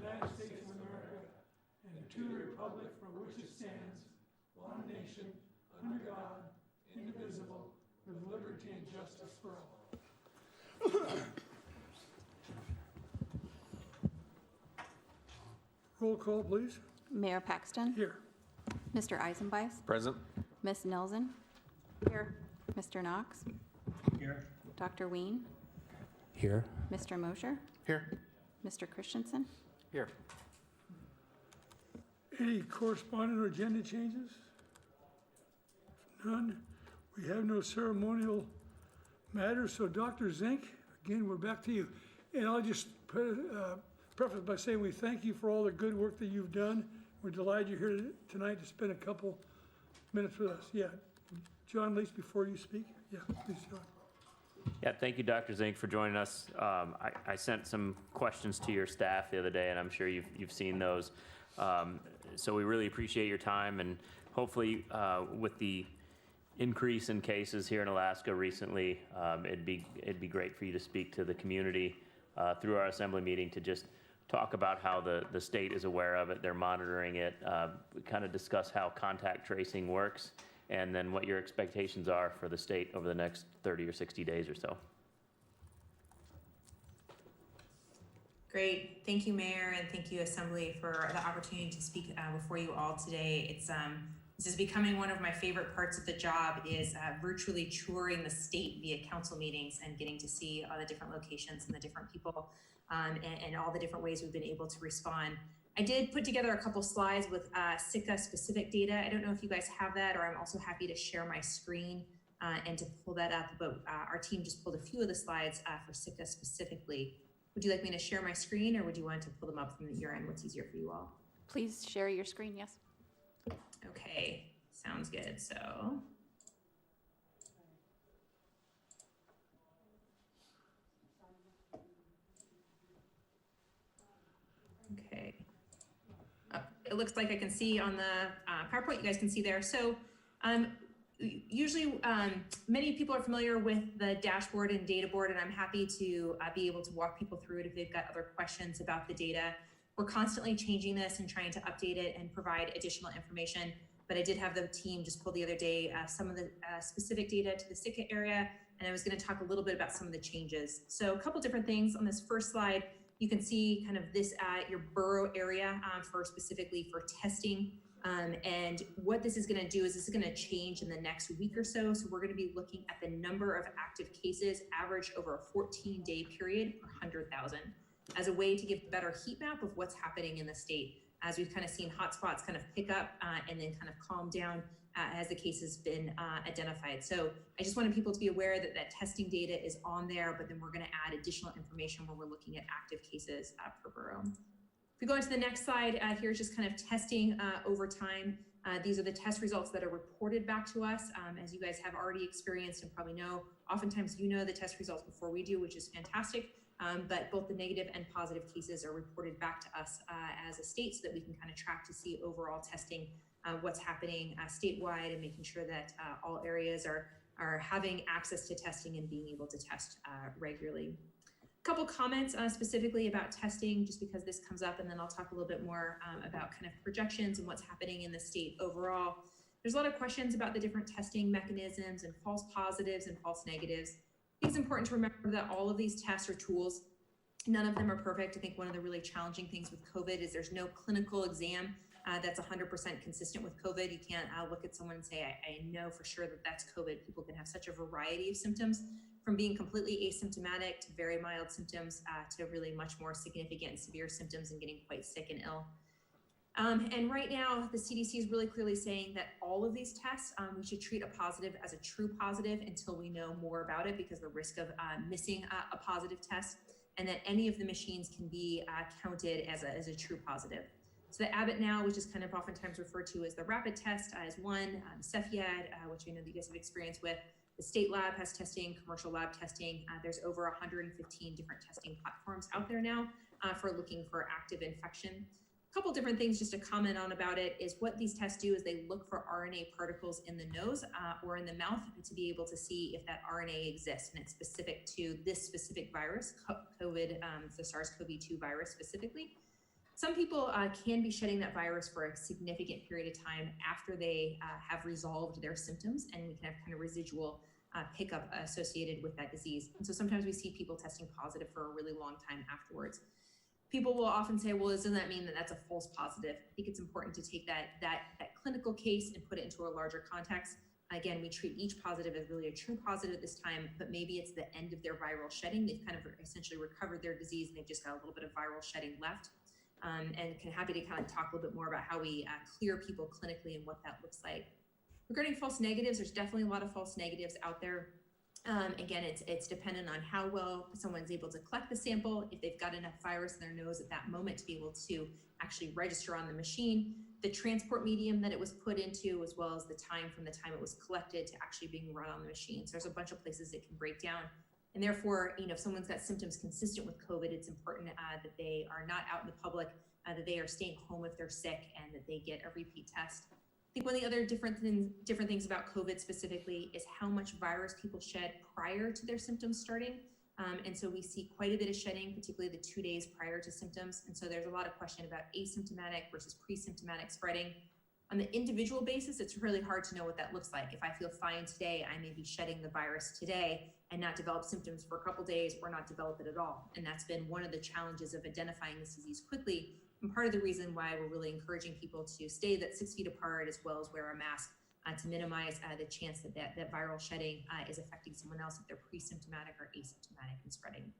United States of America and to the republic for which it stands, one nation, under God, indivisible, with liberty and justice for all. Roll call, please. Mayor Paxton. Here. Mr. Eisenbeis. Present. Ms. Nelson. Here. Mr. Knox. Here. Dr. Ween. Here. Mr. Mosher. Here. Mr. Christensen. Here. Any corresponding or agenda changes? None. We have no ceremonial matters, so Dr. Zink, again, we're back to you. And I'll just preface by saying we thank you for all the good work that you've done. We're delighted you're here tonight to spend a couple minutes with us. Yeah. John, at least before you speak. Yeah, please, John. Yeah, thank you, Dr. Zink, for joining us. I sent some questions to your staff the other day, and I'm sure you've seen those. So we really appreciate your time, and hopefully with the increase in cases here in Alaska recently, it'd be great for you to speak to the community through our assembly meeting to just talk about how the state is aware of it, they're monitoring it, kind of discuss how contact tracing works, and then what your expectations are for the state over the next 30 or 60 days or so. Great. Thank you, Mayor, and thank you, Assembly, for the opportunity to speak before you all today. This is becoming one of my favorite parts of the job is virtually touring the state via council meetings and getting to see all the different locations and the different people and all the different ways we've been able to respond. I did put together a couple slides with SICA specific data. I don't know if you guys have that, or I'm also happy to share my screen and to pull that up, but our team just pulled a few of the slides for SICA specifically. Would you like me to share my screen, or would you want to pull them up from your end? What's easier for you all? Please share your screen, yes. Okay, sounds good. So okay, it looks like I can see on the PowerPoint, you guys can see there. So usually many people are familiar with the dashboard and data board, and I'm happy to be able to walk people through it if they've got other questions about the data. We're constantly changing this and trying to update it and provide additional information, but I did have the team just pull the other day some of the specific data to the SICA area, and I was going to talk a little bit about some of the changes. So a couple different things on this first slide. You can see kind of this your borough area for specifically for testing. And what this is going to do is this is going to change in the next week or so. So we're going to be looking at the number of active cases averaged over a 14-day period per 100,000 as a way to give a better heat map of what's happening in the state. As we've kind of seen hotspots kind of pick up and then kind of calm down as the case has been identified. So I just wanted people to be aware that that testing data is on there, but then we're going to add additional information where we're looking at active cases per borough. If we go into the next slide, here's just kind of testing over time. These are the test results that are reported back to us. As you guys have already experienced and probably know, oftentimes you know the test results before we do, which is fantastic. But both the negative and positive cases are reported back to us as a state so that we can kind of track to see overall testing, what's happening statewide, and making sure that all areas are having access to testing and being able to test regularly. A couple comments specifically about testing, just because this comes up, and then I'll talk a little bit more about kind of projections and what's happening in the state overall. There's a lot of questions about the different testing mechanisms and false positives and false negatives. I think it's important to remember that all of these tests are tools. None of them are perfect. I think one of the really challenging things with COVID is there's no clinical exam that's 100% consistent with COVID. You can't look at someone and say, I know for sure that that's COVID. People can have such a variety of symptoms, from being completely asymptomatic to very mild symptoms to really much more significant and severe symptoms and getting quite sick and ill. And right now, the CDC is really clearly saying that all of these tests, we should treat a positive as a true positive until we know more about it, because the risk of missing a positive test, and that any of the machines can be counted as a true positive. So the Abbott Now, which is kind of oftentimes referred to as the rapid test, is one. Cepheid, which I know that you guys have experience with. The state lab has testing, commercial lab testing. There's over 115 different testing platforms out there now for looking for active infection. A couple different things just to comment on about it is what these tests do is they look for RNA particles in the nose or in the mouth to be able to see if that RNA exists, and it's specific to this specific virus, COVID, the SARS-CoV-2 virus specifically. Some people can be shedding that virus for a significant period of time after they have resolved their symptoms, and we can have kind of residual pickup associated with that disease. And so sometimes we see people testing positive for a really long time afterwards. People will often say, well, doesn't that mean that that's a false positive? I think it's important to take that clinical case and put it into a larger context. Again, we treat each positive as really a true positive this time, but maybe it's the end of their viral shedding. They've kind of essentially recovered their disease and they've just got a little bit of viral shedding left. And happy to kind of talk a little bit more about how we clear people clinically and what that looks like. Regarding false negatives, there's definitely a lot of false negatives out there. Again, it's dependent on how well someone's able to collect the sample, if they've got enough virus in their nose at that moment to be able to actually register on the machine, the transport medium that it was put into, as well as the time from the time it was collected to actually being run on the machine. So there's a bunch of places it can break down. And therefore, if someone's got symptoms consistent with COVID, it's important that they are not out in the public, that they are staying home if they're sick, and that they get a repeat test. I think one of the other different things about COVID specifically is how much virus people shed prior to their symptoms starting. And so we see quite a bit of shedding, particularly the 2 days prior to symptoms. And so there's a lot of question about asymptomatic versus pre-symptomatic spreading. On the individual basis, it's really hard to know what that looks like. If I feel fine today, I may be shedding the virus today and not develop symptoms for a couple days or not develop it at all. And that's been one of the challenges of identifying this disease quickly. And part of the reason why we're really encouraging people to stay that 6 feet apart as well as wear a mask to minimize the chance that viral shedding is affecting someone else if they're pre-symptomatic or asymptomatic and spreading.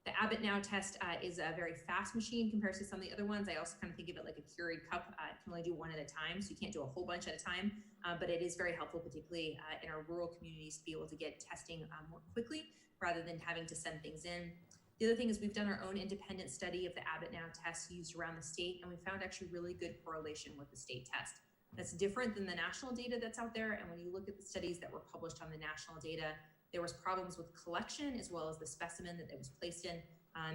The Abbott Now test is a very fast machine compared to some of the other ones. I also kind of think of it like a Keurig cup. It can only do one at a time, so you can't do a whole bunch at a time, but it is very helpful, particularly in our rural communities, to be able to get testing more quickly rather than having to send things in. The other thing is we've done our own independent study of the Abbott Now test used around the state, and we found actually really good correlation with the state test. That's different than the national data that's out there, and when you look at the studies that were published on the national data, there was problems with collection as well as the specimen that it was placed in.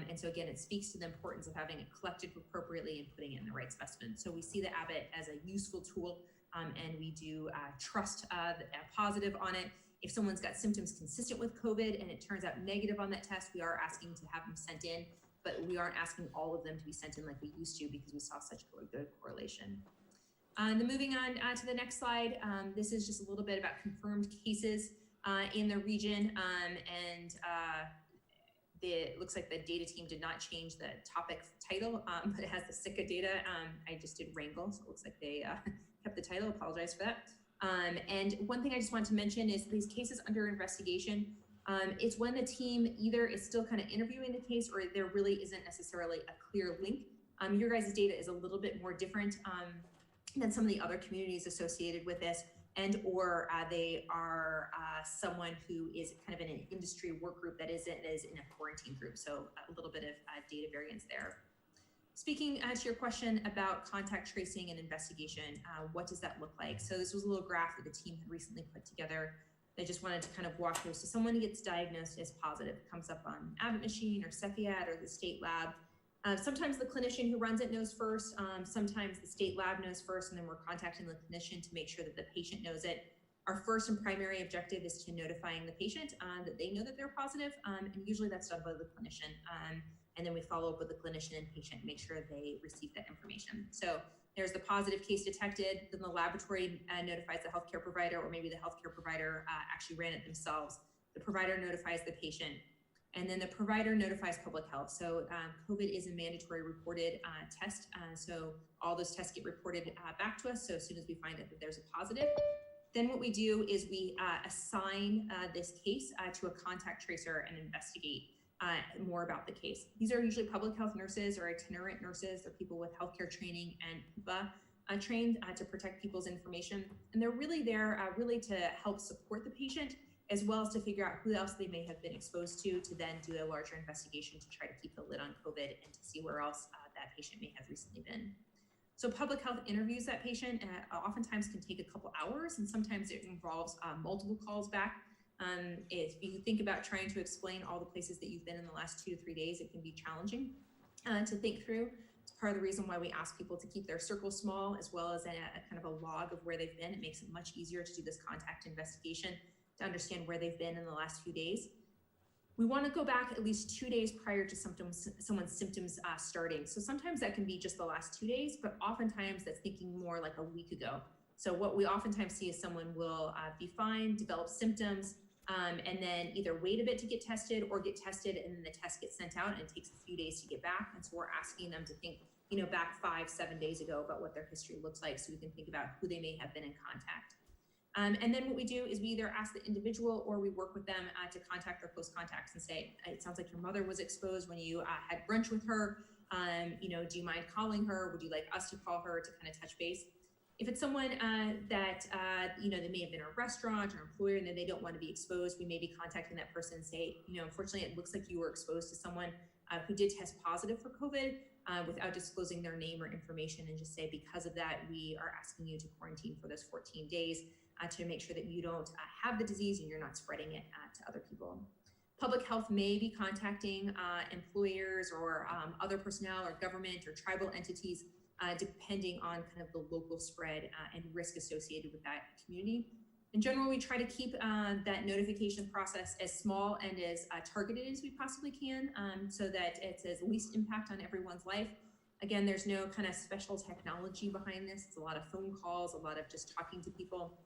And so again, it speaks to the importance of having it collected appropriately and putting it in the right specimen. So we see the Abbott as a useful tool, and we do trust positive on it. If someone's got symptoms consistent with COVID and it turns out negative on that test, we are asking to have them sent in, but we aren't asking all of them to be sent in like we used to because we saw such good correlation. And then moving on to the next slide, this is just a little bit about confirmed cases in the region, it looks like the data team did not change the topic title, but it has the Sika data. I just did Wrangle, so it looks like they kept the title. Apologize for that. And one thing I just want to mention is these cases under investigation. It's when the team either is still kind of interviewing the case or there really isn't necessarily a clear link. Your guys' data is a little bit more different than some of the other communities associated with this, and or they are someone who is kind of in an industry work group that is in a quarantine group. So a little bit of data variance there. Speaking to your question about contact tracing and investigation, what does that look like? So this was a little graph that the team had recently put together. I just wanted to kind of walk through. So someone gets diagnosed as positive, comes up on Abbott machine or Cepheid or the state lab. Sometimes the clinician who runs it knows first. Sometimes the state lab knows first, and then we're contacting the clinician to make sure that the patient knows it. Our first and primary objective is to notifying the patient that they know that they're positive, and usually that's done by the clinician. And then we follow up with the clinician and patient, make sure they receive that information. So there's the positive case detected, then the laboratory notifies the healthcare provider, or maybe the healthcare provider actually ran it themselves. The provider notifies the patient, and then the provider notifies public health. So COVID is a mandatory reported test. So all those tests get reported back to us. So as soon as we find out that there's a positive, then what we do is we assign this case to a contact tracer and investigate more about the case. These are usually public health nurses or itinerant nurses. They're people with healthcare training and HIPAA trained to protect people's information. And they're really there really to help support the patient, as well as to figure out who else they may have been exposed to then do a larger investigation to try to keep the lid on COVID and to see where else that patient may have recently been. So public health interviews that patient oftentimes can take a couple hours, and sometimes it involves multiple calls back. If you think about trying to explain all the places that you've been in the last 2 to 3 days, it can be challenging to think through. It's part of the reason why we ask people to keep their circle small, as well as a kind of a log of where they've been. It makes it much easier to do this contact investigation, to understand where they've been in the last few days. we want to go back at least 2 days prior to someone's symptoms starting. So sometimes that can be just the last 2 days, but oftentimes that's thinking more like a week ago. So what we oftentimes see is someone will be fine, develop symptoms, and then either wait a bit to get tested or get tested and then the test gets sent out and it takes a few days to get back. And so we're asking them to think, back 5-7 days ago about what their history looks like so we can think about who they may have been in contact. And then what we do is we either ask the individual or we work with them to contact their close contacts and say, it sounds like your mother was exposed when you had brunch with her. Do you mind calling her? Would you like us to call her to kind of touch base? If it's someone that, they may have been a restaurant or employer and then they don't want to be exposed, we may be contacting that person and say, unfortunately, it looks like you were exposed to someone who did test positive for COVID without disclosing their name or information, and just say, because of that, we are asking you to quarantine for those 14 days to make sure that you don't have the disease and you're not spreading it to other people. Public health may be contacting employers or other personnel or government or tribal entities depending on kind of the local spread and risk associated with that community. In general, we try to keep that notification process as small and as targeted as we possibly can so that it's as least impact on everyone's life. Again, there's no kind of special technology behind this. It's a lot of phone calls, a lot of just talking to people,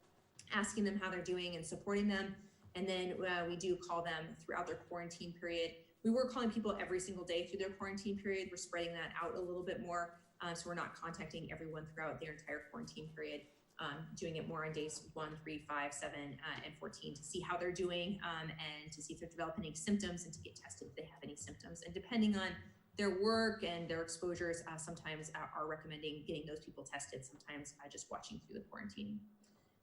asking them how they're doing and supporting them. And then we do call them throughout their quarantine period. We were calling people every single day through their quarantine period. We're spreading that out a little bit more. So we're not contacting everyone throughout their entire quarantine period, doing it more on days 1, 3, 5, 7, and 14 to see how they're doing and to see if they're developing any symptoms and to get tested if they have any symptoms. And depending on their work and their exposures, sometimes are recommending getting those people tested, sometimes just watching through the quarantine.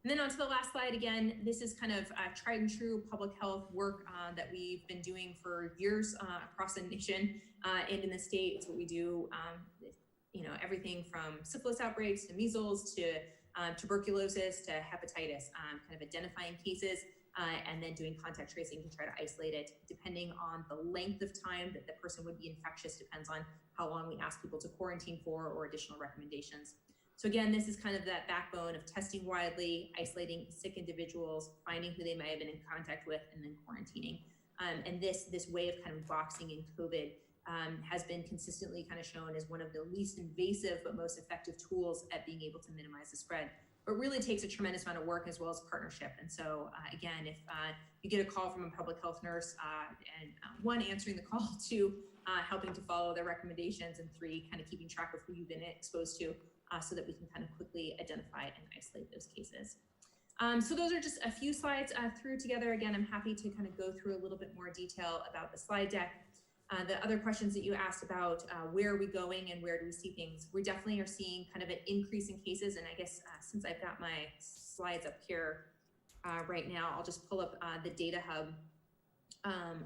And then on to the last slide again, this is kind of tried and true public health work that we've been doing for years across the nation and in the state. It's what we do, everything from syphilis outbreaks to measles to tuberculosis to hepatitis, kind of identifying cases and then doing contact tracing to try to isolate it. Depending on the length of time that the person would be infectious depends on how long we ask people to quarantine for or additional recommendations. So again, this is kind of that backbone of testing widely, isolating sick individuals, finding who they may have been in contact with, and then quarantining. And this way of kind of boxing in COVID has been consistently kind of shown as one of the least invasive but most effective tools at being able to minimize the spread. But really takes a tremendous amount of work as well as partnership. And so again, if you get a call from a public health nurse and one, answering the call, two, helping to follow their recommendations, and three, kind of keeping track of who you've been exposed to so that we can kind of quickly identify and isolate those cases. So those are just a few slides through together. Again, I'm happy to kind of go through a little bit more detail about the slide deck. The other questions that you asked about where are we going and where do we see things, we definitely are seeing kind of an increase in cases. And I guess since I've got my slides up here right now, I'll just pull up the data hub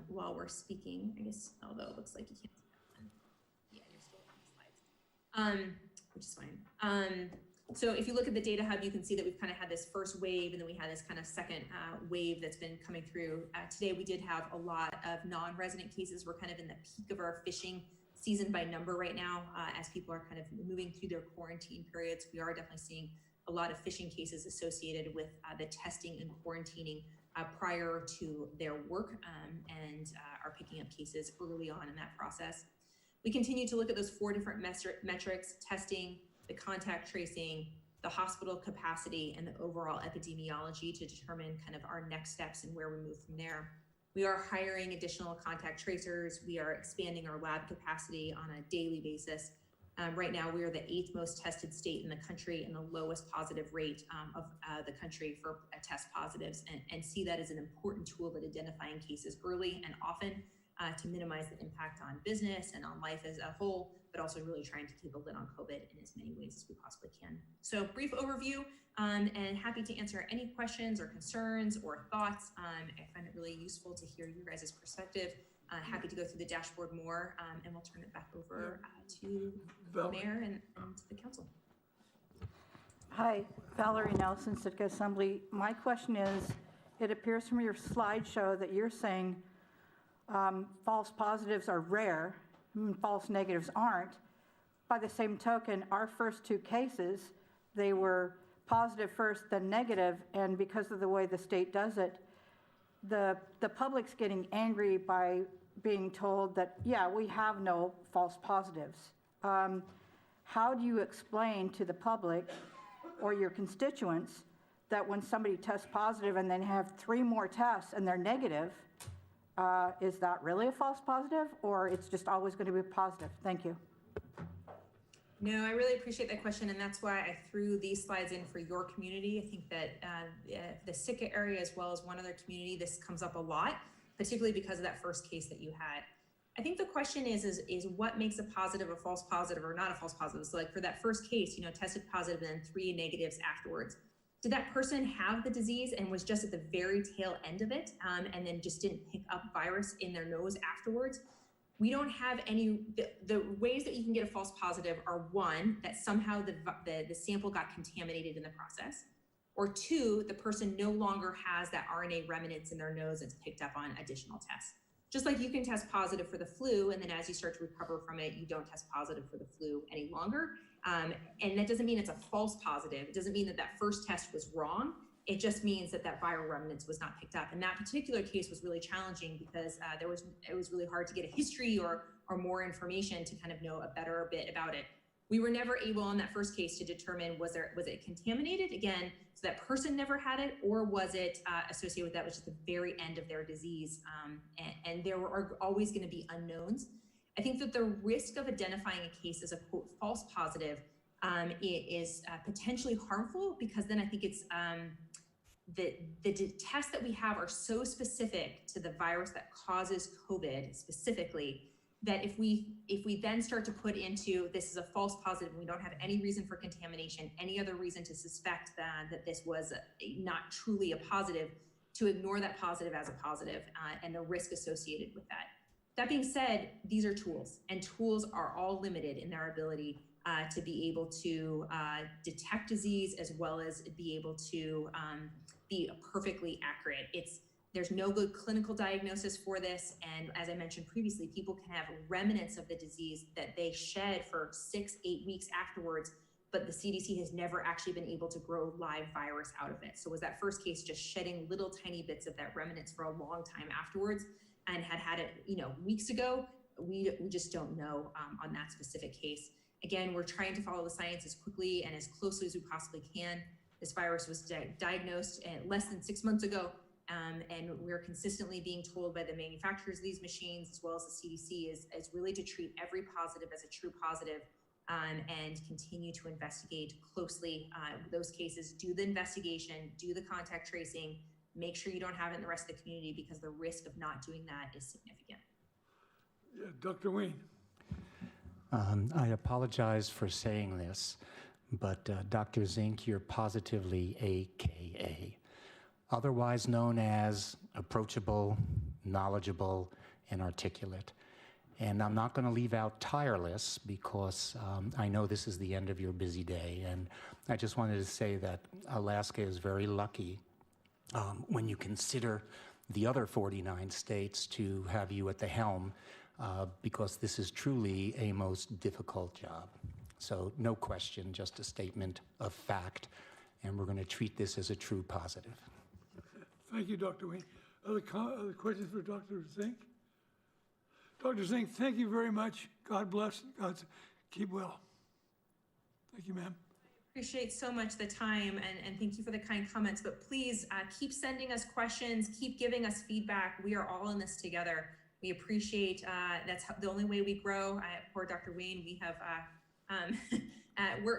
while we're speaking, I guess, although it looks like you can't see that one. Yeah, you're still on the slides, which is fine. So if you look at the data hub, you can see that we've kind of had this first wave and then we had this kind of second wave that's been coming through. Today, we did have a lot of non-resident cases. We're kind of in the peak of our fishing season by number right now as people are kind of moving through their quarantine periods. We are definitely seeing a lot of phishing cases associated with the testing and quarantining prior to their work and are picking up cases early on in that process. We continue to look at those 4 different metrics: testing, the contact tracing, the hospital capacity, and the overall epidemiology to determine kind of our next steps and where we move from there. We are hiring additional contact tracers. We are expanding our lab capacity on a daily basis. Right now, we are the 8th most tested state in the country and the lowest positive rate of the country for test positives, and see that as an important tool at identifying cases early and often to minimize the impact on business and on life as a whole, but also really trying to keep a lid on COVID in as many ways as we possibly can. So brief overview, and happy to answer any questions or concerns or thoughts. I find it really useful to hear your guys' perspective. Happy to go through the dashboard more, and we'll turn it back over to the mayor and the council. Hi, Valerie Nelson, Sitka Assembly. My question is, it appears from your slideshow that you're saying false positives are rare, false negatives aren't. By the same token, our first 2 cases, they were positive first, then negative, and because of the way the state does it, the public's getting angry by being told that, yeah, we have no false positives. How do you explain to the public or your constituents that when somebody tests positive and then have 3 more tests and they're negative, is that really a false positive, or it's just always going to be positive? Thank you. No, I really appreciate that question, and that's why I threw these slides in for your community. I think that the Sitka area, as well as one other community, this comes up a lot, particularly because of that first case that you had. I think the question is what makes a positive a false positive or not a false positive? So like for that first case, tested positive and then 3 negatives afterwards. Did that person have the disease and was just at the very tail end of it and then just didn't pick up virus in their nose afterwards? We don't have any, the ways that you can get a false positive are 1, that somehow the sample got contaminated in the process, or 2, the person no longer has that RNA remnants in their nose that's picked up on additional tests. Just like you can test positive for the flu, and then as you start to recover from it, you don't test positive for the flu any longer. And that doesn't mean it's a false positive. It doesn't mean that that first test was wrong. It just means that that viral remnants was not picked up. And that particular case was really challenging because it was really hard to get a history or more information to kind of know a better bit about it. We were never able on that first case to determine was it contaminated, again, so that person never had it, or was it associated with that, which is the very end of their disease. And there are always going to be unknowns. I think that the risk of identifying a case as a quote false positive is potentially harmful, because then I think it's the tests that we have are so specific to the virus that causes COVID specifically, that if we then start to put into this is a false positive, and we don't have any reason for contamination, any other reason to suspect that this was not truly a positive, to ignore that positive as a positive and the risk associated with that. That being said, these are tools, and tools are all limited in their ability to be able to detect disease, as well as be able to be perfectly accurate. There's no good clinical diagnosis for this, and as I mentioned previously, people can have remnants of the disease that they shed for 6-8 weeks afterwards, but the CDC has never actually been able to grow live virus out of it. So was that first case just shedding little tiny bits of that remnants for a long time afterwards, and had it weeks ago? We just don't know on that specific case. Again, we're trying to follow the science as quickly and as closely as we possibly can. This virus was diagnosed less than 6 months ago, and we're consistently being told by the manufacturers of these machines, as well as the CDC, is really to treat every positive as a true positive, and continue to investigate closely those cases, do the investigation, do the contact tracing, make sure you don't have it in the rest of the community, because the risk of not doing that is significant. Yeah, Dr. Wayne. I apologize for saying this, but Dr. Zink, you're positively AKA, otherwise known as approachable, knowledgeable, and articulate. And I'm not going to leave out tireless, because I know this is the end of your busy day. And I just wanted to say that Alaska is very lucky when you consider the other 49 states to have you at the helm, because this is truly a most difficult job. So no question, just a statement of fact, and we're going to treat this as a true positive. Thank you, Dr. Wayne. Other questions for Dr. Zink? Dr. Zink, thank you very much. God bless. Keep well. Thank you, ma'am. Appreciate so much the time, and thank you for the kind comments, but please keep sending us questions, keep giving us feedback. We are all in this together. We appreciate, that's the only way we grow. Poor Dr. Wayne, we have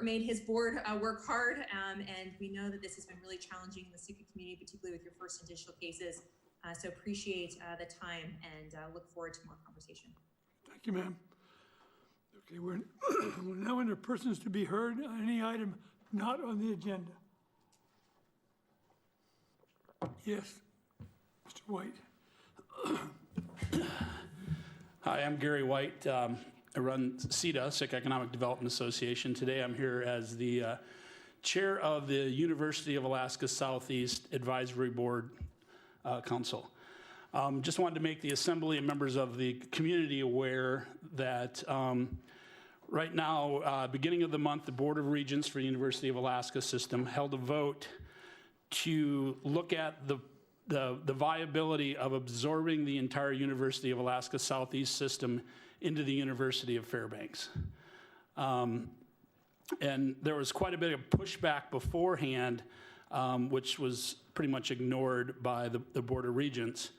made his board work hard, and we know that this has been really challenging in the Sitka community, particularly with your first initial cases. So appreciate the time, and look forward to more conversation. Thank you, ma'am. Okay, we're now under persons to be heard on any item not on the agenda. Yes, Mr. White. Hi, I'm Gary White. I run CEDA, Sitka Economic Development Association. Today I'm here as the chair of the University of Alaska Southeast Advisory Board Council. Just wanted to make the assembly and members of the community aware that right now, beginning of the month, the Board of Regents for the University of Alaska system held a vote to look at the the viability of absorbing the entire University of Alaska Southeast system into the University of Fairbanks. And there was quite a bit of pushback beforehand, which was pretty much ignored by the Board of Regents.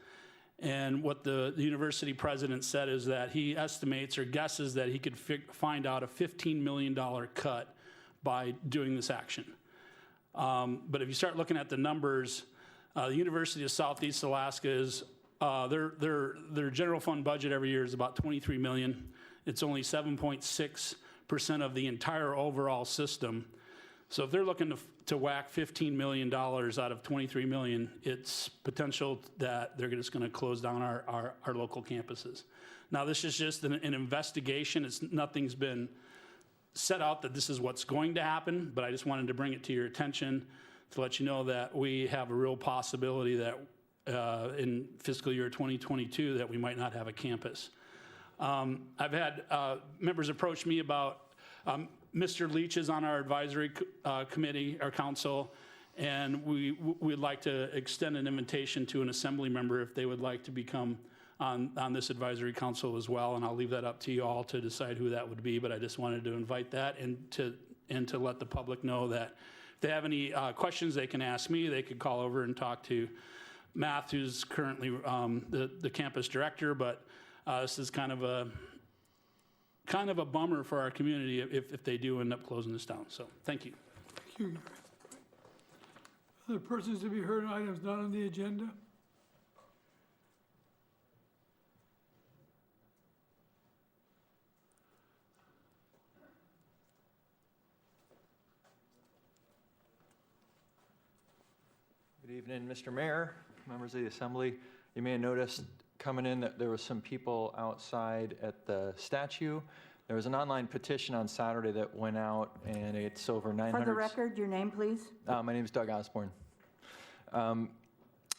And what the university president said is that he estimates or guesses that he could find out a $15 million cut by doing this action. But if you start looking at the numbers, the University of Southeast Alaska is, their general fund budget every year is about $23 million. It's only 7.6% of the entire overall system. So if they're looking to whack $15 million out of $23 million, it's potential that they're just going to close down our local campuses. Now, this is just an investigation. Nothing's been set out that this is what's going to happen, but I just wanted to bring it to your attention to let you know that we have a real possibility that in fiscal year 2022 that we might not have a campus. I've had members approach me about Mr. Leach is on our advisory committee, our council, and we'd like to extend an invitation to an assembly member if they would like to become on this advisory council as well, and I'll leave that up to you all to decide who that would be, but I just wanted to invite that and to let the public know that if they have any questions they can ask me. They could call over and talk to Matt, who's currently the campus director, but this is kind of a bummer for our community if they do end up closing this down. So thank you. Thank you. Other persons to be heard on items not on the agenda? Good evening, Mr. Mayor, members of the Assembly. You may have noticed coming in that there was some people outside at the statue. There was an online petition on Saturday that went out, and it's over 900. For the record, your name, please? My name is Doug Osborne.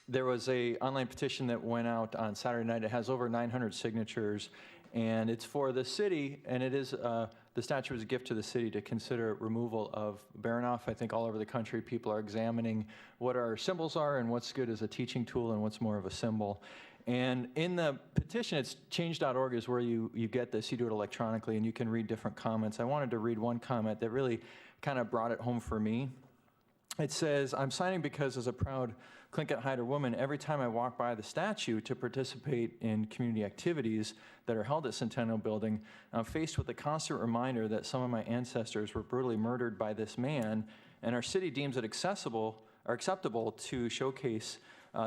There was an online petition that went out on Saturday night. It has over 900 signatures, and it's for the city, and it is the statue is a gift to the city to consider removal of Baranof. I think all over the country, people are examining what our symbols are and what's good as a teaching tool and what's more of a symbol. And in the petition, it's change.org is where you get this. You do it electronically, and you can read different comments. I wanted to read one comment that really kind of brought it home for me. It says, I'm signing because as a proud Tlingit-Haida woman, every time I walk by the statue to participate in community activities that are held at Centennial Building, I'm faced with a constant reminder that some of my ancestors were brutally murdered by this man, and our city deems it acceptable to showcase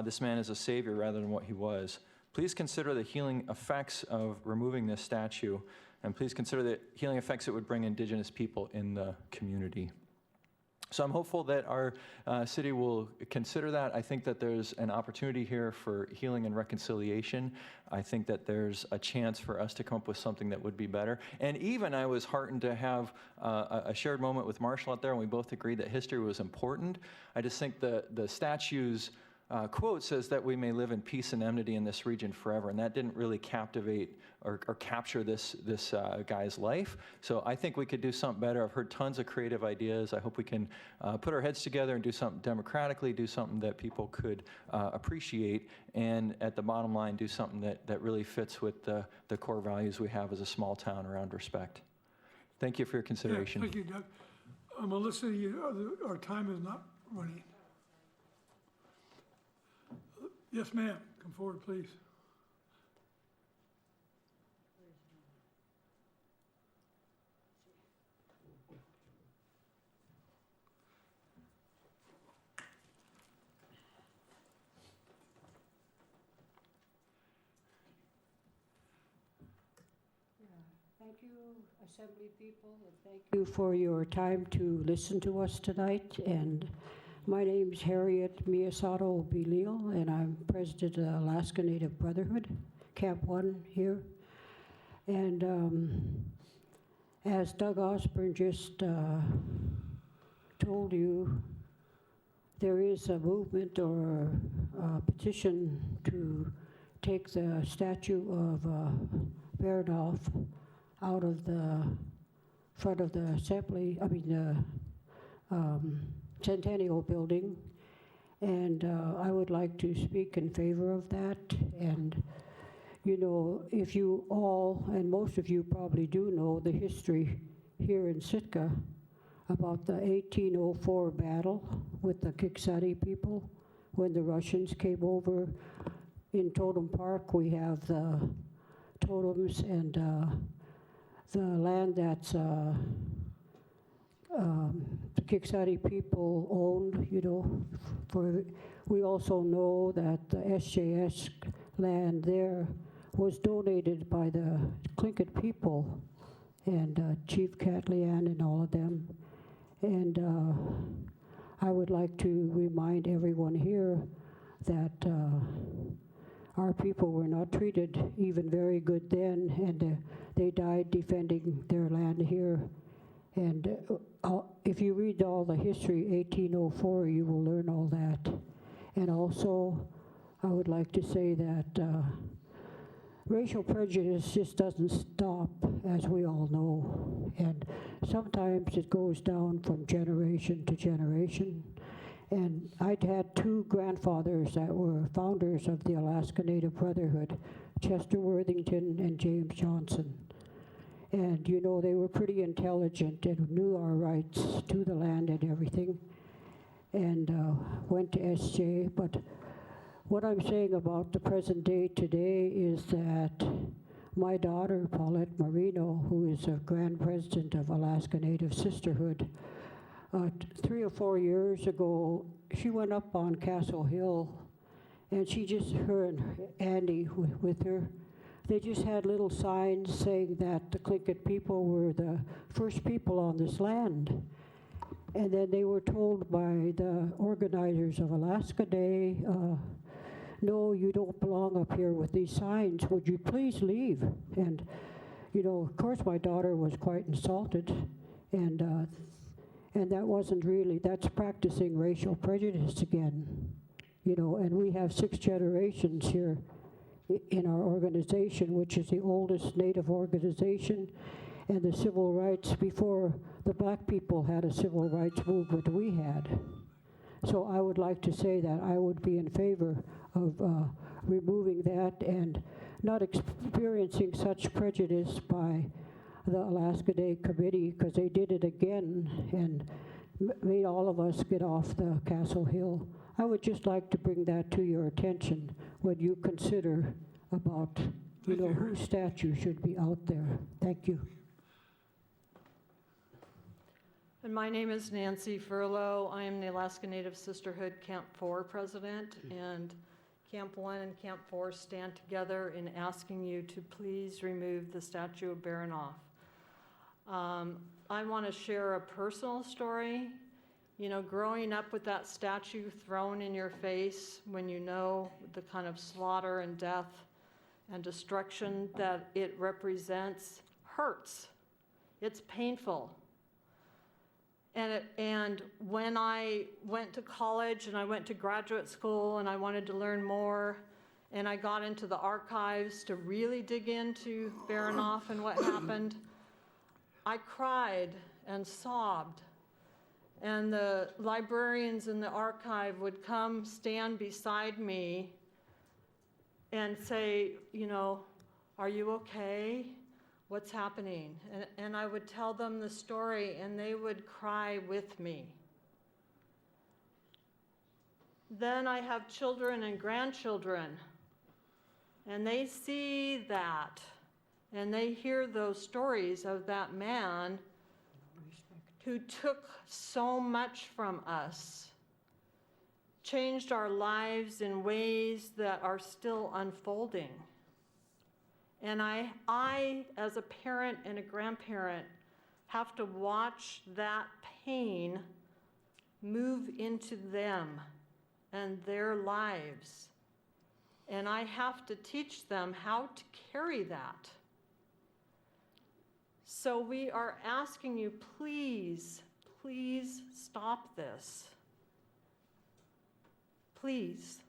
this man as a savior rather than what he was. Please consider the healing effects of removing this statue, and please consider the healing effects it would bring Indigenous people in the community. So I'm hopeful that our city will consider that. I think that there's an opportunity here for healing and reconciliation. I think that there's a chance for us to come up with something that would be better. And even I was heartened to have a shared moment with Marshall out there, and we both agreed that history was important. I just think the statue's quote says that we may live in peace and enmity in this region forever, and that didn't really captivate or capture this guy's life. So I think we could do something better. I've heard tons of creative ideas. I hope we can put our heads together and do something democratically, do something that people could appreciate, and at the bottom line, do something that really fits with the core values we have as a small town around respect. Thank you for your consideration. Yeah, thank you, Doug. Melissa, our time is not running. Yes, ma'am. Come forward, please. Thank you, Assembly people, and thank you for your time to listen to us tonight. And my name is Harriet Miyasato Belil, and I'm president of the Alaska Native Brotherhood, Camp 1 here. And as Doug Osborne just told you, there is a movement or a petition to take the statue of Baranof out of the front of the Centennial Building. And I would like to speak in favor of that. And, you know, if you all, and most of you probably do know the history here in Sitka about the 1804 battle with the Kiksati people when the Russians came over. In Totem Park, we have the totems and the land that's the Kiksati people owned, you know. We also know that the SJS land there was donated by the Tlingit people and Chief Catlian and all of them. And I would like to remind everyone here that our people were not treated even very good then, and they died defending their land here. And if you read all the history, 1804, you will learn all that. And also, I would like to say that racial prejudice just doesn't stop, as we all know. And sometimes it goes down from generation to generation. And I'd had two grandfathers that were founders of the Alaska Native Brotherhood, Chester Worthington and James Johnson. And, you know, they were pretty intelligent and knew our rights to the land and everything, and went to SJ. But what I'm saying about the present day today is that my daughter, Paulette Marino, who is a grand president of Alaska Native Sisterhood, 3 or 4 years ago, she went up on Castle Hill, and her and Andy with her, they just had little signs saying that the Tlingit people were the first people on this land. And then they were told by the organizers of Alaska Day, no, you don't belong up here with these signs. Would you please leave? And, you know, of course my daughter was quite insulted, and that wasn't really, that's practicing racial prejudice again, you know. And we have 6 generations here in our organization, which is the oldest Native organization, and the civil rights before the black people had a civil rights movement we had. So I would like to say that I would be in favor of removing that and not experiencing such prejudice by the Alaska Day Committee, because they did it again and made all of us get off the Castle Hill. I would just like to bring that to your attention when you consider about, you know, whose statue should be out there. Thank you. And my name is Nancy Furlow. I am the Alaska Native Sisterhood Camp 4 president, and Camp 1 and Camp 4 stand together in asking you to please remove the statue of Baranof. I want to share a personal story. You know, growing up with that statue thrown in your face when you know the kind of slaughter and death and destruction that it represents hurts. It's painful. And when I went to college and I went to graduate school and I wanted to learn more, and I got into the archives to really dig into Baranof and what happened, I cried and sobbed. And the librarians in the archive would come stand beside me and say, you know, are you okay? What's happening? And I would tell them the story, and they would cry with me. Then I have children and grandchildren, and they see that, and they hear those stories of that man who took so much from us, changed our lives in ways that are still unfolding. And I, as a parent and a grandparent, have to watch that pain move into them and their lives. And I have to teach them how to carry that. So we are asking you, please, please stop this. Please.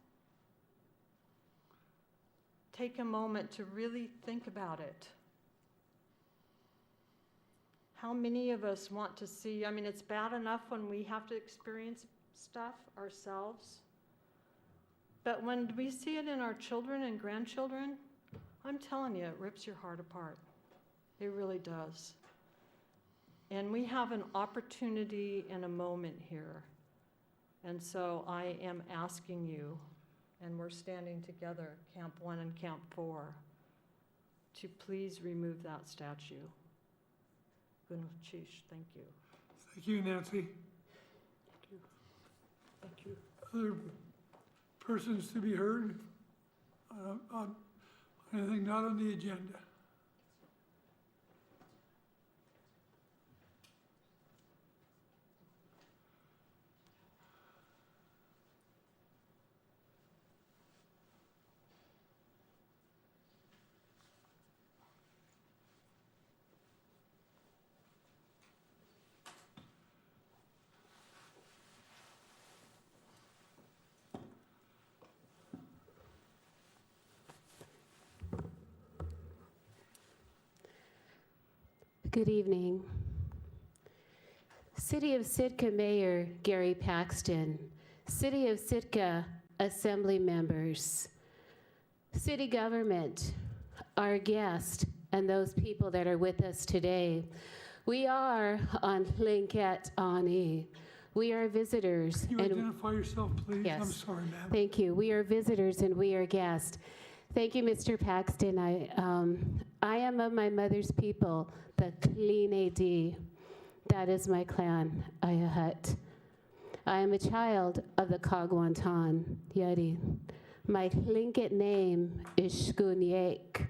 Take a moment to really think about it. How many of us want to see, I mean, it's bad enough when we have to experience stuff ourselves, But when we see it in our children and grandchildren, I'm telling you, it rips your heart apart. It really does. And we have an opportunity and a moment here. And so I am asking you, and we're standing together, Camp 1 and Camp 4, to please remove that statue. Gunachish, thank you. Thank you, Nancy. Thank you. Other persons to be heard? Anything not on the agenda? Good evening. City of Sitka Mayor Gary Paxton, City of Sitka Assembly members, City government, our guest, and those people that are with us today. We are on Linket Ani. We are visitors. Can you identify yourself, please? Yes. I'm sorry, ma'am. Thank you. We are visitors and we are guests. Thank you, Mr. Paxton. I am of my mother's people, the Klinedi. That is my clan, Ayahut. I am a child of the Kagwantan, Yadi. My Tlingit name is Shkunyek.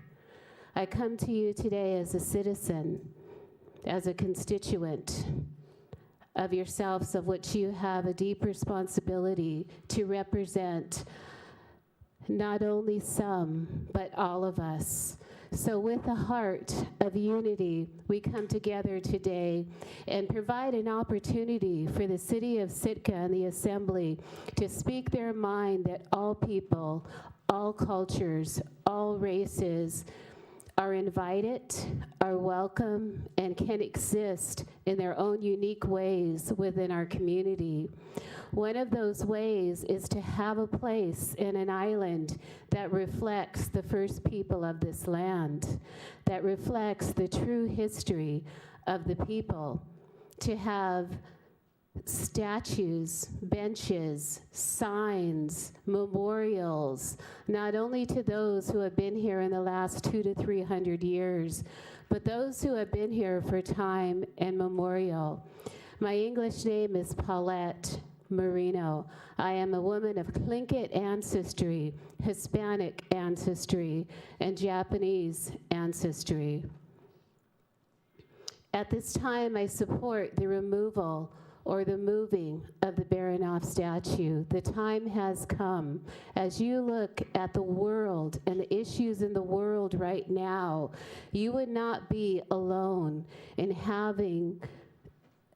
I come to you today as a citizen, as a constituent of yourselves, of which you have a deep responsibility to represent not only some, but all of us. So with a heart of unity, we come together today and provide an opportunity for the City of Sitka and the Assembly to speak their mind that all people, all cultures, all races are invited, are welcome, and can exist in their own unique ways within our community. One of those ways is to have a place in an island that reflects the first people of this land, that reflects the true history of the people, to have statues, benches, signs, memorials, not only to those who have been here in the last 200 to 300 years, but those who have been here for time and memorial. My English name is Paulette Marino. I am a woman of Tlingit ancestry, Hispanic ancestry, and Japanese ancestry. At this time, I support the removal or the moving of the Baranof statue. The time has come. As you look at the world and the issues in the world right now, you would not be alone in having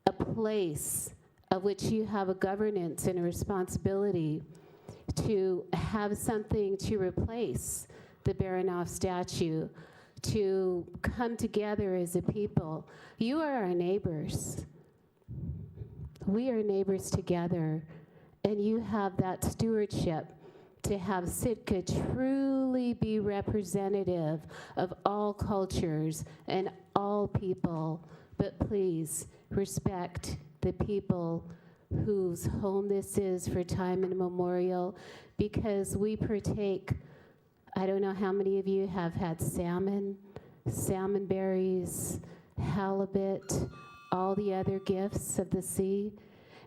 a place of which you have a governance and a responsibility to have something to replace the Baranof statue, to come together as a people. You are our neighbors. We are neighbors together, and you have that stewardship to have Sitka truly be representative of all cultures and all people. But please respect the people whose home this is for time immemorial, because we partake, I don't know how many of you have had salmon berries, halibut, all the other gifts of the sea.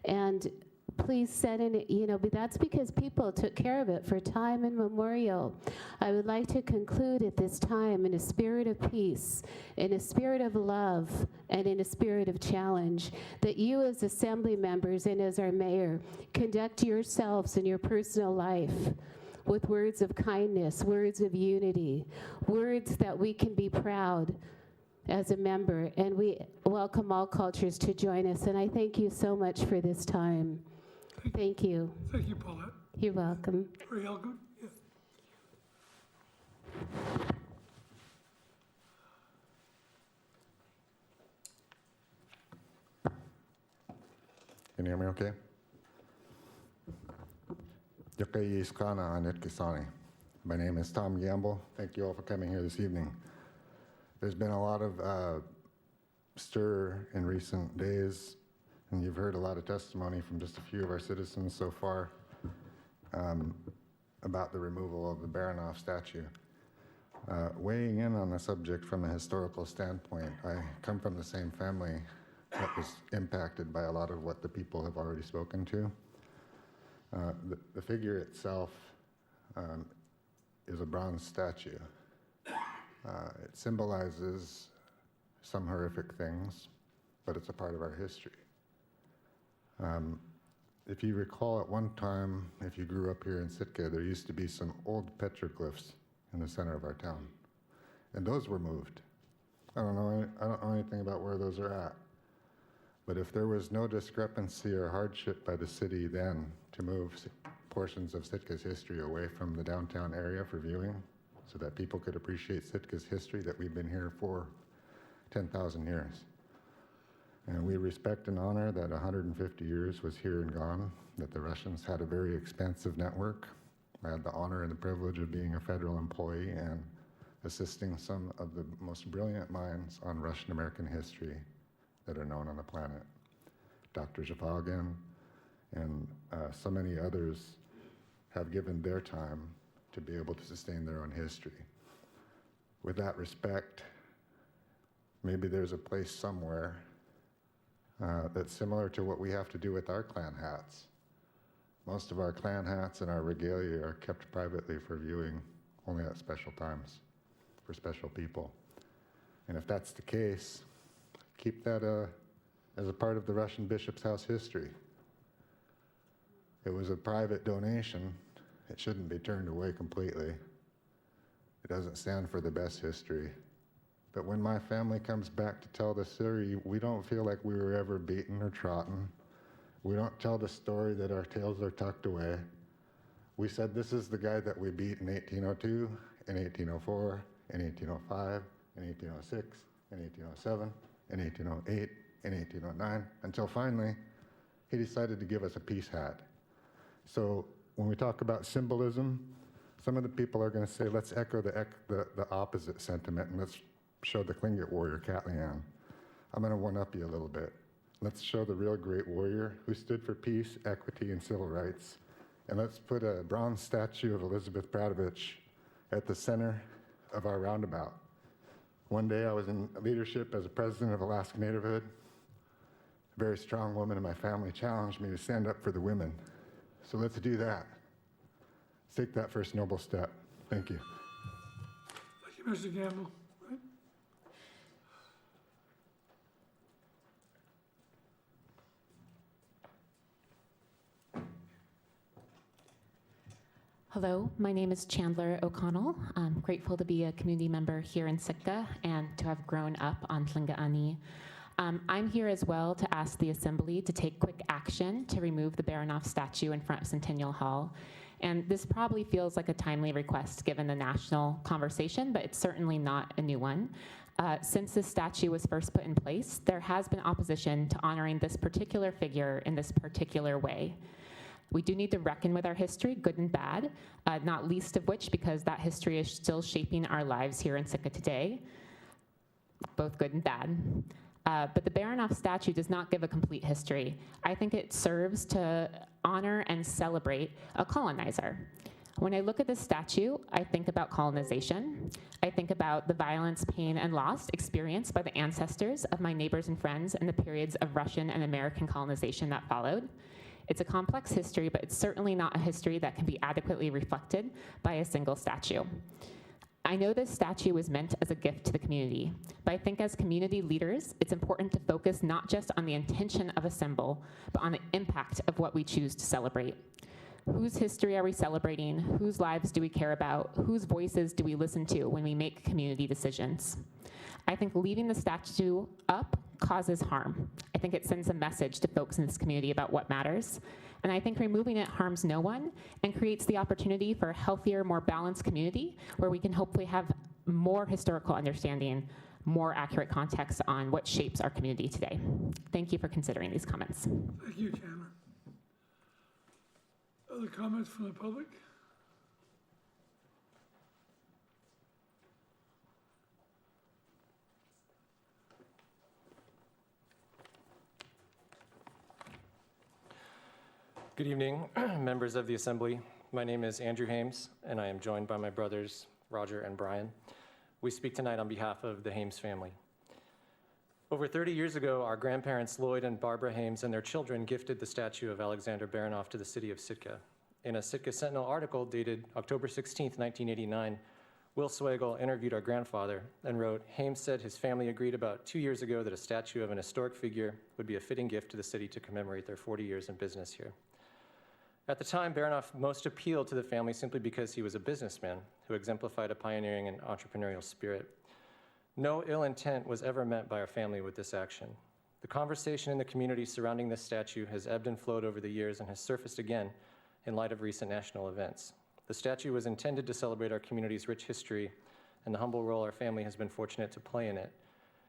And please set in it, but that's because people took care of it for time immemorial. I would like to conclude at this time in a spirit of peace, in a spirit of love, and in a spirit of challenge, that you as assembly members and as our mayor conduct yourselves in your personal life with words of kindness, words of unity, words that we can be proud as a member, and we welcome all cultures to join us. And I thank you so much for this time. Thank you. Thank you, Paulette. You're welcome. Very all good. Yeah. Can you hear me okay? My name is Tom Gamble. Thank you all for coming here this evening. There's been a lot of stir in recent days, and you've heard a lot of testimony from just a few of our citizens so far about the removal of the Baranof statue. Weighing in on the subject from a historical standpoint, I come from the same family that was impacted by a lot of what the people have already spoken to. The figure itself is a bronze statue. It symbolizes some horrific things, but it's a part of our history. If you recall, at one time, if you grew up here in Sitka, there used to be some old petroglyphs in the center of our town, and those were moved. I don't know anything about where those are at, but if there was no discrepancy or hardship by the city then to move portions of Sitka's history away from the downtown area for viewing, so that people could appreciate Sitka's history that we've been here for 10,000 years. And we respect and honor that 150 years was here and gone, that the Russians had a very expansive network. I had the honor and the privilege of being a federal employee and assisting some of the most brilliant minds on Russian-American history that are known on the planet. Dr. Zhafalgan and so many others have given their time to be able to sustain their own history. With that respect, maybe there's a place somewhere that's similar to what we have to do with our clan hats. Most of our clan hats and our regalia are kept privately for viewing only at special times for special people. And if that's the case, keep that as a part of the Russian bishop's house history. It was a private donation. It shouldn't be turned away completely. It doesn't stand for the best history. But when my family comes back to tell the story, we don't feel like we were ever beaten or trodden. We don't tell the story that our tails are tucked away. We said this is the guy that we beat in 1802, in 1804, in 1805, in 1806, in 1807, in 1808, in 1809, until finally he decided to give us a peace hat. So when we talk about symbolism, some of the people are going to say, let's echo the opposite sentiment and let's show the Tlingit warrior, Katlian. I'm going to one-up you a little bit. Let's show the real great warrior who stood for peace, equity, and civil rights. And let's put a bronze statue of Elizabeth Bradovich at the center of our roundabout. One day I was in leadership as a president of Alaska Nativehood. A very strong woman in my family challenged me to stand up for the women. So let's do that. Let's take that first noble step. Thank you. Thank you, Mr. Gamble. Right? Hello, my name is Chandler O'Connell. I'm grateful to be a community member here in Sitka and to have grown up on Tlingit. I'm here as well to ask the Assembly to take quick action to remove the Baranof statue in front of Centennial Hall. And this probably feels like a timely request given the national conversation, but it's certainly not a new one. Since this statue was first put in place, there has been opposition to honoring this particular figure in this particular way. We do need to reckon with our history, good and bad, not least of which because that history is still shaping our lives here in Sitka today, both good and bad. But the Baranof statue does not give a complete history. I think it serves to honor and celebrate a colonizer. When I look at this statue, I think about colonization. I think about the violence, pain, and loss experienced by the ancestors of my neighbors and friends in the periods of Russian and American colonization that followed. It's a complex history, but it's certainly not a history that can be adequately reflected by a single statue. I know this statue was meant as a gift to the community, but I think as community leaders, it's important to focus not just on the intention of a symbol, but on the impact of what we choose to celebrate. Whose history are we celebrating? Whose lives do we care about? Whose voices do we listen to when we make community decisions? I think leaving the statue up causes harm. I think it sends a message to folks in this community about what matters. And I think removing it harms no one and creates the opportunity for a healthier, more balanced community where we can hopefully have more historical understanding, more accurate context on what shapes our community today. Thank you for considering these comments. Thank you, Chandler. Other comments from the public? Good evening, members of the Assembly. My name is Andrew Hames, and I am joined by my brothers, Roger and Brian. We speak tonight on behalf of the Hames family. Over 30 years ago, our grandparents, Lloyd and Barbara Hames, and their children gifted the statue of Alexander Baranof to the city of Sitka. In a Sitka Sentinel article dated October 16, 1989, Will Swagel interviewed our grandfather and wrote, Hames said his family agreed about 2 years ago that a statue of an historic figure would be a fitting gift to the city to commemorate their 40 years in business here. At the time, Baranof most appealed to the family simply because he was a businessman who exemplified a pioneering and entrepreneurial spirit. No ill intent was ever meant by our family with this action. The conversation in the community surrounding this statue has ebbed and flowed over the years and has surfaced again in light of recent national events. The statue was intended to celebrate our community's rich history and the humble role our family has been fortunate to play in it.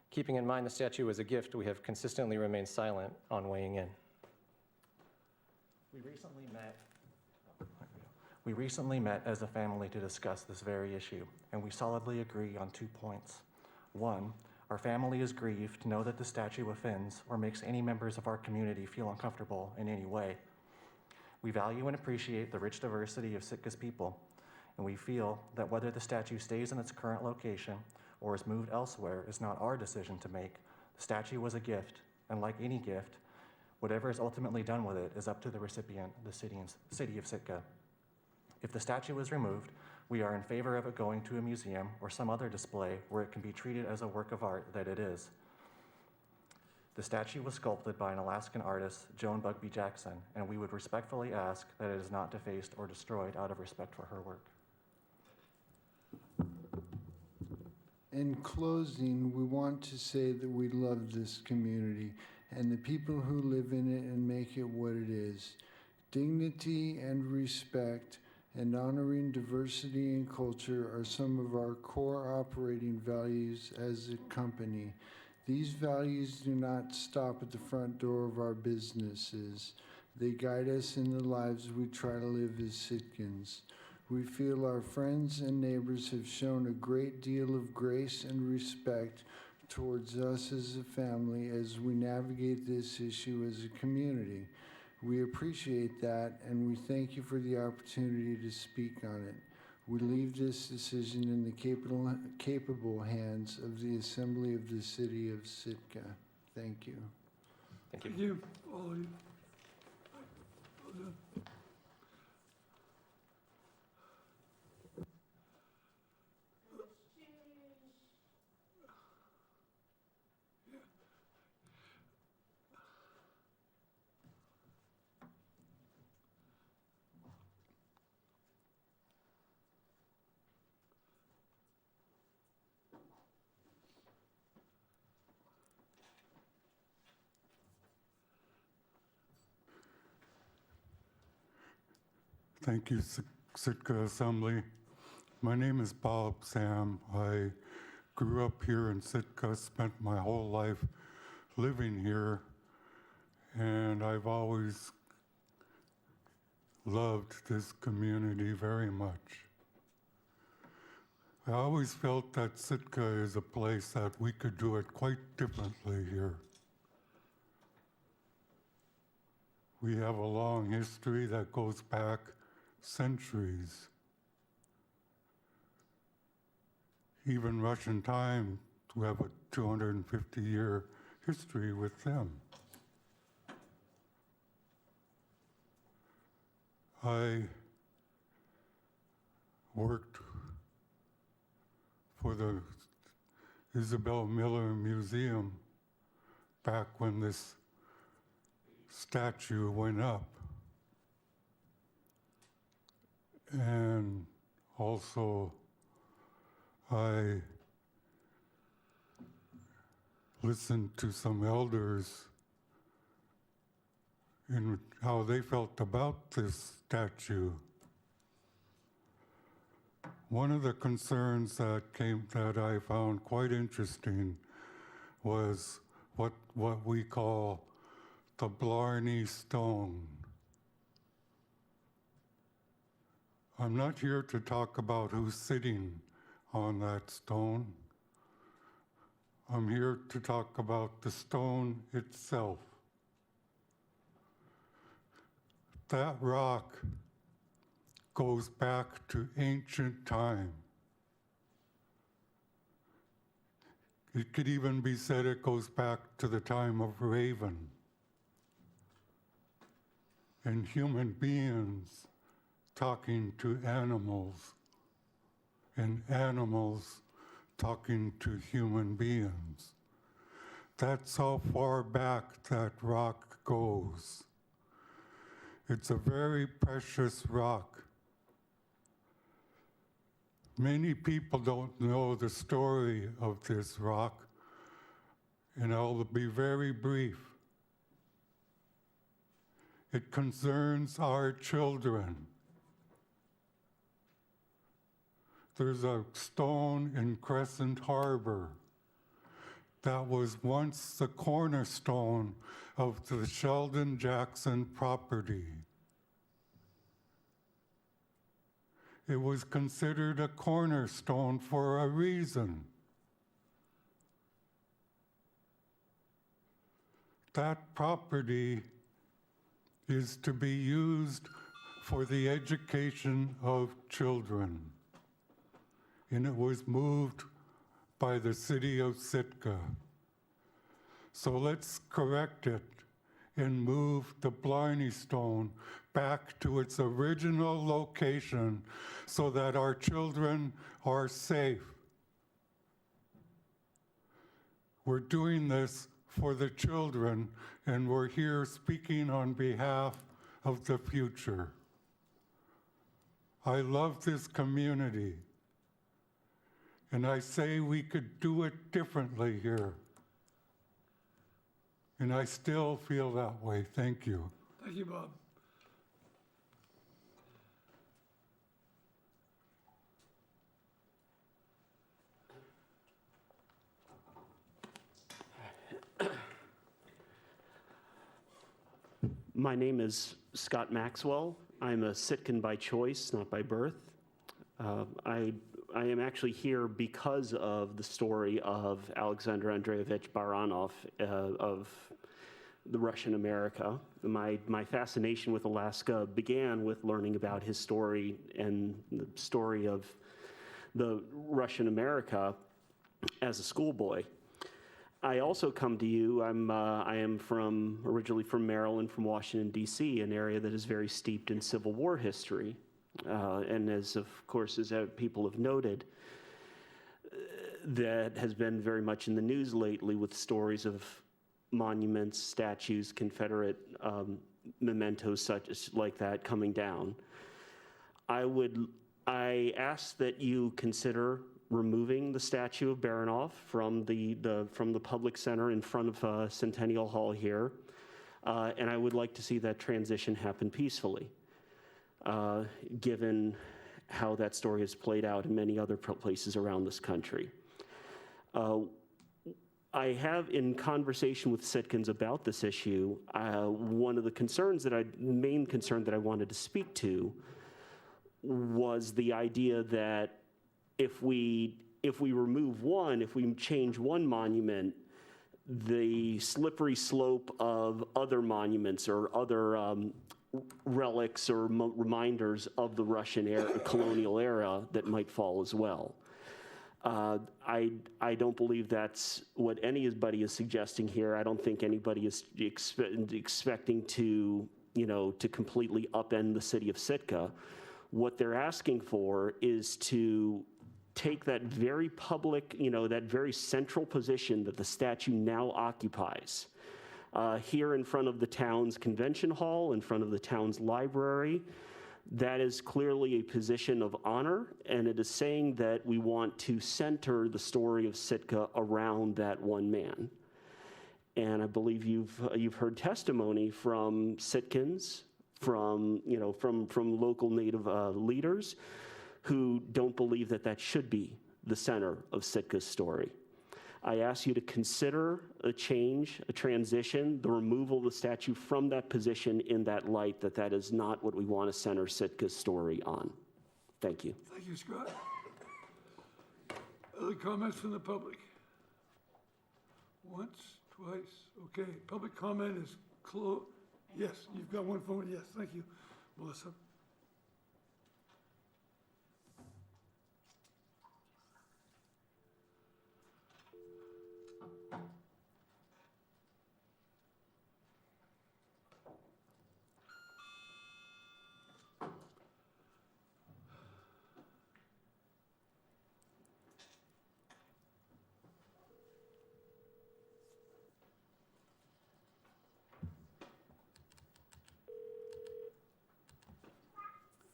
Keeping in mind the statue was a gift, we have consistently remained silent on weighing in. We recently met as a family to discuss this very issue, and we solidly agree on 2 points. One, our family is grieved to know that the statue offends or makes any members of our community feel uncomfortable in any way. We value and appreciate the rich diversity of Sitka's people, and we feel that whether the statue stays in its current location or is moved elsewhere is not our decision to make. The statue was a gift, and like any gift, whatever is ultimately done with it is up to the recipient, the city of Sitka. If the statue is removed, we are in favor of it going to a museum or some other display where it can be treated as a work of art that it is. The statue was sculpted by an Alaskan artist, Joan Bugby Jackson, and we would respectfully ask that it is not defaced or destroyed out of respect for her work. In closing, we want to say that we love this community and the people who live in it and make it what it is. Dignity and respect and honoring diversity and culture are some of our core operating values as a company. These values do not stop at the front door of our businesses. They guide us in the lives we try to live as Sitkans. We feel our friends and neighbors have shown a great deal of grace and respect towards us as a family as we navigate this issue as a community. We appreciate that, and we thank you for the opportunity to speak on it. We leave this decision in the capable hands of the Assembly of the City of Sitka. Thank you. Thank you. Thank you, all of you. Well done. Thank you, Sitka Assembly. My name is Bob Sam. I grew up here in Sitka, spent my whole life living here, and I've always loved this community very much. I always felt that Sitka is a place that we could do it quite differently here. We have a long history that goes back centuries. Even Russian time, we have a 250-year history with them. I worked for the Isabel Miller Museum back when this statue went up. And also, I listened to some elders in how they felt about this statue. One of the concerns that I found quite interesting was what we call the Blarney Stone. I'm not here to talk about who's sitting on that stone. I'm here to talk about the stone itself. That rock goes back to ancient time. It could even be said it goes back to the time of Raven. And human beings talking to animals, and animals talking to human beings. That's how far back that rock goes. It's a very precious rock. Many people don't know the story of this rock, and I'll be very brief. It concerns our children. There's a stone in Crescent Harbor that was once the cornerstone of the Sheldon Jackson property. It was considered a cornerstone for a reason. That property is to be used for the education of children. And it was moved by the city of Sitka. So let's correct it and move the Blarney Stone back to its original location so that our children are safe. We're doing this for the children, and we're here speaking on behalf of the future. I love this community, and I say we could do it differently here. And I still feel that way. Thank you. Thank you, Bob. My name is Scott Maxwell. I'm a Sitkan by choice, not by birth. I am actually here because of the story of Alexander Andreevich Baranof of the Russian America. My fascination with Alaska began with learning about his story and the story of the Russian America as a schoolboy. I also come to you, I am originally from Maryland, from Washington, D.C., an area that is very steeped in Civil War history. And as people have noted, that has been very much in the news lately with stories of monuments, statues, Confederate mementos like that coming down. I ask that you consider removing the statue of Baranof from the public center in front of Centennial Hall here, and I would like to see that transition happen peacefully, given how that story has played out in many other places around this country. I have, in conversation with Sitkans about this issue, one of the main concern that I wanted to speak to was the idea that if we remove one, if we change one monument, the slippery slope of other monuments or other relics or reminders of the Russian colonial era that might fall as well. I don't believe that's what anybody is suggesting here. I don't think anybody is expecting to completely upend the city of Sitka. What they're asking for is to take that very public, that very central position that the statue now occupies, here in front of the town's convention hall, in front of the town's library. That is clearly a position of honor, and it is saying that we want to center the story of Sitka around that one man. And I believe you've heard testimony from Sitkans, from local Native leaders, who don't believe that should be the center of Sitka's story. I ask you to consider a change, a transition, the removal of the statue from that position in that light, that is not what we want to center Sitka's story on. Thank you. Thank you, Scott. Other comments from the public? Once, twice, okay. Public comment is closed. Yes, you've got one phone, yes, thank you, Melissa.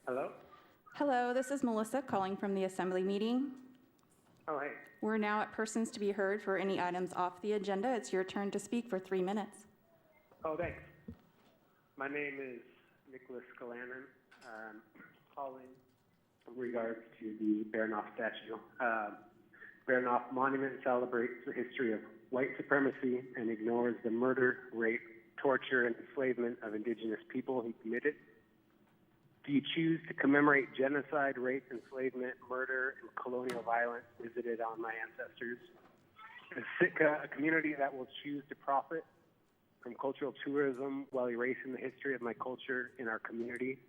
Hello? Hello, this is Melissa calling from the Assembly meeting. Oh, hey. We're now at persons to be heard for any items off the agenda. It's your turn to speak for 3 minutes. Oh, thanks. My name is Nicholas Galanin. Calling in regards to the Baranof statue. Baranof Monument celebrates the history of white supremacy and ignores the murder, rape, torture, and enslavement of indigenous people he committed. Do you choose to commemorate genocide, rape, enslavement, murder, and colonial violence visited on my ancestors? Is Sitka a community that will choose to profit from cultural tourism while erasing the history of my culture in our community?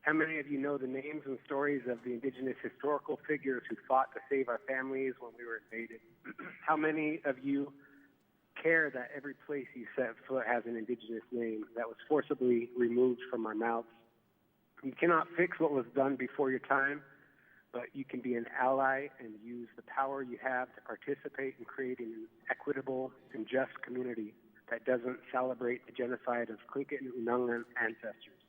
How many of you know the names and stories of the indigenous historical figures who fought to save our families when we were invaded? How many of you care that every place you set foot has an indigenous name that was forcibly removed from our mouths? You cannot fix what was done before your time, but you can be an ally and use the power you have to participate in creating an equitable and just community that doesn't celebrate the genocide of Tlingit and Unungan ancestors.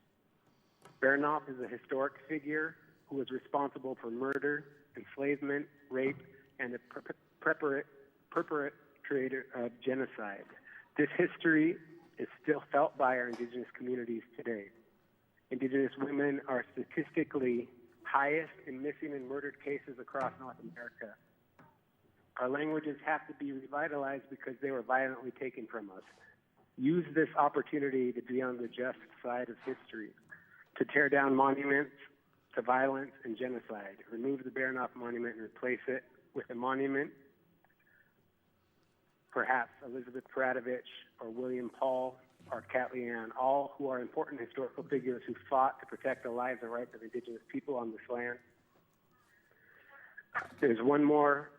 Baranof is a historic figure who was responsible for murder, enslavement, rape, and the perpetrator of genocide. This history is still felt by our indigenous communities today. Indigenous women are statistically highest in missing and murdered cases across North America. Our languages have to be revitalized because they were violently taken from us. Use this opportunity to be on the just side of history, to tear down monuments to violence and genocide. Remove the Baranof Monument and replace it with a monument, perhaps Elizabeth Peradovich or William Paul or Kathleen Ann, all who are important historical figures who fought to protect the lives and rights of indigenous people on this land. There's one more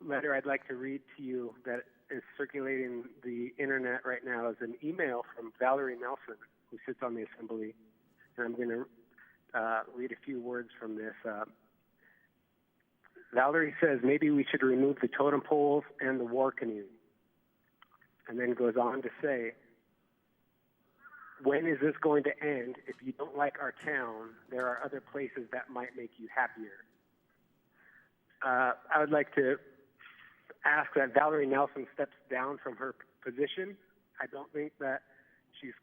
letter I'd like to read to you that is circulating the internet right now. Is an email from Valerie Nelson, who sits on the Assembly, and I'm going to read a few words from this. Valerie says, maybe we should remove the totem poles and the war canoe. And then goes on to say, when is this going to end? If you don't like our town, there are other places that might make you happier. I would like to ask that Valerie Nelson steps down from her position. I don't think that she's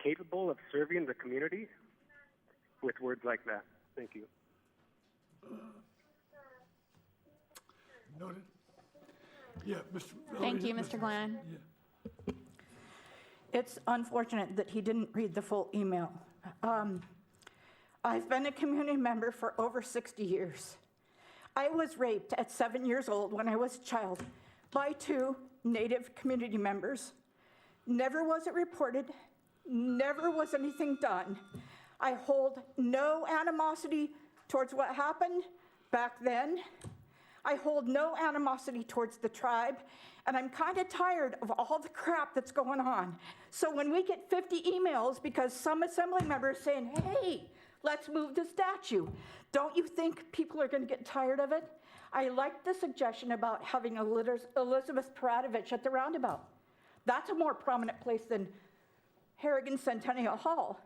capable of serving the community with words like that. Thank you. Noted. Yeah, Mr. Thank you, Mr. Glenn. Yeah. It's unfortunate that he didn't read the full email. I've been a community member for over 60 years. I was raped at 7 years old when I was a child by 2 Native community members. Never was it reported, never was anything done. I hold no animosity towards what happened back then. I hold no animosity towards the tribe, and I'm kind of tired of all the crap that's going on. So when we get 50 emails because some assembly members saying, hey, let's move the statue, don't you think people are going to get tired of it? I like the suggestion about having Elizabeth Peradovich at the roundabout. That's a more prominent place than Harrigan Centennial Hall.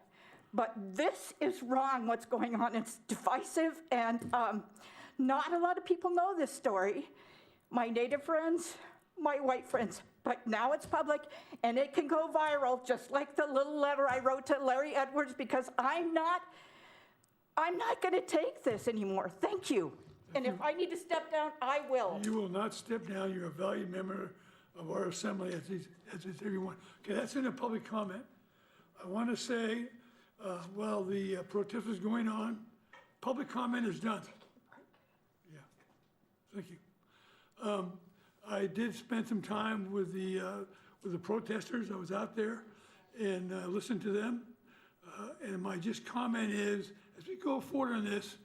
But this is wrong, what's going on. It's divisive, and not a lot of people know this story. My Native friends, my white friends, but now it's public, and it can go viral, just like the little letter I wrote to Larry Edwards, because I'm not going to take this anymore. Thank you. And if I need to step down, I will. You will not step down. You're a valued member of our assembly, as is everyone. Okay, that's in a public comment. I want to say While the protest was going on, public comment is done. Yeah, thank you. I did spend some time with the protesters. I was out there and listened to them. And my just comment is, as we go forward on this,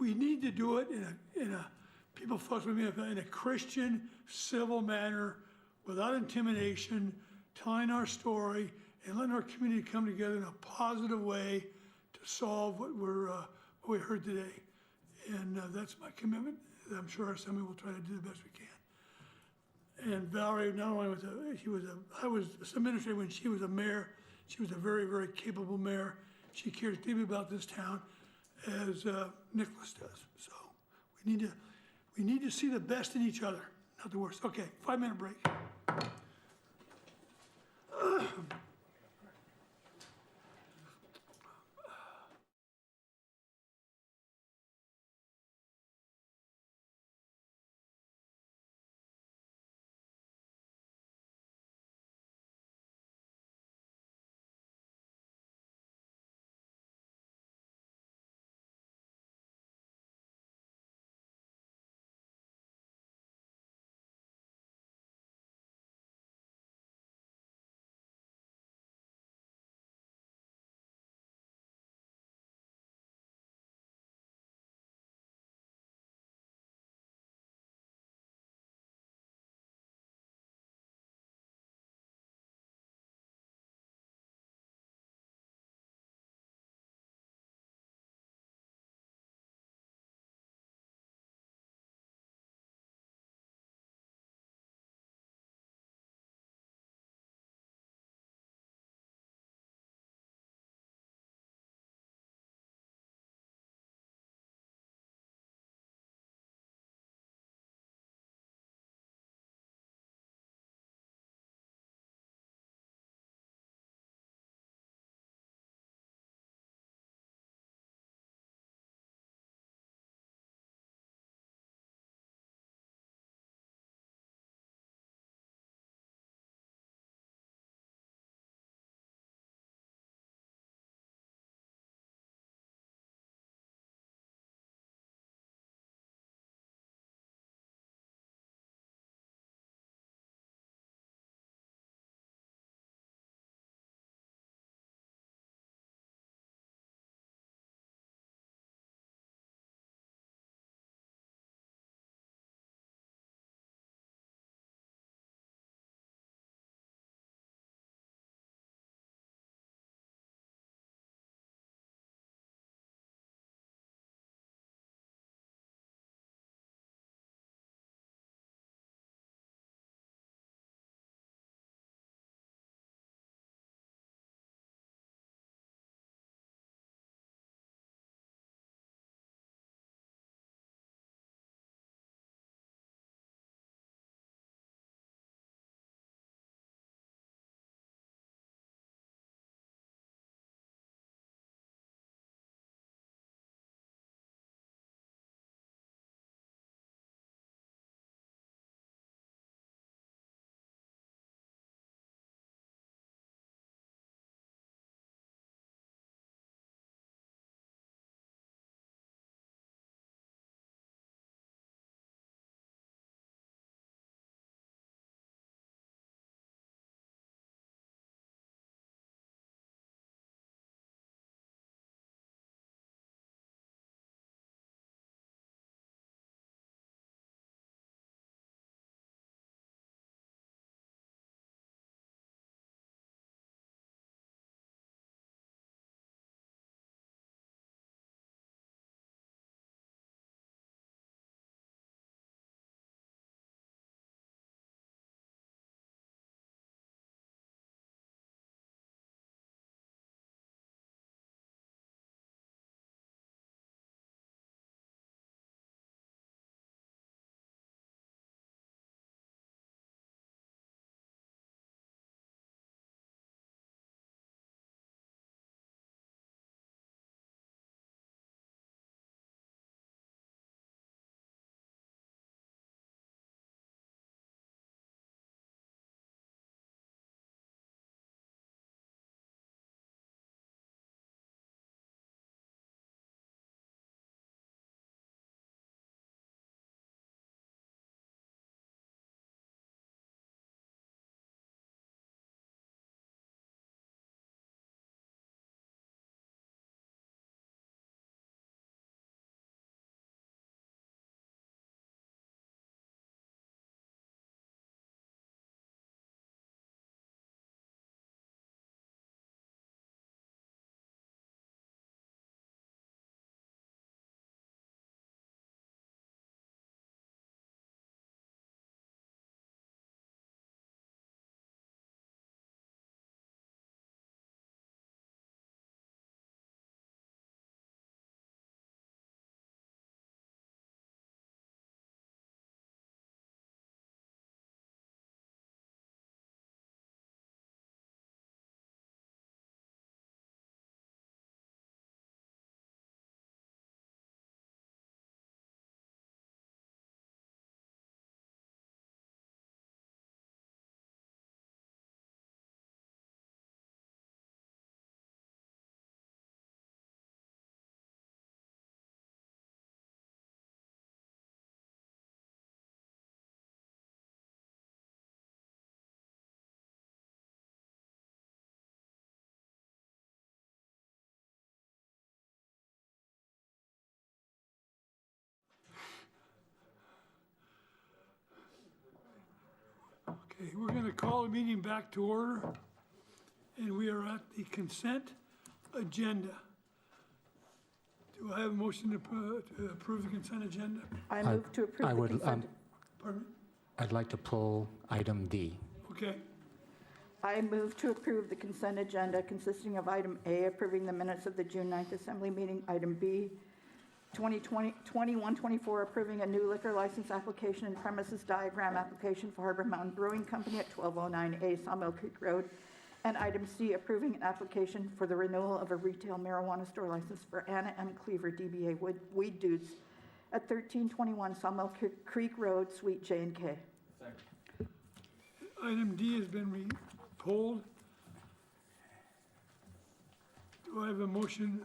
we need to do it in a people fuss with me, in a Christian, civil manner, without intimidation, telling our story and letting our community come together in a positive way to solve what we heard today. And that's my commitment. I'm sure our assembly will try to do the best we can. And Valerie, not only I was administrator when she was a mayor. She was a very, very capable mayor. She cares deeply about this town, as Nicholas does. So we need to see the best in each other, not the worst. Okay, 5-minute break. we're going to call the meeting back to order, and we are at the consent agenda. Do I have a motion to approve the consent agenda? I move to approve the consent. Pardon me? I'd like to pull item D. Okay. I move to approve the consent agenda consisting of item A, approving the minutes of the June 9th Assembly meeting, item B, 2124, approving a new liquor license application and premises diagram application for Harbor Mountain Brewing Company at 1209A Sawmill Creek Road, and item C, approving an application for the renewal of a retail marijuana store license for Anna M. Cleaver, DBA Weed Dudes, at 1321 Sawmill Creek Road, Suite J and K. Item D has been pulled. Do I have a motion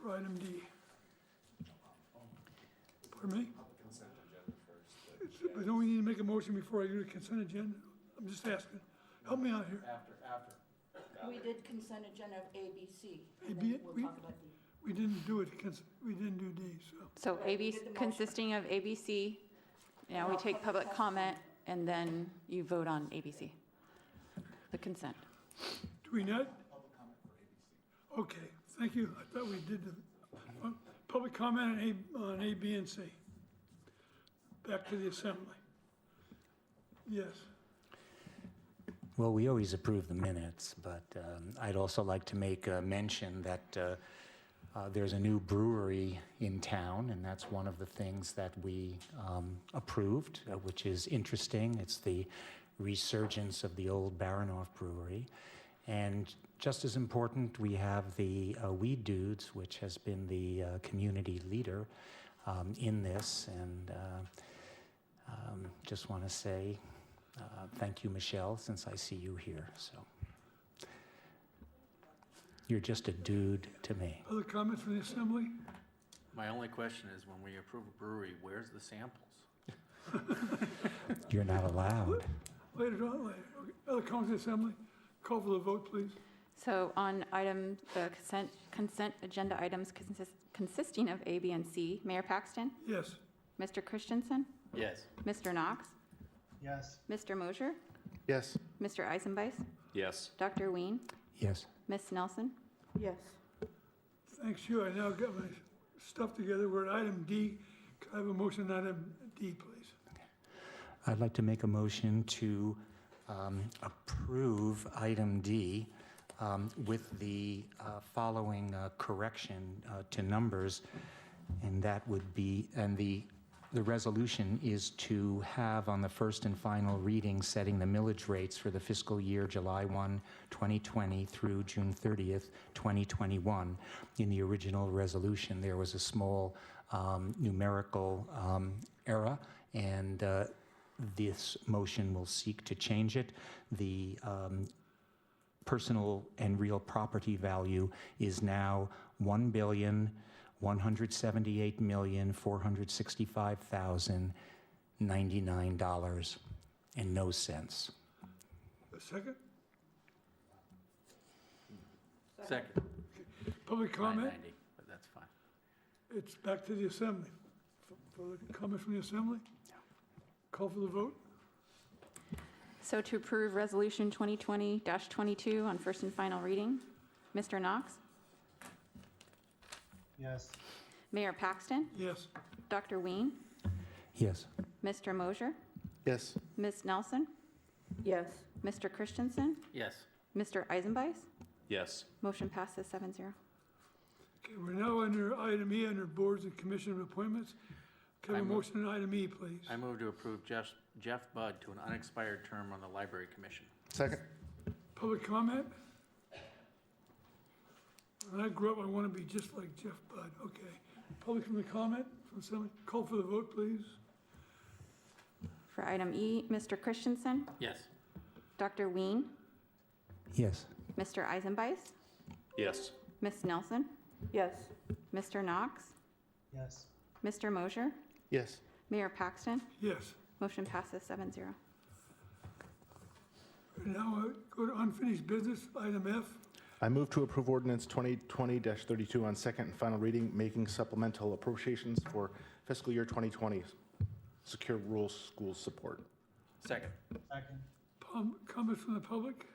for item D? Pardon me? Consent agenda first. But don't we need to make a motion before I do the consent agenda? I'm just asking. Help me out here. After. We did consent agenda of A, B, C. A, B, we didn't do it, we didn't do D, so. So AB, consisting of ABC, now we take public comment, and then you vote on ABC, the consent. Do we not? Public comment for ABC. Okay, thank you. I thought we did the public comment on A, B, and C. Back to the assembly. Yes. Well, we always approve the minutes, but I'd also like to make a mention that there's a new brewery in town, and that's one of the things that we approved, which is interesting. It's the resurgence of the old Baranof brewery. And just as important, we have the Weed Dudes, which has been the community leader in this. And just want to say, thank you, Michelle, since I see you here. So you're just a dude to me. Other comments from the assembly? My only question is, when we approve a brewery, where's the samples? You're not allowed. Later on, later. Okay. Other comments from the assembly? Call for the vote, please. So on item, the consent agenda items consisting of A, B, and C, Mayor Paxton? Yes. Mr. Christensen? Yes. Mr. Knox? Yes. Mr. Mosher? Yes. Mr. Eisenbeis? Yes. Dr. Ween? Yes. Ms. Nelson? Yes. Thanks, you. I now got my stuff together. We're at item D. Can I have a motion on item D, please? I'd like to make a motion to approve item D with the following correction to numbers, and that would be, and the resolution is to have on the first and final reading setting the millage rates for the fiscal year July 1, 2020 through June 30th, 2021. In the original resolution, there was a small numerical error, and this motion will seek to change it. The personal and real property value is now $1,178,465,099.00. A second? Second. Public comment? 990, but that's fine. It's back to the assembly. Further comment from the assembly? Call for the vote? So to approve Resolution 2020-22 on first and final reading, Mr. Knox? Yes. Mayor Paxton? Yes. Dr. Ween? Yes. Mr. Mosher? Yes. Ms. Nelson? Yes. Mr. Christensen? Yes. Mr. Eisenbeis? Yes. Motion passes 7-0. Okay, we're now under item E, under boards and commission appointments. Can I have a motion on item E, please? I move to approve Jeff Budd to an unexpired term on the Library Commission. Second. Public comment? When I grow up, I want to be just like Jeff Budd. Okay. Public comment from somebody? Call for the vote, please. For item E, Mr. Christensen? Yes. Dr. Ween? Yes. Mr. Eisenbeis? Yes. Ms. Nelson? Yes. Mr. Knox? Yes. Mr. Mosher? Yes. Mayor Paxton? Yes. Motion passes 7-0. Now go to unfinished business, item F. I move to approve ordinance 2020-32 on second and final reading, making supplemental appropriations for fiscal year 2020, secure rural school support. Second. Second. Comments from the public?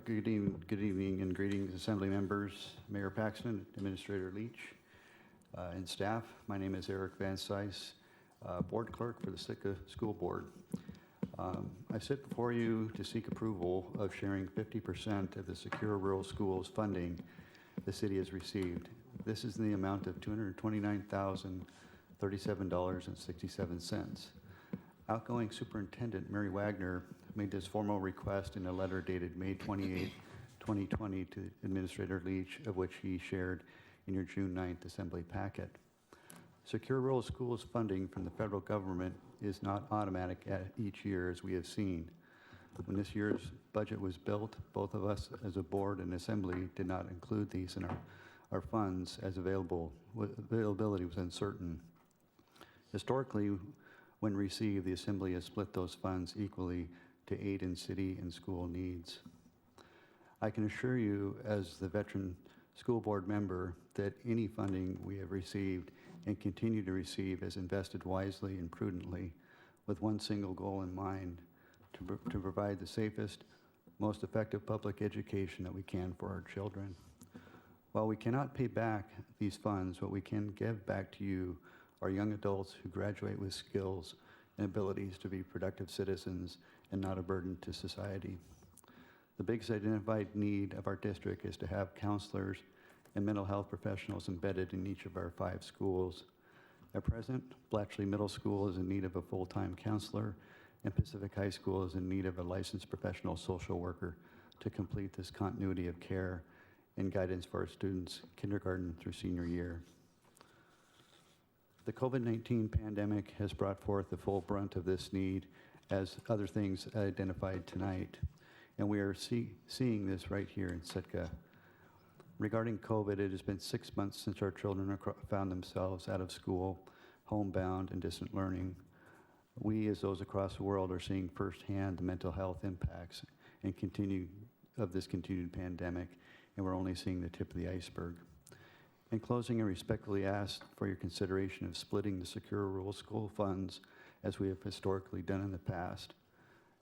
Good evening and greetings, Assembly members, Mayor Paxton, Administrator Leach, and staff. My name is Eric Van Sice, Board Clerk for the Sitka School Board. I sit before you to seek approval of sharing 50% of the Secure Rural Schools funding the city has received. This is in the amount of $229,037.67. Outgoing Superintendent Mary Wagner made this formal request in a letter dated May 28, 2020 to Administrator Leach, of which he shared in your June 9th Assembly packet. Secure Rural Schools funding from the federal government is not automatic at each year, as we have seen. When this year's budget was built, both of us as a board and assembly did not include these in our funds, as availability was uncertain. Historically, when received, the assembly has split those funds equally to aid in city and school needs. I can assure you, as the veteran school board member, that any funding we have received and continue to receive is invested wisely and prudently, with one single goal in mind: to provide the safest, most effective public education that we can for our children. While we cannot pay back these funds, what we can give back to you are young adults who graduate with skills and abilities to be productive citizens and not a burden to society. The biggest identified need of our district is to have counselors and mental health professionals embedded in each of our 5 schools. At present, Blatchley Middle School is in need of a full-time counselor, and Pacific High School is in need of a licensed professional social worker to complete this continuity of care and guidance for our students, kindergarten through senior year. The COVID-19 pandemic has brought forth the full brunt of this need, as other things identified tonight, and we are seeing this right here in Sitka. Regarding COVID, it has been 6 months since our children found themselves out of school, homebound, and distant learning. We, as those across the world, are seeing firsthand the mental health impacts of this continued pandemic, and we're only seeing the tip of the iceberg. In closing, I respectfully ask for your consideration of splitting the Secure Rural School funds as we have historically done in the past.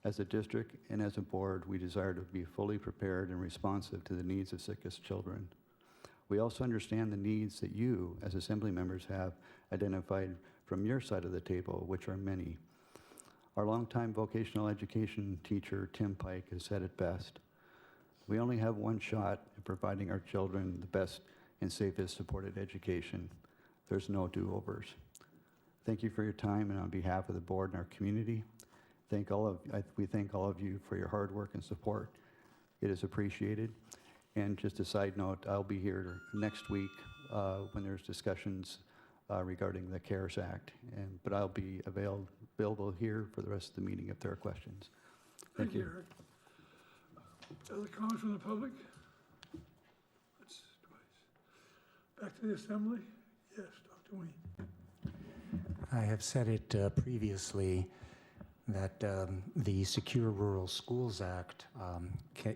As a district and as a board, we desire to be fully prepared and responsive to the needs of Sitka's children. We also understand the needs that you, as assembly members, have identified from your side of the table, which are many. Our longtime vocational education teacher, Tim Pike, has said it best: we only have one shot at providing our children the best and safest supported education. There's no do-overs. Thank you for your time, and on behalf of the board and our community, we thank all of you for your hard work and support. It is appreciated. And just a side note, I'll be here next week when there's discussions regarding the CARES Act, but I'll be available here for the rest of the meeting if there are questions. Thank you. Eric. Other comments from the public? That's twice. Back to the assembly. Yes, Dr. Wayne. I have said it previously that the Secure Rural Schools Act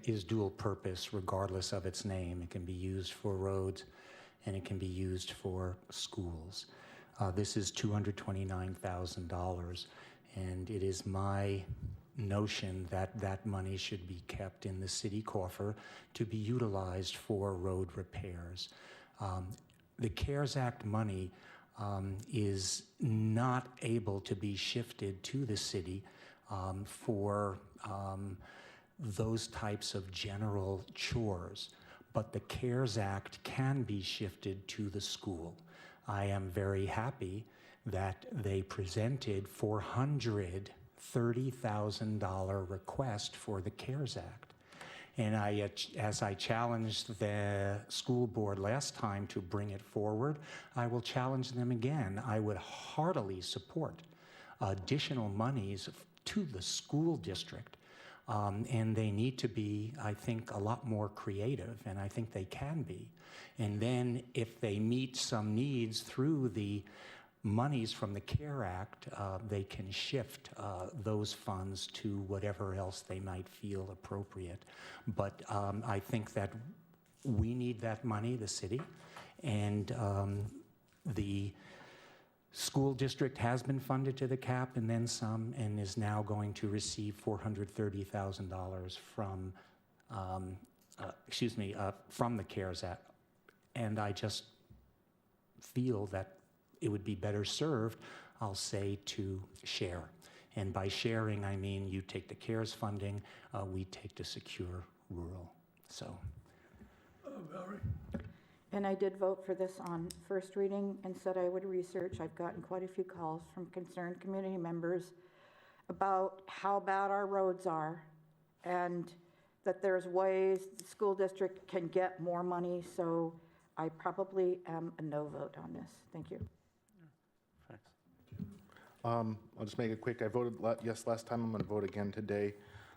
is dual purpose regardless of its name. It can be used for roads and it can be used for schools. This is $229,000, and it is my notion that that money should be kept in the city coffer to be utilized for road repairs. The CARES Act money is not able to be shifted to the city for those types of general chores, but the CARES Act can be shifted to the school. I am very happy that they presented $430,000 request for the CARES Act. And as I challenged the school board last time to bring it forward, I will challenge them again. I would heartily support additional monies to the school district. And they need to be, I think, a lot more creative, and I think they can be. And then if they meet some needs through the monies from the CARE Act, they can shift those funds to whatever else they might feel appropriate. But I think that we need that money, the city, and the school district has been funded to the cap and then some, and is now going to receive $430,000 from, from the CARES Act. And I just feel that it would be better served, I'll say, to share. And by sharing, I mean you take the CARES funding, we take the secure rural. So. Valerie? And I did vote for this on first reading and said I would research. I've gotten quite a few calls from concerned community members about how bad our roads are and that there's ways the school district can get more money. So I probably am a no vote on this. Thank you. I'll just make it quick. I voted yes last time. I'm going to vote again today.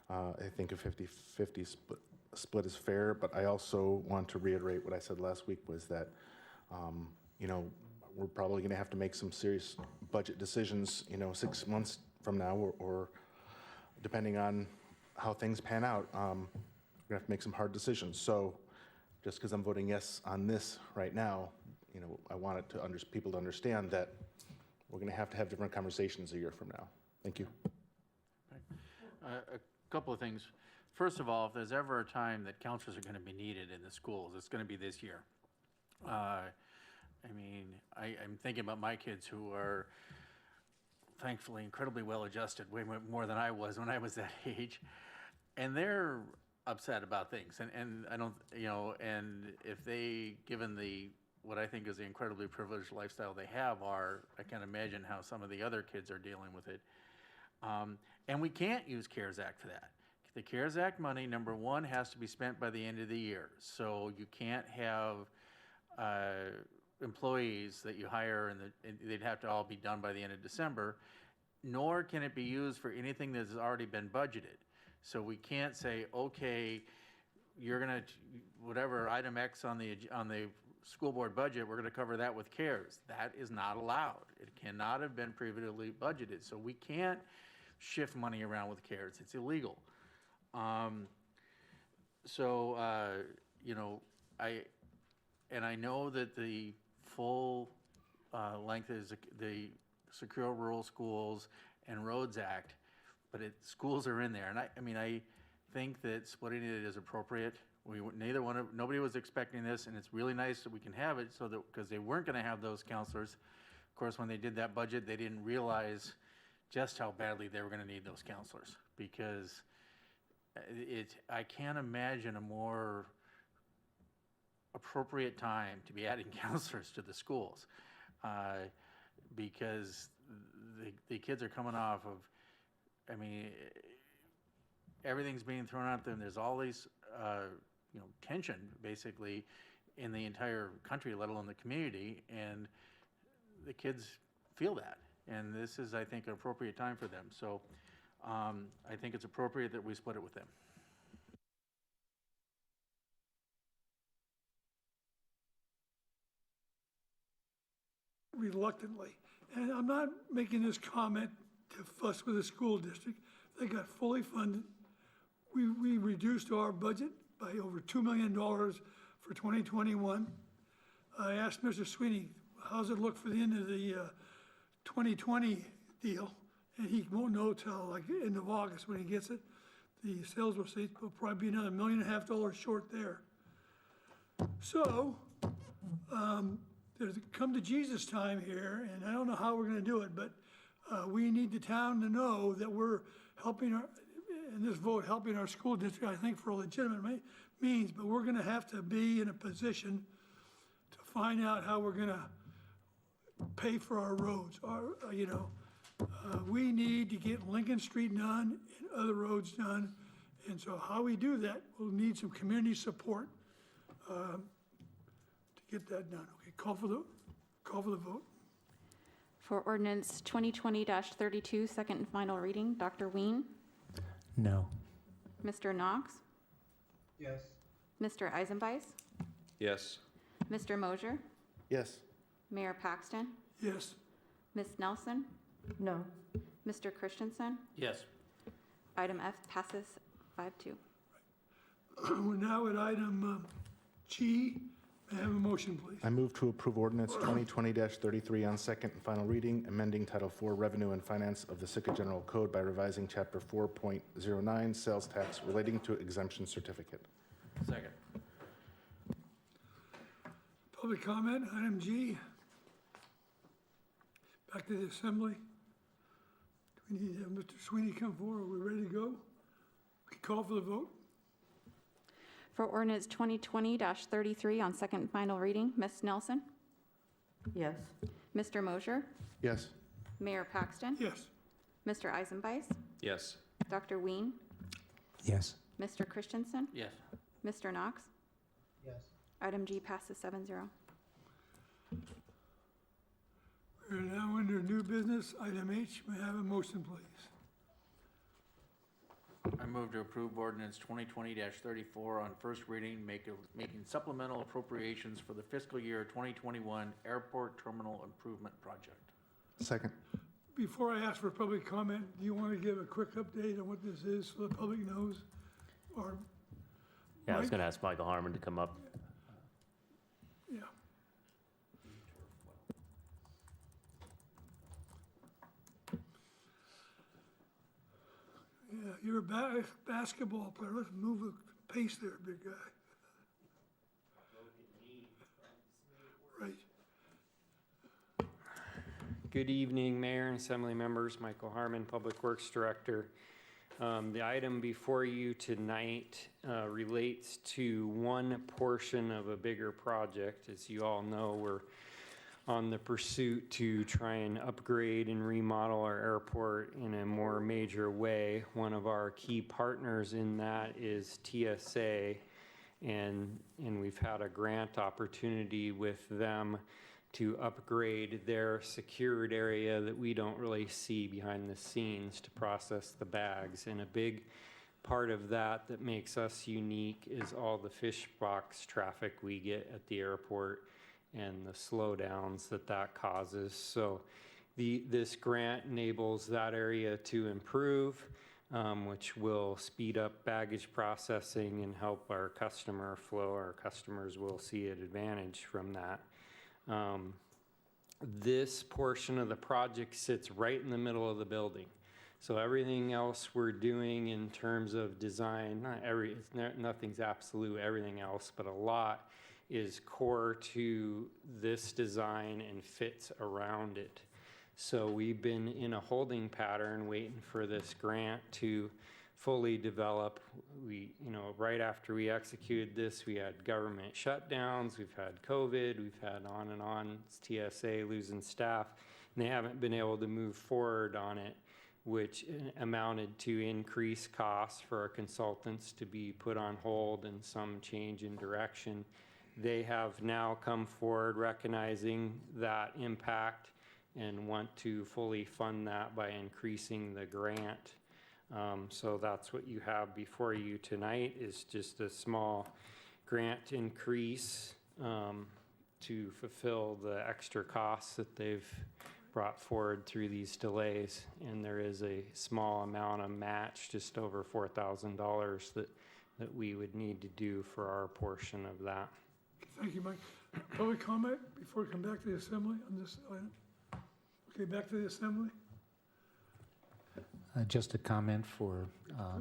I think a 50-50 split is fair, but I also want to reiterate what I said last week was that, we're probably going to have to make some serious budget decisions, 6 months from now, or depending on how things pan out, we're going to have to make some hard decisions. So just because I'm voting yes on this right now, I want people to understand that we're going to have different conversations a year from now. Thank you. A couple of things. First of all, if there's ever a time that counselors are going to be needed in the schools, it's going to be this year. I'm thinking about my kids who are thankfully incredibly well adjusted, way more than I was when I was that age. And they're upset about things. And I don't, and if they, given what I think is the incredibly privileged lifestyle they have I can't imagine how some of the other kids are dealing with it. And we can't use CARES Act for that. The CARES Act money, number one, has to be spent by the end of the year. So you can't have employees that you hire and they'd have to all be done by the end of December, nor can it be used for anything that has already been budgeted. So we can't say, okay, you're gonna, whatever item X on the school board budget, we're gonna cover that with CARES. That is not allowed. It cannot have been previously budgeted. So we can't shift money around with CARES. It's illegal. I know that the full length is the Secure Rural Schools and Roads Act, but schools are in there. And I think that splitting it is appropriate. Nobody was expecting this, and it's really nice that we can have it because they weren't going to have those counselors. Of course, when they did that budget, they didn't realize just how badly they were going to need those counselors, because I can't imagine a more appropriate time to be adding counselors to the schools, because the kids are coming off of, everything's being thrown out there, and there's all these, tension basically in the entire country, let alone the community, and the kids feel that. And this is, I think, an appropriate time for them. So I think it's appropriate that we split it with them. Reluctantly. And I'm not making this comment to fuss with the school district. They got fully funded. We reduced our budget by over $2 million for 2021. I asked Mr. Sweeney, how's it look for the end of the 2020 deal? And he won't know till like end of August when he gets it. The sales receipts will probably be another $1.5 million short there. So there's a come to Jesus time here, and I don't know how we're going to do it, but we need the town to know that we're helping in this vote, helping our school district, I think, for a legitimate means, but we're going to have to be in a position to find out how we're going to pay for our roads. We need to get Lincoln Street done and other roads done, and so how we do that, we'll need some community support to get that done. Okay, call for the vote. For ordinance 2020-32, second and final reading, Dr. Ween, No. Mr. Knox, Yes. Mr. Eisenbeis, Yes. Mr. Mosier, Yes. Mayor Paxton, Yes. Ms. Nelson? No. Mr. Christensen? Yes. Item F passes 5-2. We're now at item G. May I have a motion, please? I move to approve ordinance 2020-33 on second and final reading, amending Title IV Revenue and Finance of the Sitka General Code by revising Chapter 4.09 Sales Tax relating to exemption certificate. Second. Public comment, item G. Back to the assembly. Do we need to have Mr. Sweeney come forward? Are we ready to go? We can call for the vote. For ordinance 2020-33 on second and final reading, Ms. Nelson? Yes. Mr. Mosher? Yes. Mayor Paxton? Yes. Mr. Eisenbeis? Yes. Dr. Ween? Yes. Mr. Christensen? Yes. Mr. Knox? Yes. Item G passes 7-0. We're now under new business, item H. May I have a motion, please? I move to approve ordinance 2020-34 on first reading, making supplemental appropriations for the fiscal year 2021 Airport Terminal Improvement Project. Second. Before I ask for public comment, do you want to give a quick update on what this is so the public knows? Or Yeah, I was Mike? going to ask Michael Harmon to come up. Yeah. Yeah, you're a basketball player. Let's move the pace there, big guy. Right. Good evening, Mayor and Assembly members. Michael Harmon, Public Works Director. The item before you tonight relates to one portion of a bigger project. As you all know, we're on the pursuit to try and upgrade and remodel our airport in a more major way. One of our key partners in that is TSA, and we've had a grant opportunity with them to upgrade their secured area that we don't really see behind the scenes to process the bags. And a big part of that that makes us unique is all the fish box traffic we get at the airport and the slowdowns that causes. So this grant enables that area to improve, which will speed up baggage processing and help our customer flow. Our customers will see an advantage from that. This portion of the project sits right in the middle of the building. So everything else we're doing in terms of design, nothing's absolute, everything else, but a lot is core to this design and fits around it. So we've been in a holding pattern waiting for this grant to fully develop. Right after we executed this, we had government shutdowns, we've had COVID, we've had on and on, TSA losing staff, and they haven't been able to move forward on it, which amounted to increased costs for our consultants to be put on hold and some change in direction. They have now come forward recognizing that impact and want to fully fund that by increasing the grant. So that's what you have before you tonight, is just a small grant increase to fulfill the extra costs that they've brought forward through these delays. And there is a small amount of match, just over $4,000 that we would need to do for our portion of that. Thank you, Mike. Public comment before we come back to the assembly on this item? Okay, back to the assembly. Just a comment for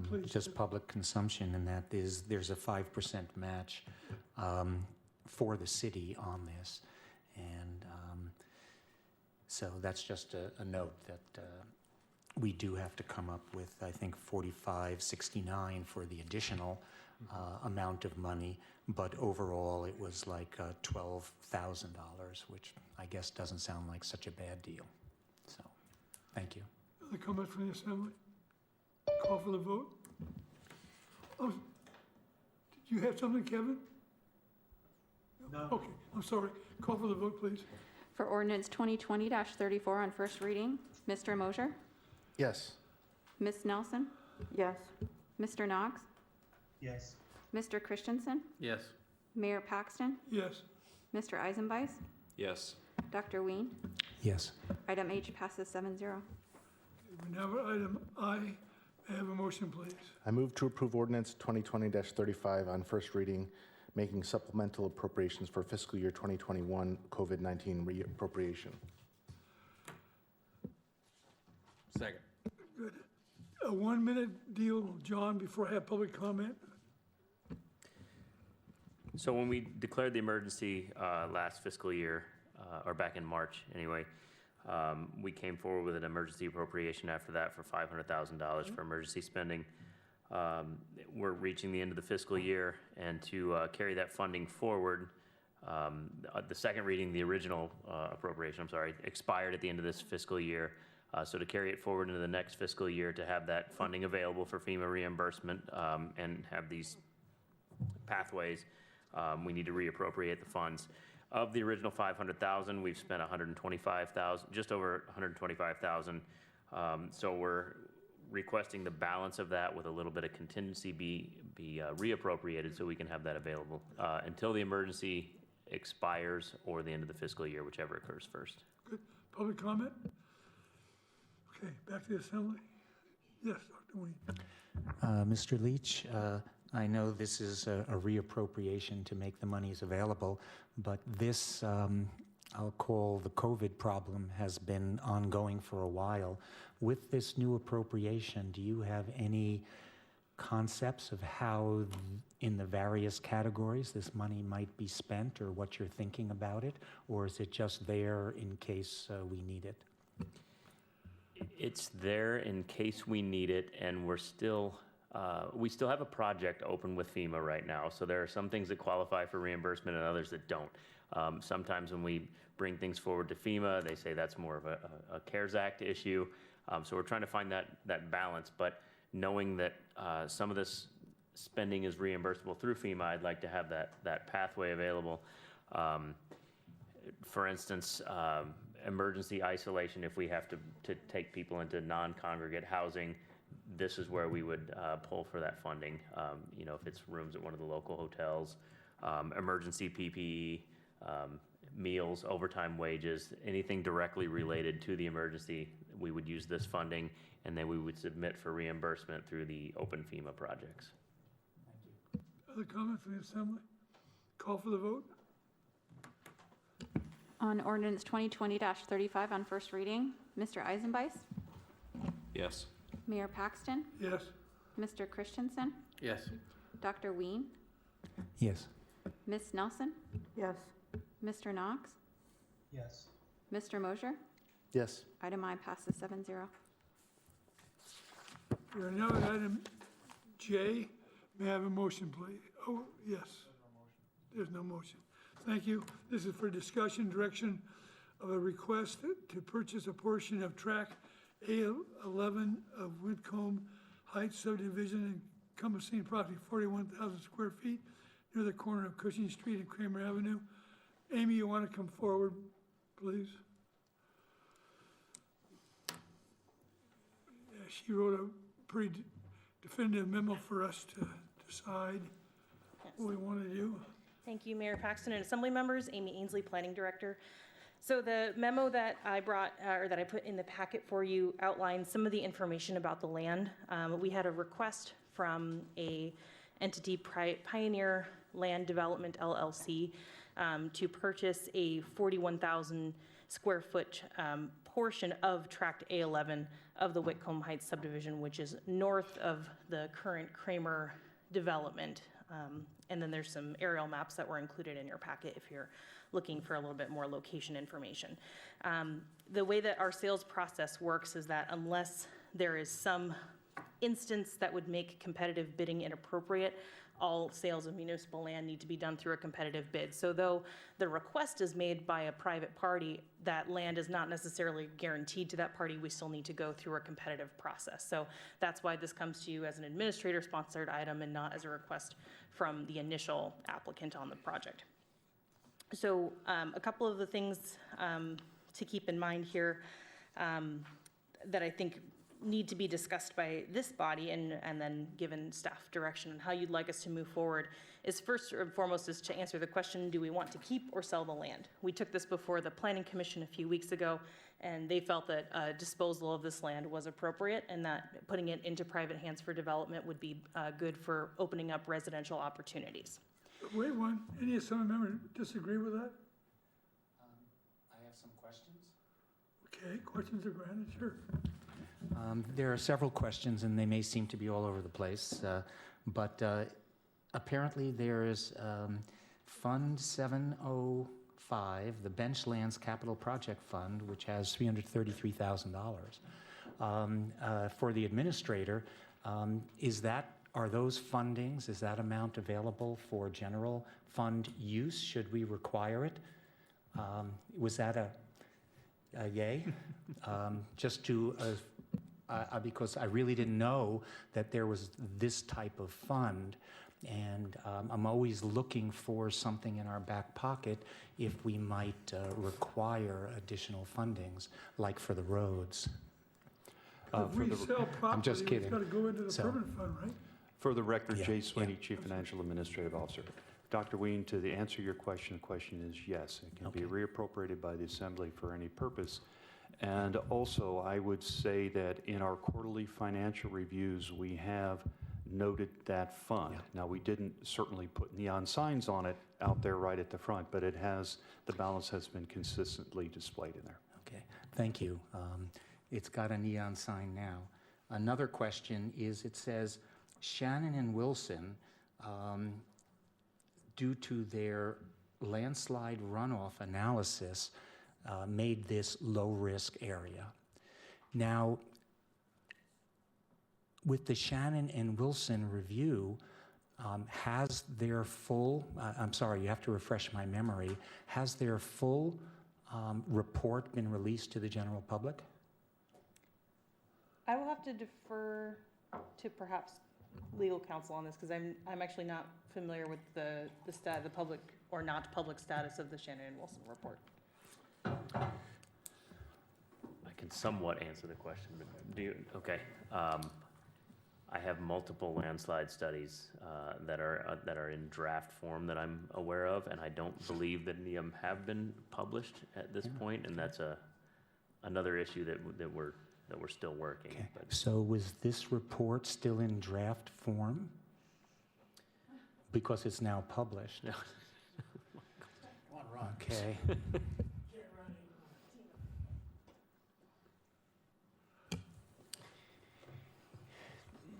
Please. just public consumption, and that is there's a 5% match for the city on this. And so that's just a note that we do have to come up with, I think, $45.69 for the additional amount of money. But overall, it was like $12,000, which I guess doesn't sound like such a bad deal. So, thank you. Other comment from the assembly? Call for the vote. Oh, did you have something, Kevin? No. Okay, I'm sorry. Call for the vote, please. For ordinance 2020-34 on first reading, Mr. Mosher? Yes. Ms. Nelson? Yes. Mr. Knox? Yes. Mr. Christensen? Yes. Mayor Paxton? Yes. Mr. Eisenbeis? Yes. Dr. Ween? Yes. Item H passes 7-0. We now have item I. May I have a motion, please? I move to approve ordinance 2020-35 on first reading, making supplemental appropriations for fiscal year 2021 COVID-19 reappropriation. Second. Good. A 1-minute deal, John, before I have public comment. So when we declared the emergency last fiscal year, or back in March anyway, we came forward with an emergency appropriation after that for $500,000 for emergency spending. We're reaching the end of the fiscal year, and to carry that funding forward, the second reading, the original appropriation, expired at the end of this fiscal year. So to carry it forward into the next fiscal year, to have that funding available for FEMA reimbursement and have these pathways, we need to reappropriate the funds. Of the original $500,000, we've spent $125,000, just over $125,000. So we're requesting the balance of that with a little bit of contingency be reappropriated so we can have that available until the emergency expires or the end of the fiscal year, whichever occurs first. Good. Public comment? Okay, back to the assembly. Yes, Dr. Wayne. Mr. Leach, I know this is a reappropriation to make the monies available, but this, I'll call the COVID problem, has been ongoing for a while. With this new appropriation, do you have any concepts of how, in the various categories, this money might be spent, or what you're thinking about it? Or is it just there in case we need it? It's there in case we need it, and we still have a project open with FEMA right now. So there are some things that qualify for reimbursement and others that don't. Sometimes when we bring things forward to FEMA, they say that's more of a CARES Act issue. So we're trying to find that balance, but knowing that some of this spending is reimbursable through FEMA, I'd like to have that pathway available. For instance, emergency isolation, if we have to take people into non-congregate housing, this is where we would pull for that funding. If it's rooms at one of the local hotels, emergency PPE, meals, overtime wages, anything directly related to the emergency, we would use this funding, and then we would submit for reimbursement through the open FEMA projects. Other comment from the assembly? Call for the vote. On ordinance 2020-35 on first reading, Mr. Eisenbeis, Yes. Mayor Paxton, Yes. Mr. Christensen, Yes. Dr. Ween, Yes. Ms. Nelson, Yes. Mr. Knox, Yes. Mr. Mosier. Yes. Item I passes 7-0. We are now at item J. May I have a motion, please? Oh, yes. There's no motion. Thank you. This is for discussion, direction of a request to purchase a portion of track A11 of Whitcomb Heights subdivision encompassing approximately 41,000 square feet near the corner of Cushing Street and Kramer Avenue. Amy, you want to come forward, please? Yeah, she wrote a pretty definitive memo for us to decide what we want to do. Thank you, Mayor Paxton and Assembly members. Amy Ainsley, Planning Director. So the memo that I brought, or that I put in the packet for you, outlines some of the information about the land. We had a request from a entity, Pioneer Land Development LLC, to purchase a 41,000 square foot portion of Tract A11 of the Whitcomb Heights subdivision, which is north of the current Kramer development. And then there's some aerial maps that were included in your packet if you're looking for a little bit more location information. The way that our sales process works is that unless there is some instance that would make competitive bidding inappropriate, all sales of municipal land need to be done through a competitive bid. So though the request is made by a private party, that land is not necessarily guaranteed to that party. We still need to go through a competitive process. So that's why this comes to you as an administrator-sponsored item and not as a request from the initial applicant on the project. So a couple of the things to keep in mind here that I think need to be discussed by this body and then given staff direction on how you'd like us to move forward is first and foremost is to answer the question, do we want to keep or sell the land? We took this before the Planning Commission a few weeks ago, and they felt that disposal of this land was appropriate and that putting it into private hands for development would be good for opening up residential opportunities. Wait one, any Assembly member disagree with that? I have some questions. Okay, questions are granted, sure. There are several questions, and they may seem to be all over the place, but apparently there is Fund 705, the Benchlands Capital Project Fund, which has $333,000 for the administrator. Are those fundings, is that amount available for general fund use? Should we require it? Was that a yay? Just to, because I really didn't know that there was this type of fund, and I'm always looking for something in our back pocket if we might require additional fundings, like for the roads. If we sell I'm just property, kidding. it's got to go into the permanent fund, right? For the record, Yeah, Jay Sweeney, yeah. Chief Financial Administrative Officer. Dr. Ween, to answer your question, the question is yes. It can be reappropriated by the Assembly for any purpose. And also, I would say that in our quarterly financial reviews, we have noted that fund. Yeah. Now, we didn't certainly put neon signs on it out there right at the front, but it has, the balance has been consistently displayed in there. Okay, thank you. It's got a neon sign now. Another question is, it says Shannon and Wilson, due to their landslide runoff analysis, made this low-risk area. Now, with the Shannon and Wilson review, has their full, I'm sorry, you have to refresh my memory, has their full report been released to the general public? I will have to defer to perhaps legal counsel on this because I'm actually not familiar with the public or not public status of the Shannon and Wilson report. I can somewhat answer the question, but do you, okay. I have multiple landslide studies that are in draft form that I'm aware of, and I don't believe that any of them have been published at this point, and that's another issue that we're still working. Okay. But So was this report still in draft form? Because it's now published. Okay.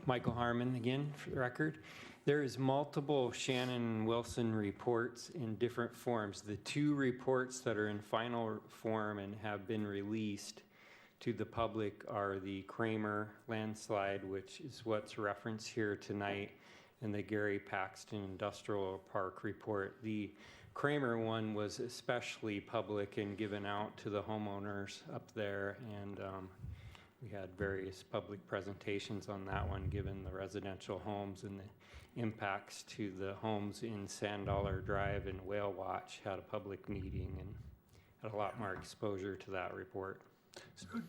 Michael Harmon again, for the record. There is multiple Shannon Wilson reports in different forms. The two reports that are in final form and have been released to the public are the Kramer landslide, which is what's referenced here tonight, and the Gary Paxton Industrial Park report. The Kramer one was especially public and given out to the homeowners up there, and we had various public presentations on that one, given the residential homes and the impacts to the homes in Sand Dollar Drive and Whale Watch. Had a public meeting and had a lot more exposure to that report.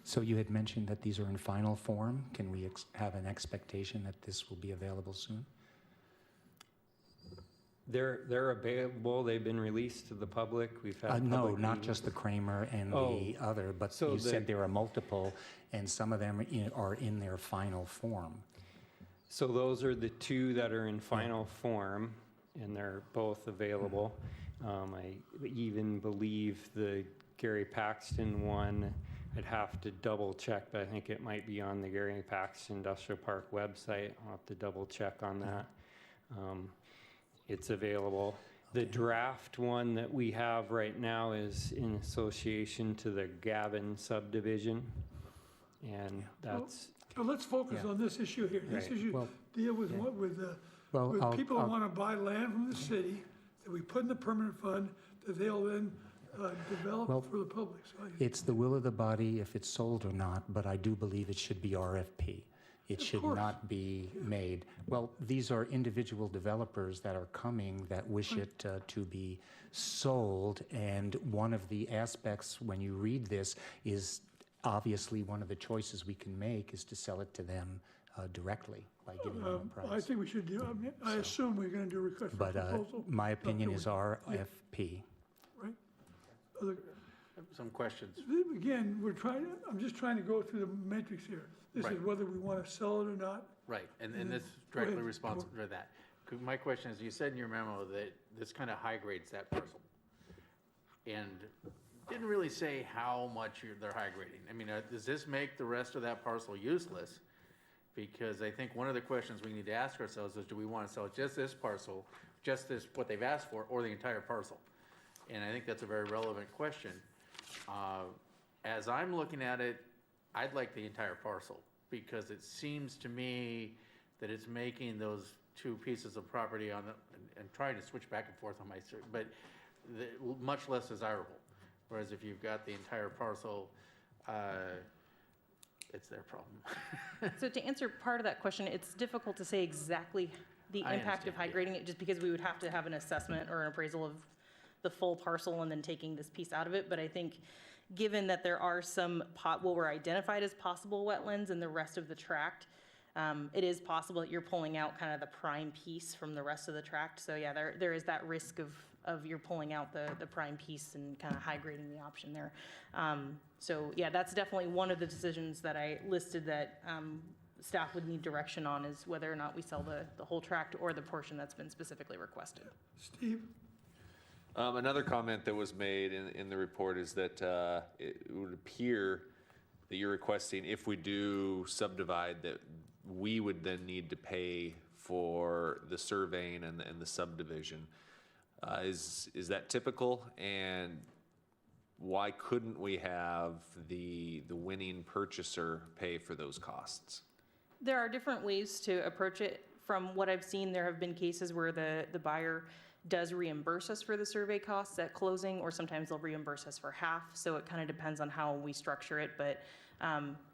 So you had mentioned that these are in final form. Can we have an expectation that this will be available soon? They're available. They've been released to the public. We've had No, public not meetings. just the Kramer and the other, but So you the- said there are multiple, and some of them are in their final form. So those are the two that are in final form, and they're both available. I even believe the Gary Paxton one, I'd have to double check, but I think it might be on the Gary Paxton Industrial Park website. I'll have to double check on that. It's available. The draft one that we have right now is in association to the Gavin subdivision, and that's, Well, let's focus on this issue here. This Right. issue deal with what, with I'll- people who want to buy land from the city that we put in the permanent fund that they'll then develop for the public. So It's the will of the body if it's sold or not, but I do believe it should be RFP. It should not be made. Well, these are individual developers that are coming that wish it to be sold, and one of the aspects when you read this is obviously, one of the choices we can make is to sell it to them directly by giving them a I price. think we should do, I assume we're gonna do a request for But proposal. my opinion is Yeah. RFP. Right? Other- Some questions. Again, I'm just trying to go through the matrix here. This is Right. whether we want to sell it or not. Right, and And this then- directly go ahead. responsible for that. My question is, you said in your memo that this kind of high grades that parcel. And didn't really say how much they're high grading. I mean, does this make the rest of that parcel useless? Because I think one of the questions we need to ask ourselves is, do we want to sell just this parcel, just this, what they've asked for, or the entire parcel? And I think that's a very relevant question. As I'm looking at it, I'd like the entire parcel, because it seems to me that it's making those two pieces of property on the, and trying to switch back and forth on my, but much less desirable. Whereas if you've got the entire parcel, it's their problem. So to answer part of that question, it's difficult to say exactly the I impact of understand, high yeah. grading it, just because we would have to have an assessment or an appraisal of the full parcel and then taking this piece out of it. But I think, given that there are some what were identified as possible wetlands in the rest of the tract, it is possible that you're pulling out kind of the prime piece from the rest of the tract. So yeah, there is that risk of you're pulling out the prime piece and kind of high grading the option there. So yeah, that's definitely one of the decisions that I listed that staff would need direction on, is whether or not we sell the whole tract or the portion that's been specifically requested. Steve? Another comment that was made in the report is that it would appear that you're requesting, if we do subdivide, that we would then need to pay for the surveying and the subdivision. Is that typical? And why couldn't we have the winning purchaser pay for those costs? There are different ways to approach it. From what I've seen, there have been cases where the buyer does reimburse us for the survey costs at closing, or sometimes they'll reimburse us for half. So it kind of depends on how we structure it. But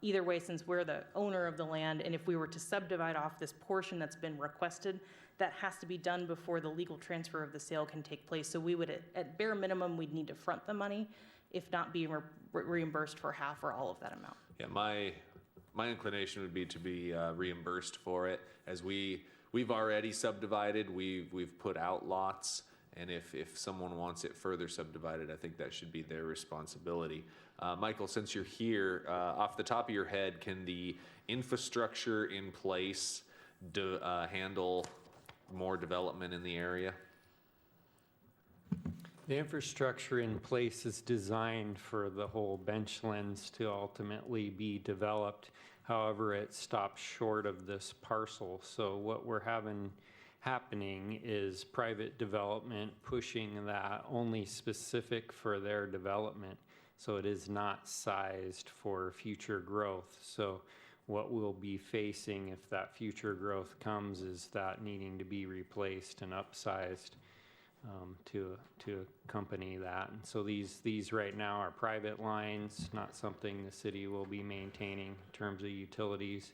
either way, since we're the owner of the land, and if we were to subdivide off this portion that's been requested, that has to be done before the legal transfer of the sale can take place. So we would, at bare minimum, we'd need to front the money, if not be reimbursed for half or all of that amount. Yeah, my inclination would be to be reimbursed for it, as we've already subdivided, we've put out lots, and if someone wants it further subdivided, I think that should be their responsibility. Michael, since you're here, off the top of your head, can the infrastructure in place handle more development in the area? The infrastructure in place is designed for the whole benchlands to ultimately be developed. However, it stops short of this parcel. So what we're happening is private development pushing that only specific for their development. So it is not sized for future growth. So what we'll be facing if that future growth comes is that needing to be replaced and upsized to accompany that. And so these right now are private lines, not something the city will be maintaining in terms of utilities.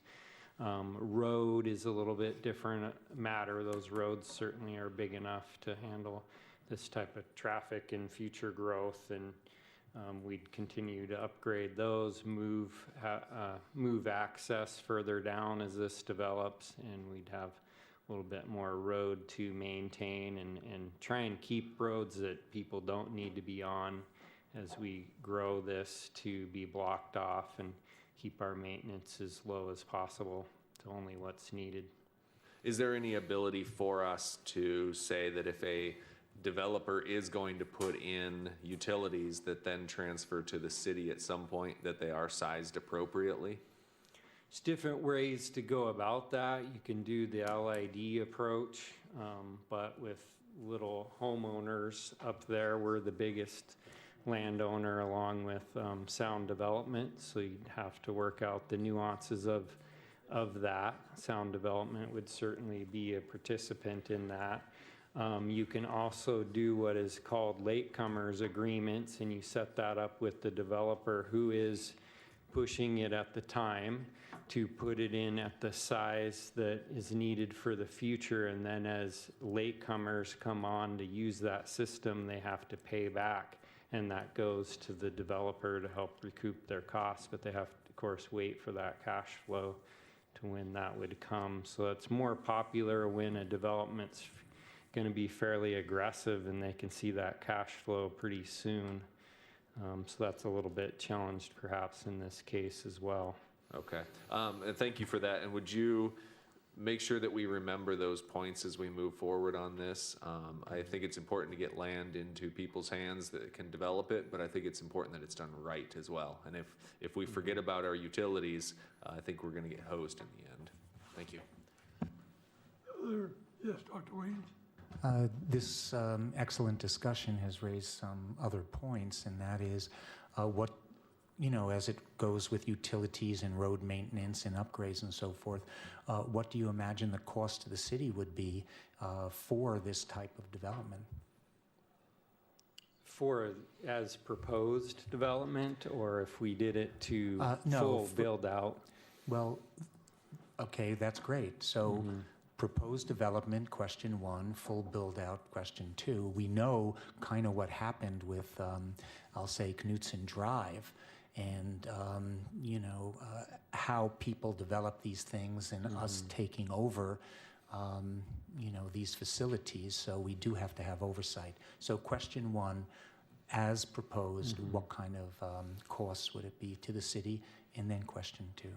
Road is a little bit different matter. Those roads certainly are big enough to handle this type of traffic and future growth, and we'd continue to upgrade those, move access further down as this develops, and we'd have a little bit more road to maintain and try and keep roads that people don't need to be on as we grow this to be blocked off, and keep our maintenance as low as possible to only what's needed. Is there any ability for us to say that if a developer is going to put in utilities that then transfer to the city at some point, that they are sized appropriately? There's different ways to go about that. You can do the LID approach, but with little homeowners up there, we're the biggest landowner along with sound development, so you'd have to work out the nuances of that. Sound development would certainly be a participant in that. You can also do what is called latecomers agreements, and you set that up with the developer who is pushing it at the time to put it in at the size that is needed for the future, and then as latecomers come on to use that system, they have to pay back and that goes to the developer to help recoup their costs, but they have to, of course, wait for that cash flow to when that would come. So it's more popular when a development's going to be fairly aggressive and they can see that cash flow pretty soon. So that's a little bit challenged perhaps in this case as well. Okay, and thank you for that. And would you make sure that we remember those points as we move forward on this? I think it's important to get land into people's hands that can develop it, but I think it's important that it's done right as well. And if we forget about our utilities, I think we're going to get hosed in the end. Thank you. Yes, Dr. Wayne? This excellent discussion has raised some other points, and that is what, as it goes with utilities and road maintenance and upgrades and so forth, what do you imagine the cost to the city would be for this type of development? For as proposed development, or if we did it to No, full build out? Well, okay, that's great. So proposed development, question one, full build out, question two. We know kind of what happened with, I'll say, Knutson Drive, and how people develop these things, and us taking over these facilities. So we do have to have oversight. So question one, as proposed, what kind of costs would it be to the city? And then question two.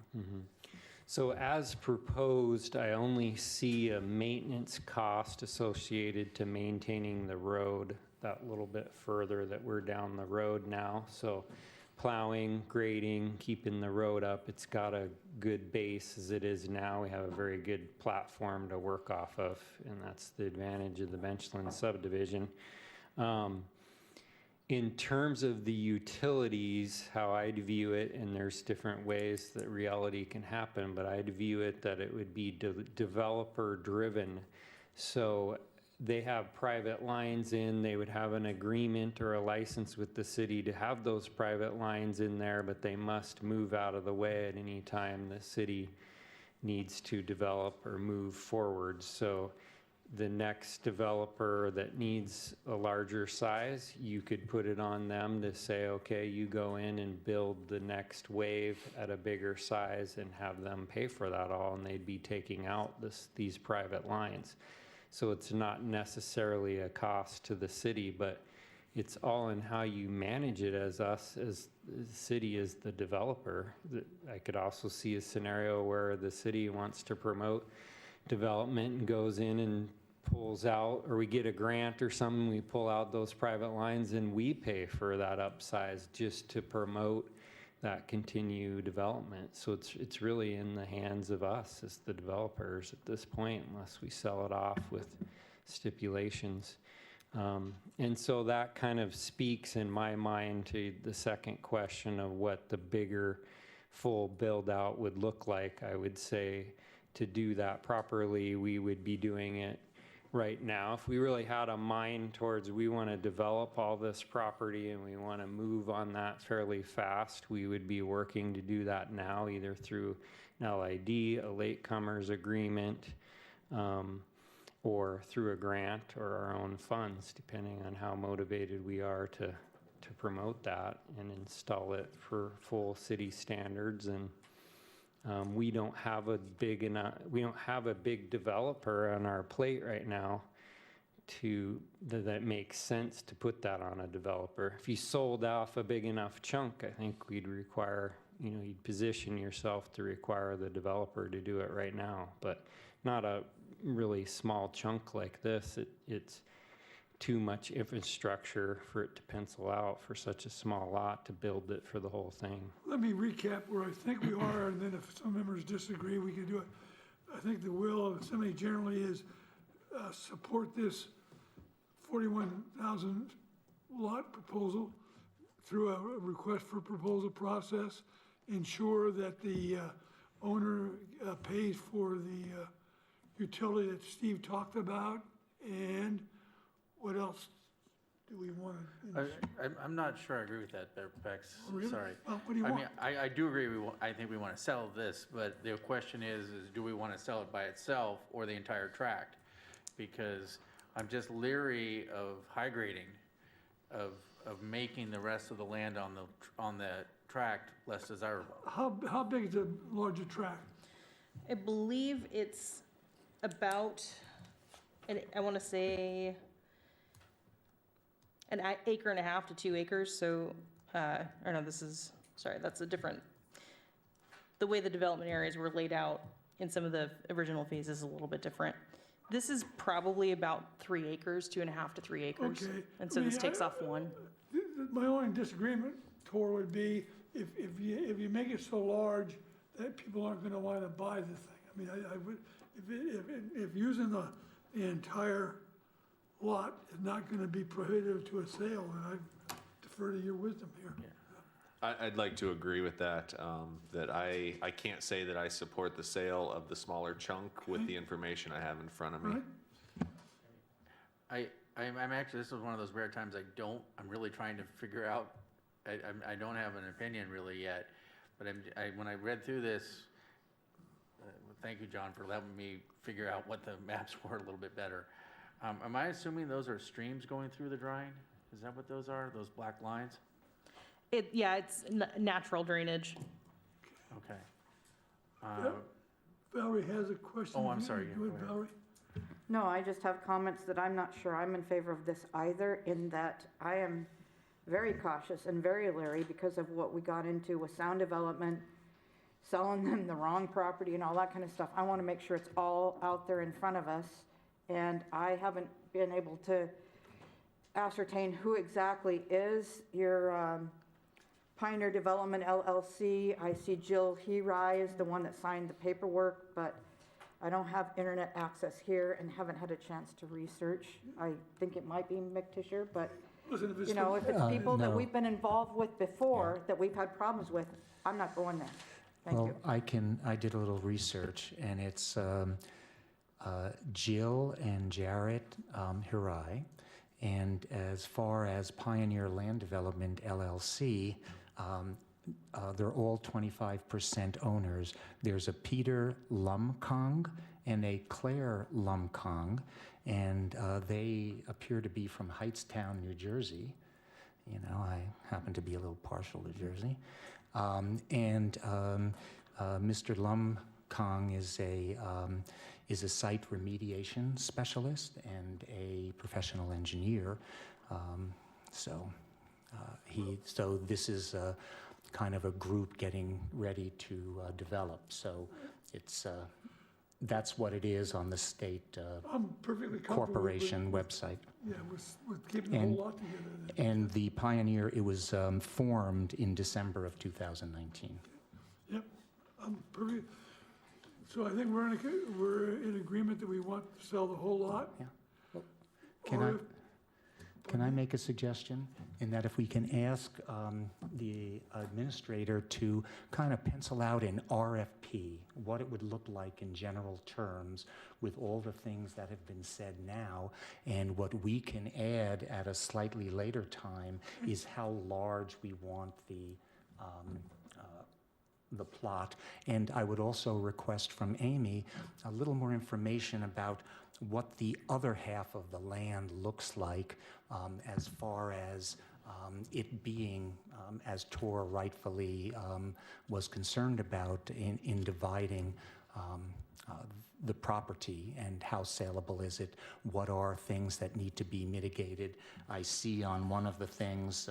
So as proposed, I only see a maintenance cost associated to maintaining the road that little bit further that we're down the road now. So plowing, grading, keeping the road up. It's got a good base as it is now. We have a very good platform to work off of, and that's the advantage of the Benchland subdivision. In terms of the utilities, how I'd view it, and there's different ways that reality can happen, but I'd view it that it would be developer driven. So they have private lines in, they would have an agreement or a license with the city to have those private lines in there, but they must move out of the way at any time the city needs to develop or move forward. So the next developer that needs a larger size, you could put it on them to say, okay, you go in and build the next wave at a bigger size and have them pay for that all, and they'd be taking out these private lines. So it's not necessarily a cost to the city, but it's all in how you manage it as us, as the city is the developer. I could also see a scenario where the city wants to promote development and goes in and pulls out, or we get a grant or something, we pull out those private lines and we pay for that upsize just to promote that continued development. So it's really in the hands of us as the developers at this point, unless we sell it off with stipulations. And so that kind of speaks in my mind to the second question of what the bigger full build out would look like. I would say to do that properly, we would be doing it right now. If we really had a mind towards we want to develop all this property and we want to move on that fairly fast, we would be working to do that now, either through an LID, a latecomers agreement, or through a grant or our own funds, depending on how motivated we are to promote that and install it for full city standards. And we don't have a big developer on our plate right now that makes sense to put that on a developer. If you sold off a big enough chunk, I think we'd require, you'd position yourself to require the developer to do it right now, but not a really small chunk like this. It's too much infrastructure for it to pencil out for such a small lot to build it for the whole thing. Let me recap where I think we are, and then if some members disagree, we can do it. I think the will of the assembly generally is support this 41,000 lot proposal through a request for proposal process, ensure that the owner pays for the utility that Steve talked about, and what else do we want to? I'm not sure I agree with that, Bex. Oh, really? Sorry. Well, what do you want? mean, I do agree. I think we want to sell this, but the question is do we want to sell it by itself or the entire tract? Because I'm just leery of high grading of making the rest of the land on the tract less desirable. How big is the larger tract? I believe it's about, I want to say, an acre and a half to 2 acres. So, or no, sorry, that's a different, the way the development areas were laid out in some of the original phases is a little bit different. This is probably about 3 acres, 2.5 to 3 acres. Okay. And so this takes off 1. My only disagreement, Tor, would be if you make it so large that people aren't gonna wanna buy the thing. I mean, I would, if using the entire lot is not gonna be prohibitive to a sale, then I defer to your wisdom here. I'd like to agree with that, that I can't say that I support the sale of the smaller chunk with the information I have in front of me. Right. I'm actually, this is one of those rare times I'm really trying to figure out, I don't have an opinion really yet, but when I read through this, thank you, John, for letting me figure out what the maps were a little bit better. Am I assuming those are streams going through the drawing? Is that what those are, those black lines? Yeah, it's natural drainage. Okay. Valerie has a question. Oh, I'm sorry. Go ahead, Valerie. No, I just have comments that I'm not sure I'm in favor of this either, in that I am very cautious and very leery because of what we got into with sound development, selling them the wrong property and all that kind of stuff. I want to make sure it's all out there in front of us, and I haven't been able to ascertain who exactly is your Pioneer Development LLC. I see Jill Herai is the one that signed the paperwork, but I don't have internet access here and haven't had a chance to research. I think it might be McTisher, but Listen, if it's if it's people that no. we've been involved with before, that we've had problems with, I'm not going there. Thank you. I did a little research, and it's Jill and Jarrett Hirai. And as far as Pioneer Land Development LLC, they're all 25% owners. There's a Peter Lumkong and a Claire Lumkong, and they appear to be from Hightstown, New Jersey. You know, I happen to be a little partial to Jersey. Mr. Lumkong is a site remediation specialist and a professional engineer. So this is kind of a group getting ready to develop. So it's that's what it is on the state I'm perfectly comfortable corporation website. Yeah, with keeping the whole lot together. And the Pioneer, it was formed in December of 2019. Yep, I'm perfect. So I think we're in agreement that we want to sell the whole lot. Yeah. Can I make a suggestion? In that if we can ask the administrator to kind of pencil out an RFP, what it would look like in general terms with all the things that have been said now, and what we can add at a slightly later time is how large we want the plot. And I would also request from Amy a little more information about what the other half of the land looks like as far as it being, as Tor rightfully was concerned about in dividing the property, and how saleable is it? What are things that need to be mitigated? I see on one of the things,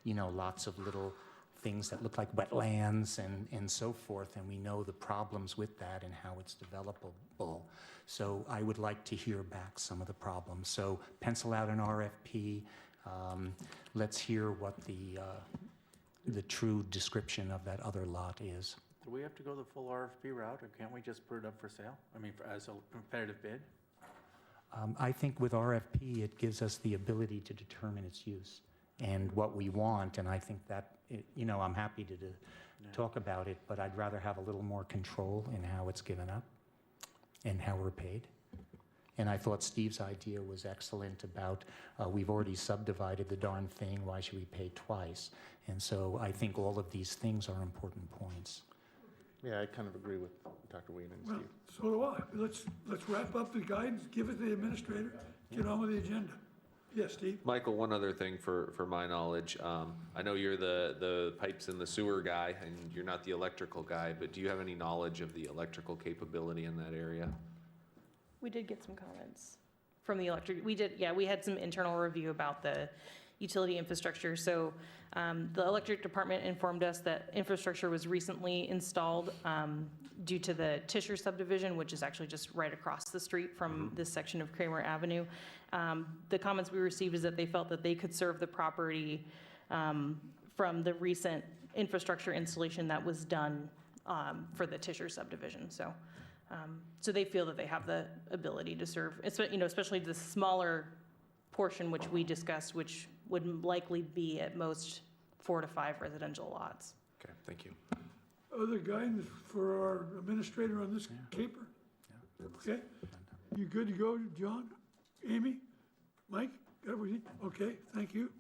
lots of little things that look like wetlands and so forth, and we know the problems with that and how it's developable. So I would like to hear back some of the problems. So pencil out an RFP. Let's hear what the true description of that other lot is. Do we have to go the full RFP route, or can't we just put it up for sale? I mean, as a competitive bid? I think with RFP, it gives us the ability to determine its use and what we want, and I think that, I'm happy to talk about it, but I'd rather have a little more control in how it's given up and how we're paid. And I thought Steve's idea was excellent about we've already subdivided the darn thing, why should we pay twice? And so I think all of these things are important points. Yeah, I kind of agree with Dr. Ween and Well, Steve. so do I. Let's wrap up the guidance, give it to the administrator, get on with the agenda. Yes, Steve? Michael, one other thing for my knowledge. I know you're the pipes and the sewer guy, and you're not the electrical guy, but do you have any knowledge of the electrical capability in that area? We did get some comments from the electric, we had some internal review about the utility infrastructure. So the electric department informed us that infrastructure was recently installed due to the Tisher subdivision, which is actually just right across the street from this section of Kramer Avenue. The comments we received is that they felt that they could serve the property from the recent infrastructure installation that was done for the Tisher subdivision. So they feel that they have the ability to serve, especially the smaller portion which we discussed, which would likely be at most 4 to 5 residential lots. Okay, thank you. Other guidance for our administrator on this caper? Okay, you good to go, John? Amy? Mike? Got everything? Okay, thank you.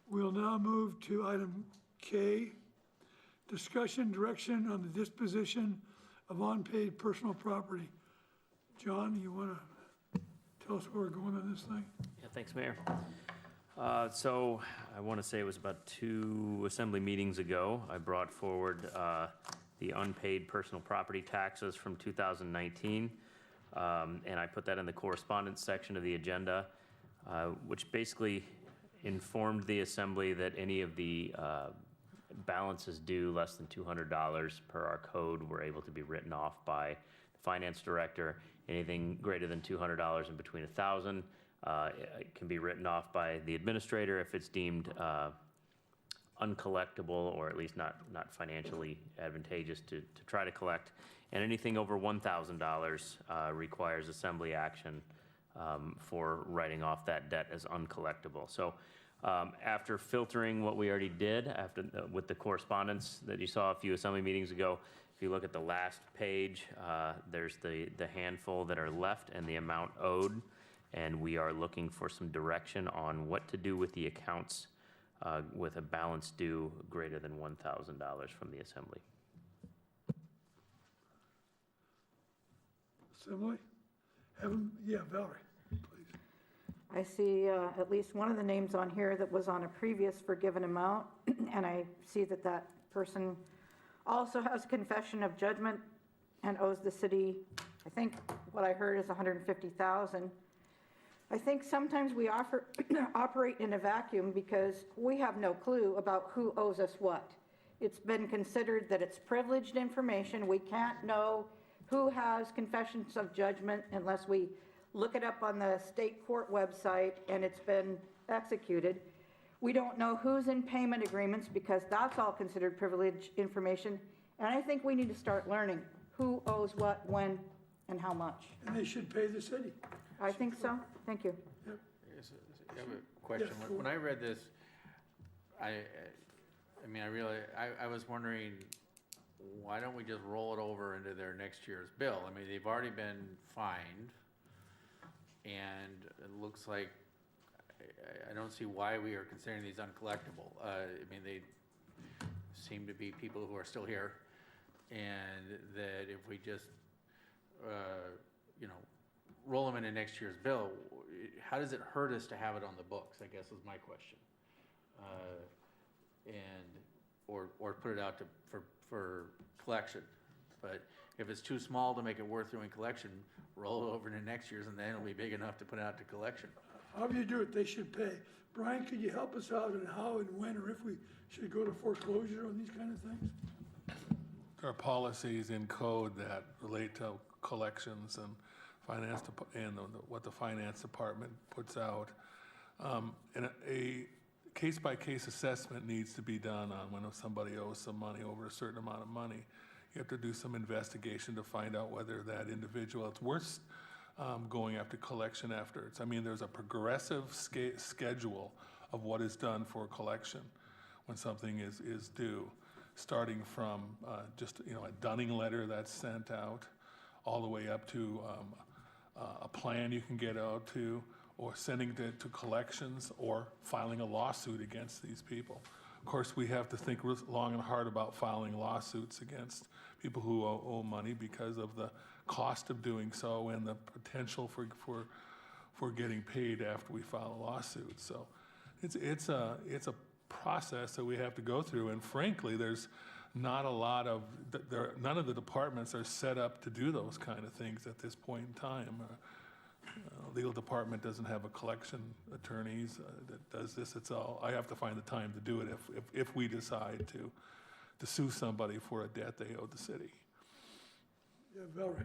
We'll now move to item K, discussion direction on the disposition of unpaid personal property. John, you want to tell us where we're going on this thing? Yeah, thanks, Mayor. So I want to say it was about 2 assembly meetings ago, I brought forward the unpaid personal property taxes from 2019. And I put that in the correspondence section of the agenda, which basically informed the assembly that any of the balances due less than $200 per our code were able to be written off by the finance director. Anything greater than $200 and between $1,000 it can be written off by the administrator if it's deemed uncollectible, or at least not financially advantageous to try to collect. And anything over $1,000 requires assembly action for writing off that debt as uncollectible. So after filtering what we already did with the correspondence that you saw a few assembly meetings ago, if you look at the last page, there's the handful that are left and the amount owed. And we are looking for some direction on what to do with the accounts with a balance due greater than $1,000 from the assembly. Assembly? Valerie, please. I see at least one of the names on here that was on a previous forgiven amount, and I see that that person also has confession of judgment and owes the city, I think what I heard is $150,000. I think sometimes we operate in a vacuum because we have no clue about who owes us what. It's been considered that it's privileged information. We can't know who has confessions of judgment unless we look it up on the state court website and it's been executed. We don't know who's in payment agreements because that's all considered privileged information. And I think we need to start learning who owes what, when, and how much. And they should pay the city. I think so. Thank you. Yep. I have a question. Yes, When I read this, I was wondering, why don't we just roll it over into their next year's bill? I mean, they've already been fined, and it looks like, I don't see why we are considering these uncollectible. I mean, they seem to be people who are still here, and that if we just, roll them into next year's bill, how does it hurt us to have it on the books, I guess is my question. Or put it out for collection. But if it's too small to make it worth doing collection, roll it over into next year's and then it'll be big enough to put out to collection. However you do it, they should pay. Brian, could you help us out on how and when or if we should go to foreclosure on these kind of things? There are policies in code that relate to collections and finance and what the finance department puts out. And a case-by-case assessment needs to be done on when somebody owes some money over a certain amount of money. You have to do some investigation to find out whether that individual, it's worth going after collection efforts. I mean, there's a progressive schedule of what is done for collection when something is due, starting from just a dunning letter that's sent out, all the way up to a plan you can get out to, or sending it to collections, or filing a lawsuit against these people. Of course, we have to think long and hard about filing lawsuits against people who owe money because of the cost of doing so and the potential for getting paid after we file a lawsuit. So it's a process that we have to go through, and frankly, there's not a lot of, none of the departments are set up to do those kind of things at this point in time. Legal department doesn't have a collection attorneys that does this. It's all, I have to find the time to do it if we decide to sue somebody for a debt they owe the city. Yeah, Valerie.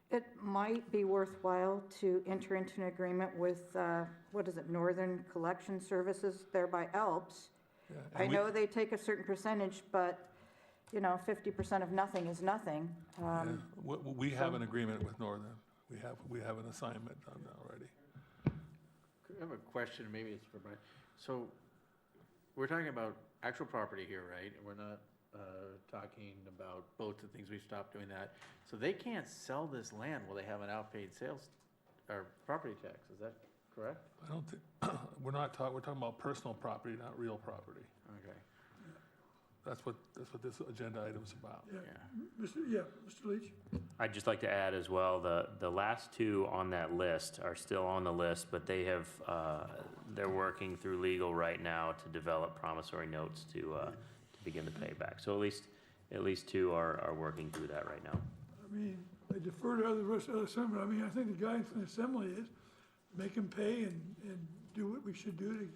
It might be worthwhile to enter into an agreement with, what is it, Northern Collection Services there by Alps. Yeah, I and know they take a certain percentage, but, 50% of nothing is nothing. we have an agreement with Northern. We have an assignment on that already. I have a question, maybe it's for Brian. So we're talking about actual property here, right? And we're not talking about boats and things. We've stopped doing that. So they can't sell this land while they have an outpaid sales or property tax. Is that correct? I don't think, we're talking about personal property, not real property. Okay. That's what this agenda item is about. Mr. Leach? I'd just like to add as well, the last two on that list are still on the list, but they have, they're working through legal right now to develop promissory notes to begin the payback. So at least two are working through that right now. I mean, I defer to the rest of the assembly. I mean, I think the guidance from the assembly is make them pay and do what we should do to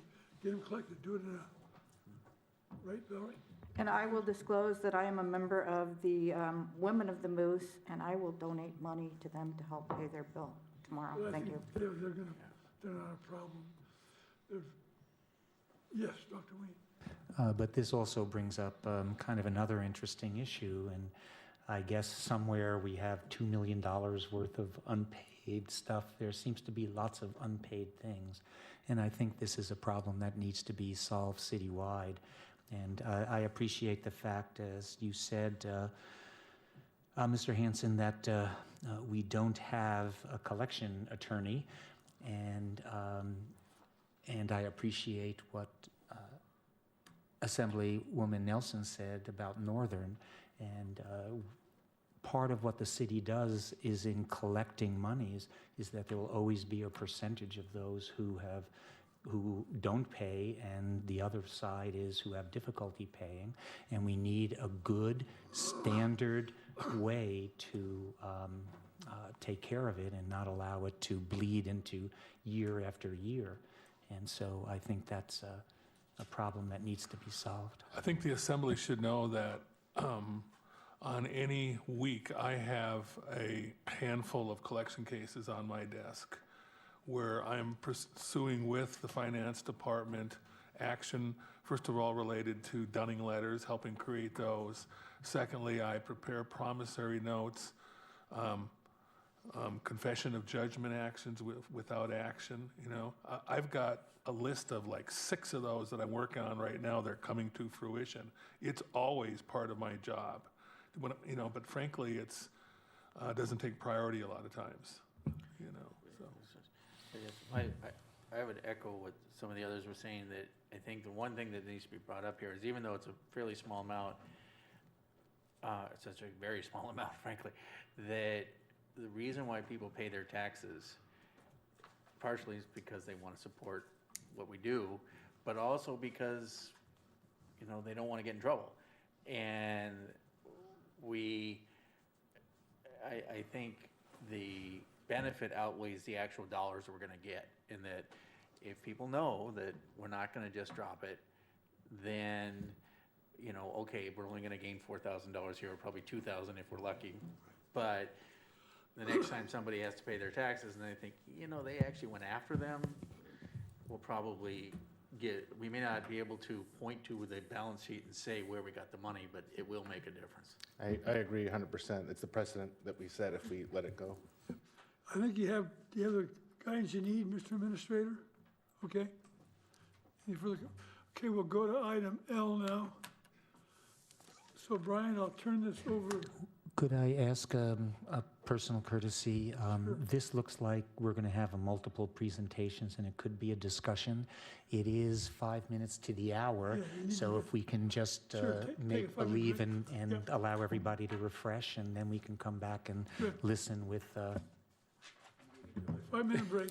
get them collected. Do it in a, right, Valerie? And I will disclose that I am a member of the Women of the Moose, and I will donate money to them to help pay their bill tomorrow. Well, I Thank think you. They're not a problem. Yes, Dr. Wayne. But this also brings up kind of another interesting issue, and I guess somewhere we have $2 million worth of unpaid stuff. There seems to be lots of unpaid things, and I think this is a problem that needs to be solved citywide. And I appreciate the fact, as you said, Mr. Hanson, that we don't have a collection attorney, and I appreciate what Assemblywoman Nelson said about Northern, and part of what the city does is in collecting monies is that there will always be a percentage of those who don't pay, and the other side is who have difficulty paying, and we need a good standard way to take care of it and not allow it to bleed into year after year. And so I think that's a problem that needs to be solved. I think the assembly should know that on any week, I have a handful of collection cases on my desk where I'm pursuing with the finance department action, first of all, related to dunning letters, helping create those. Secondly, I prepare promissory notes, confession of judgment actions without action. I've got a list of like 6 of those that I'm working on right now. They're coming to fruition. It's always part of my job, but frankly, it's doesn't take priority a lot of times. I would echo what some of the others were saying, that I think the one thing that needs to be brought up here is, even though it's a fairly small amount, it's such a very small amount, frankly, that the reason why people pay their taxes partially is because they want to support what we do, but also because, they don't want to get in trouble. And I think the benefit outweighs the actual dollars that we're going to get, in that if people know that we're not going to just drop it, then, okay, we're only going to gain $4,000 here, or probably $2,000 if we're lucky. But the next time somebody has to pay their taxes and they think, they actually went after them, we'll probably we may not be able to point to the balance sheet and say where we got the money, but it will make a difference. I agree 100%. It's the precedent that we set if we let it go. I think you have the guidance you need, Mr. Administrator? Okay? Any further? Okay, we'll go to item L now. So Brian, I'll turn this over. Could I ask a personal courtesy? This looks like we're going to have multiple presentations, and it could be a discussion. It is 5 minutes to the hour, so if we can just make believe and allow everybody to refresh, and then we can come back and listen with 5-minute break.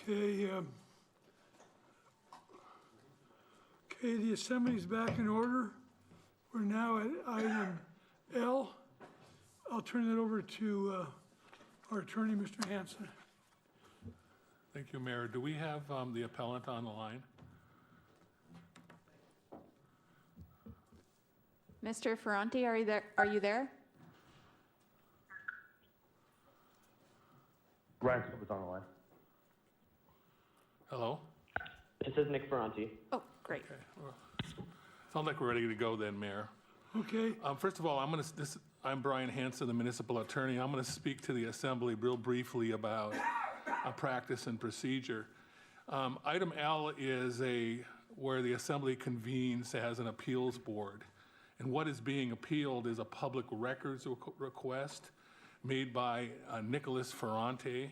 Okay, okay, the assembly's back in order. We're now at item L. I'll turn it over to our attorney, Mr. Hanson. Thank you, Mayor. Do we have the appellant on the line? Mr. Ferranti, are you there? Are you there? Ryan Silver's on the line. Hello? This is Nick Ferranti. Oh, great. Okay. Well, sounds like we're ready to go then, Mayor. Okay. First of all, I'm Brian Hanson, the municipal attorney. I'm going to speak to the assembly real briefly about a practice and procedure. Item L is where the assembly convenes as an appeals board. And what is being appealed is a public records request made by Nicholas Ferranti.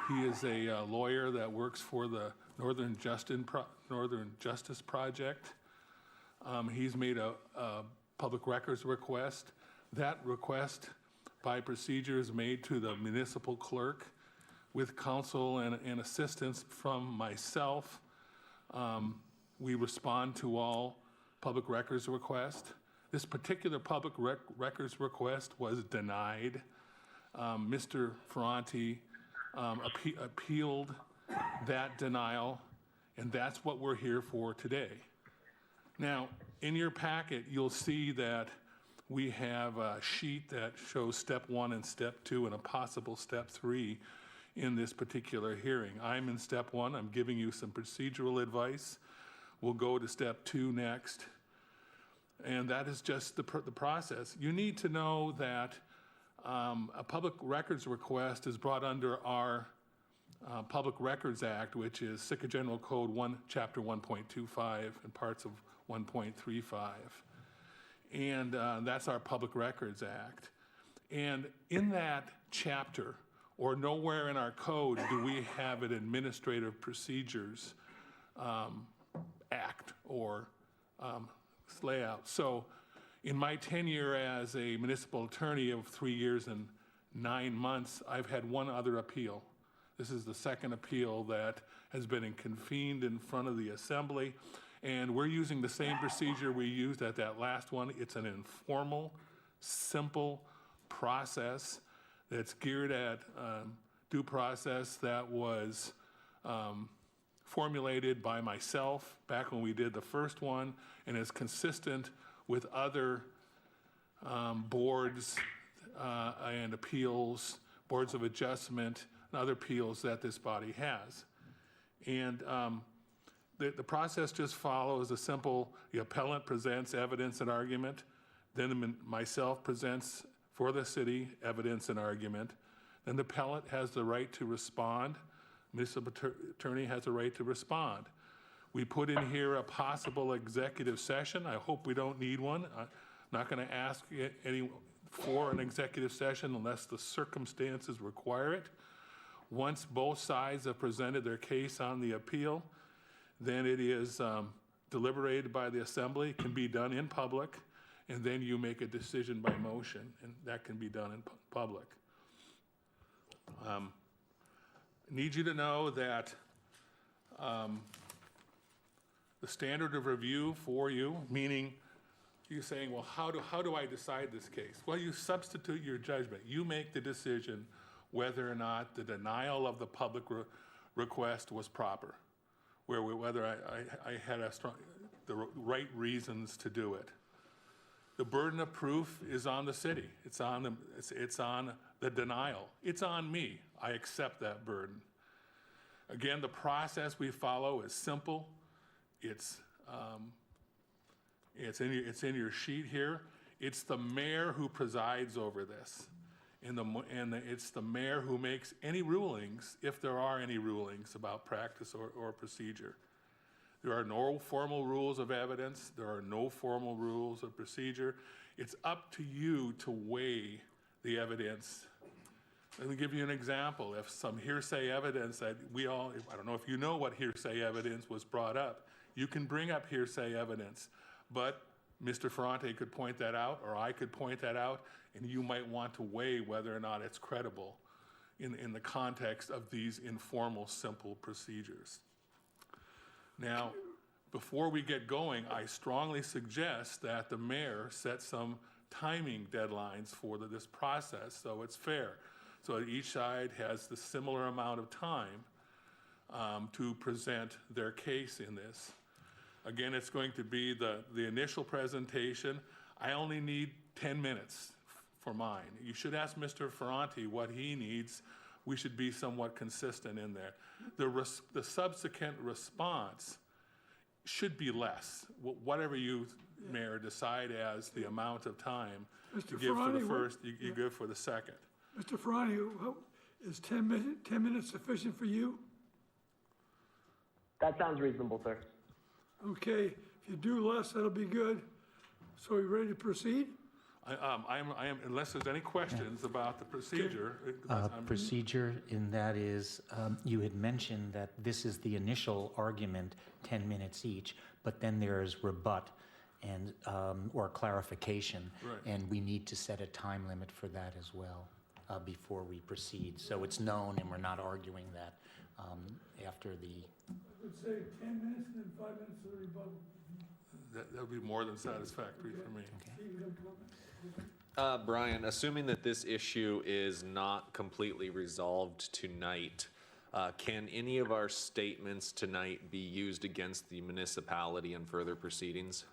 He is a lawyer that works for the Northern Justice Project. He's made a public records request. That request by procedure is made to the municipal clerk with counsel and assistance from myself. We respond to all public records requests. This particular public records request was denied. Mr. Ferranti appealed that denial, and that's what we're here for today. Now, in your packet, you'll see that we have a sheet that shows step 1 and step 2 and a possible step 3 in this particular hearing. I'm in step 1. I'm giving you some procedural advice. We'll go to step 2 next. And that is just the process. You need to know that a public records request is brought under our Public Records Act, which is Sitka General Code 1, Chapter 1.25 and parts of 1.35. And that's our Public Records Act. And in that chapter, or nowhere in our code, do we have an Administrative Procedures Act or layout. So in my tenure as a municipal attorney of 3 years and 9 months, I've had one other appeal. This is the second appeal that has been convened in front of the assembly, and we're using the same procedure we used at that last one. It's an informal, simple process that's geared at due process that was formulated by myself back when we did the first one, and is consistent with other boards and appeals, boards of adjustment, and other appeals that this body has. And the process just follows a simple, the appellant presents evidence and argument, then myself presents for the city evidence and argument, then the appellant has the right to respond, municipal attorney has a right to respond. We put in here a possible executive session. I hope we don't need one. I'm not going to ask any for an executive session unless the circumstances require it. Once both sides have presented their case on the appeal, then it is deliberated by the assembly, can be done in public, and then you make a decision by motion, and that can be done in public. I need you to know that the standard of review for you, meaning you're saying, well, how do I decide this case? Well, you substitute your judgment. You make the decision whether or not the denial of the public request was proper, whether I had the right reasons to do it. The burden of proof is on the city. It's on the denial. It's on me. I accept that burden. Again, the process we follow is simple. It's in your sheet here. It's the mayor who presides over this, and it's the mayor who makes any rulings, if there are any rulings about practice or procedure. There are no formal rules of evidence. There are no formal rules of procedure. It's up to you to weigh the evidence. Let me give you an example. If some hearsay evidence that I don't know if you know what hearsay evidence was brought up. You can bring up hearsay evidence, but Mr. Ferranti could point that out, or I could point that out, and you might want to weigh whether or not it's credible. in the context of these informal, simple procedures. Now, before we get going, I strongly suggest that the mayor set some timing deadlines for this process so it's fair. So that each side has the similar amount of time to present their case in this. Again, it's going to be the initial presentation. I only need 10 minutes for mine. You should ask Mr. Ferranti what he needs. We should be somewhat consistent in there. The subsequent response should be less, whatever you, Mayor, decide as the amount of time Mr. you give for the Ferranti, first, you give for the second. Mr. Ferrani, is 10 minutes sufficient for you? That sounds reasonable, sir. Okay, if you do less, that'll be good. So are you ready to proceed? I am, unless there's any questions about the procedure. Procedure in that is, you had mentioned that this is the initial argument, 10 minutes each, but then there's rebut and, or clarification. Right. And we need to set a time limit for that as well before we proceed. So it's known and we're not arguing that after the... I would say 10 minutes and then 5 minutes for the rebuttal. That would be more than satisfactory for me. Brian, assuming that this issue is not completely resolved tonight, can any of our statements tonight be used against the municipality in further proceedings?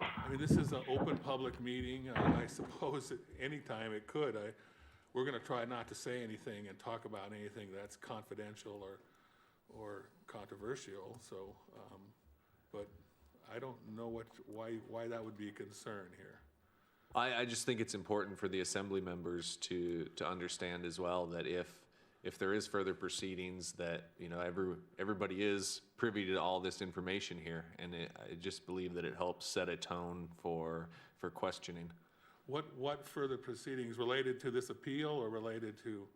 I mean, this is an open public meeting. I suppose at any time it could. We're going to try not to say anything and talk about anything that's confidential or controversial. So, but I don't know why that would be a concern here. I just think it's important for the assembly members to understand as well that if there is further proceedings, that everybody is privy to all this information here, and I just believe that it helps set a tone for questioning. What further proceedings related to this appeal or related to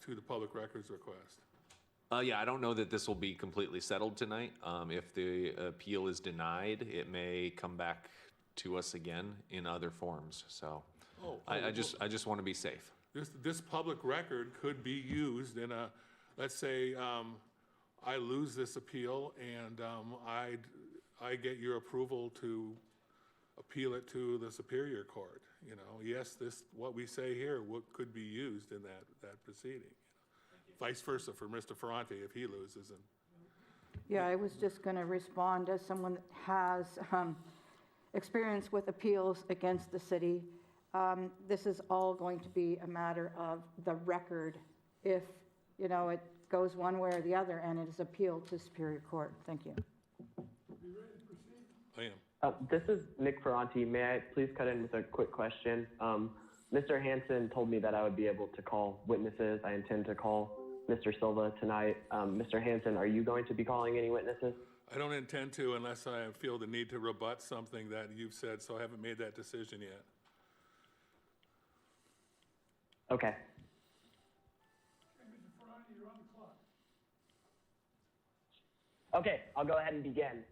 the public records request? Yeah, I don't know that this will be completely settled tonight. If the appeal is denied, it may come back to us again in other forms. So I just want to be safe. This public record could be used in a, let's say, I lose this appeal and I get your approval to appeal it to the Superior Court. Yes, what we say here could be used in that proceeding. Vice versa for Mr. Ferranti if he loses. Yeah, I was just going to respond as someone that has experience with appeals against the city. This is all going to be a matter of the record if, it goes one way or the other and it is appealed to Superior Court. Thank you. I am. This is Nick Ferranti. May I please cut in with a quick question? Mr. Hansen told me that I would be able to call witnesses. I intend to call Mr. Silva tonight. Mr. Hansen, are you going to be calling any witnesses? I don't intend to unless I feel the need to rebut something that you've said, so I haven't made that decision yet. Okay. Okay, I'll go ahead and begin.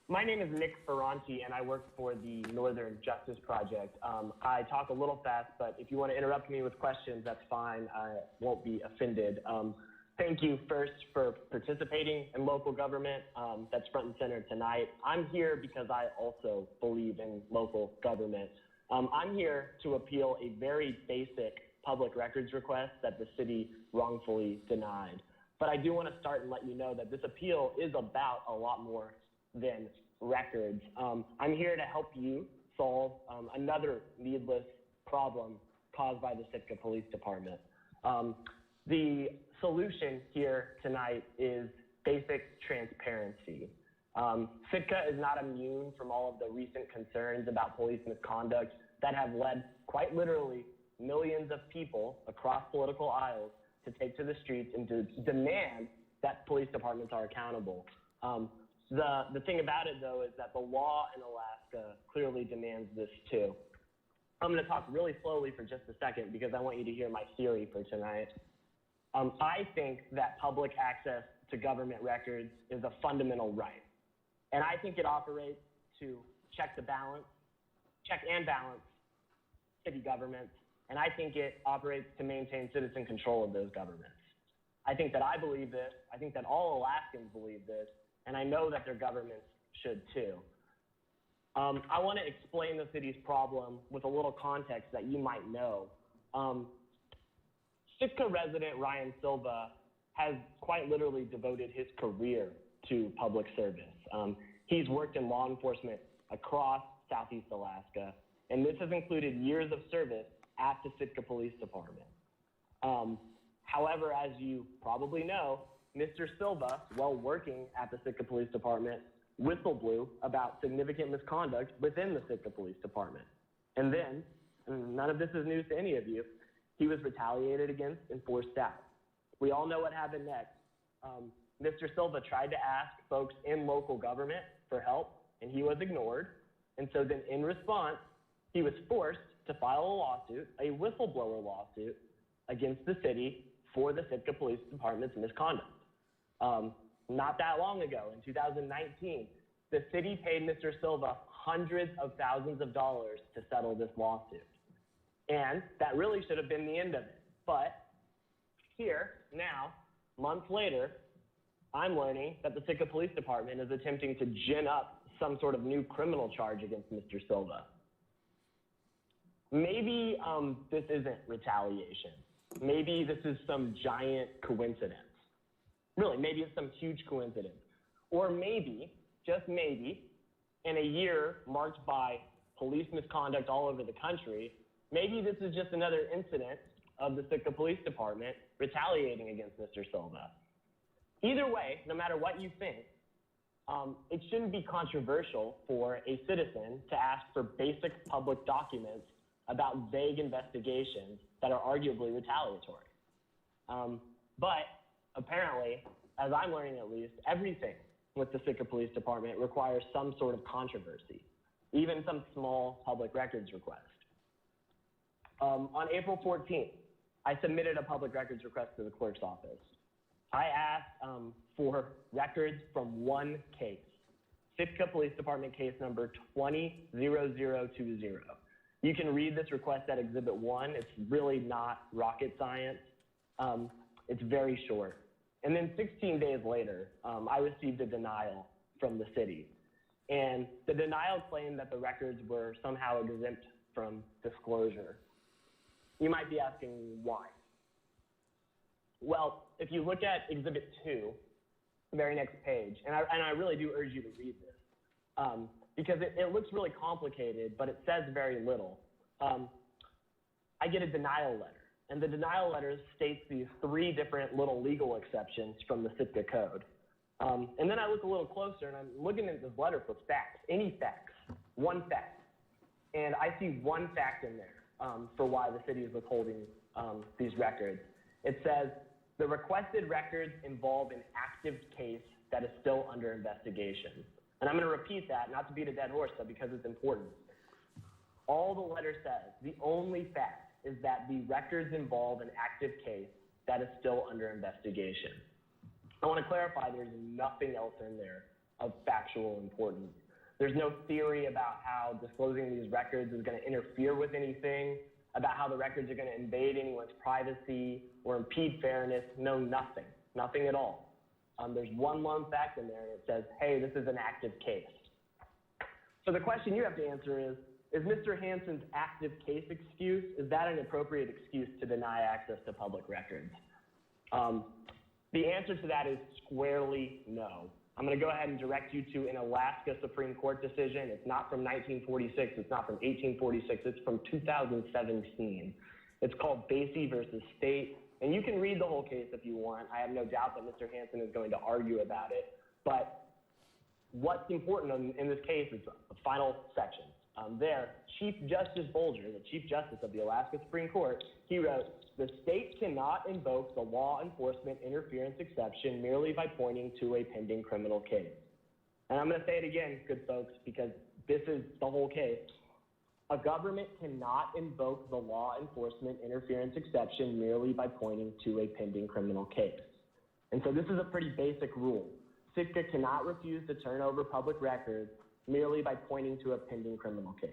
My name is Nick Ferranti, and I work for the Northern Justice Project. I talk a little fast, but if you want to interrupt me with questions, that's fine. I won't be offended. Thank you first for participating in local government. That's front and center tonight. I'm here because I also believe in local government. I'm here to appeal a very basic public records request that the city wrongfully denied. But I do want to start and let you know that this appeal is about a lot more than records. I'm here to help you solve another needless problem caused by the Sitka Police Department. The solution here tonight is basic transparency. Sitka is not immune from all of the recent concerns about police misconduct that have led, quite literally, millions of people across political aisles to take to the streets and to demand that police departments are accountable. The thing about it, though, is that the law in Alaska clearly demands this, too. I'm going to talk really slowly for just a second because I want you to hear my theory for tonight. I think that public access to government records is a fundamental right. And I think it operates to check and balance city governments, and I think it operates to maintain citizen control of those governments. I think that I believe this, I think that all Alaskans believe this, and I know that their governments should too. I want to explain the city's problem with a little context that you might know. Sitka resident Ryan Silva has quite literally devoted his career to public service. He's worked in law enforcement across Southeast Alaska, and this has included years of service at the Sitka Police Department. However, as you probably know, Mr. Silva, while working at the Sitka Police Department, whistle blew about significant misconduct within the Sitka Police Department. And then, and none of this is news to any of you, he was retaliated against and forced out. We all know what happened next. Mr. Silva tried to ask folks in local government for help, and he was ignored. And so then in response, he was forced to file a lawsuit, a whistleblower lawsuit, against the city for the Sitka Police Department's misconduct. Not that long ago, in 2019, the city paid Mr. Silva hundreds of thousands of dollars to settle this lawsuit. And that really should have been the end of it. But here, now, months later, I'm learning that the Sitka Police Department is attempting to gin up some sort of new criminal charge against Mr. Silva. Maybe this isn't retaliation. Maybe this is some giant coincidence. Really, maybe it's some huge coincidence. Or maybe, just maybe, in a year marked by police misconduct all over the country, maybe this is just another incident of the Sitka Police Department retaliating against Mr. Silva. Either way, no matter what you think, it shouldn't be controversial for a citizen to ask for basic public documents about vague investigations that are arguably retaliatory. But apparently, as I'm learning at least, everything with the Sitka Police Department requires some sort of controversy, even some small public records request. On April 14th, I submitted a public records request to the clerk's office. I asked for records from one case, Sitka Police Department case number 200020. You can read this request at Exhibit 1. It's really not rocket science. It's very short. And then 16 days later, I received a denial from the city. And the denial claimed that the records were somehow exempt from disclosure. You might be asking why. Well, if you look at Exhibit 2, the very next page, and I really do urge you to read this, because it looks really complicated, but it says very little. I get a denial letter. And the denial letter states these 3 different little legal exceptions from the Sitka Code. And then I look a little closer, and I'm looking at this letter for facts, any facts, one fact. And I see one fact in there for why the city is withholding these records. It says, the requested records involve an active case that is still under investigation. And I'm going to repeat that, not to beat a dead horse, but because it's important. All the letter says, the only fact, is that the records involve an active case that is still under investigation. I want to clarify there's nothing else in there of factual importance. There's no theory about how disclosing these records is going to interfere with anything, about how the records are going to invade anyone's privacy or impede fairness. No, nothing. Nothing at all. There's one lone fact in there, and it says, hey, this is an active case. So the question you have to answer is Mr. Hansen's active case excuse, is that an appropriate excuse to deny access to public records? The answer to that is squarely no. I'm going to go ahead and direct you to an Alaska Supreme Court decision. It's not from 1946. It's not from 1846. It's from 2017. It's called Basie versus State. And you can read the whole case if you want. I have no doubt that Mr. Hansen is going to argue about it. But what's important in this case is the final section. There, Chief Justice Bolger, the Chief Justice of the Alaska Supreme Court, he wrote, the state cannot invoke the law enforcement interference exception merely by pointing to a pending criminal case. And I'm going to say it again, good folks, because this is the whole case. A government cannot invoke the law enforcement interference exception merely by pointing to a pending criminal case. And so this is a pretty basic rule. Sitka cannot refuse to turn over public records merely by pointing to a pending criminal case.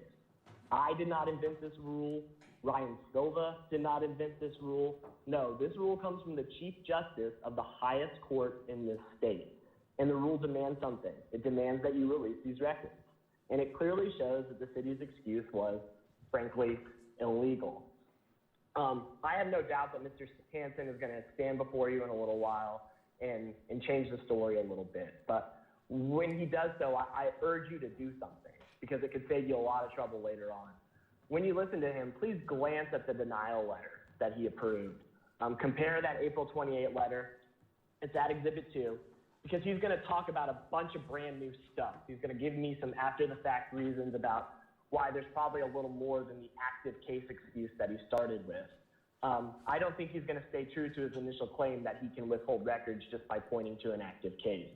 I did not invent this rule. Ryan Silva did not invent this rule. No, this rule comes from the Chief Justice of the highest court in this state. And the rule demands something. It demands that you release these records. And it clearly shows that the city's excuse was, frankly, illegal. I have no doubt that Mr. Hansen is going to stand before you in a little while and change the story a little bit. But when he does so, I urge you to do something, because it could save you a lot of trouble later on. When you listen to him, please glance at the denial letter that he approved. Compare that April 28 letter. It's at Exhibit 2, because he's going to talk about a bunch of brand new stuff. He's going to give me some after-the-fact reasons about why there's probably a little more than the active case excuse that he started with. I don't think he's going to stay true to his initial claim that he can withhold records just by pointing to an active case.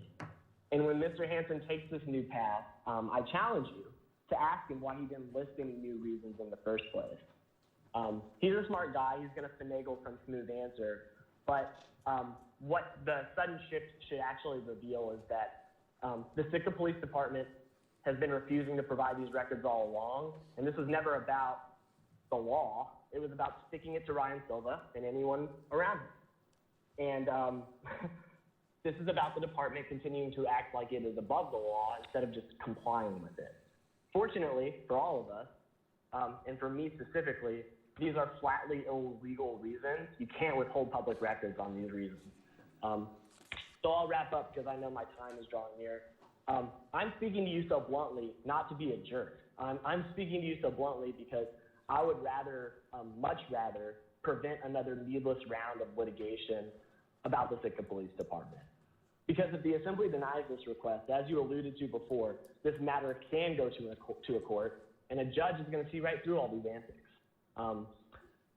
And when Mr. Hansen takes this new path, I challenge you to ask him why he didn't list any new reasons in the first place. He's a smart guy. He's going to finagle some smooth answer. But what the sudden shift should actually reveal is that the Sitka Police Department has been refusing to provide these records all along. And this was never about the law. It was about sticking it to Ryan Silva and anyone around him. And this is about the department continuing to act like it is above the law instead of just complying with it. Fortunately, for all of us, and for me specifically, these are flatly illegal reasons. You can't withhold public records on these reasons. So I'll wrap up because I know my time is drawing near. I'm speaking to you so bluntly, not to be a jerk. I'm speaking to you so bluntly because I would rather, much rather, prevent another needless round of litigation about the Sitka Police Department. Because if the Assembly denies this request, as you alluded to before, this matter can go to a court, and a judge is going to see right through all these antics.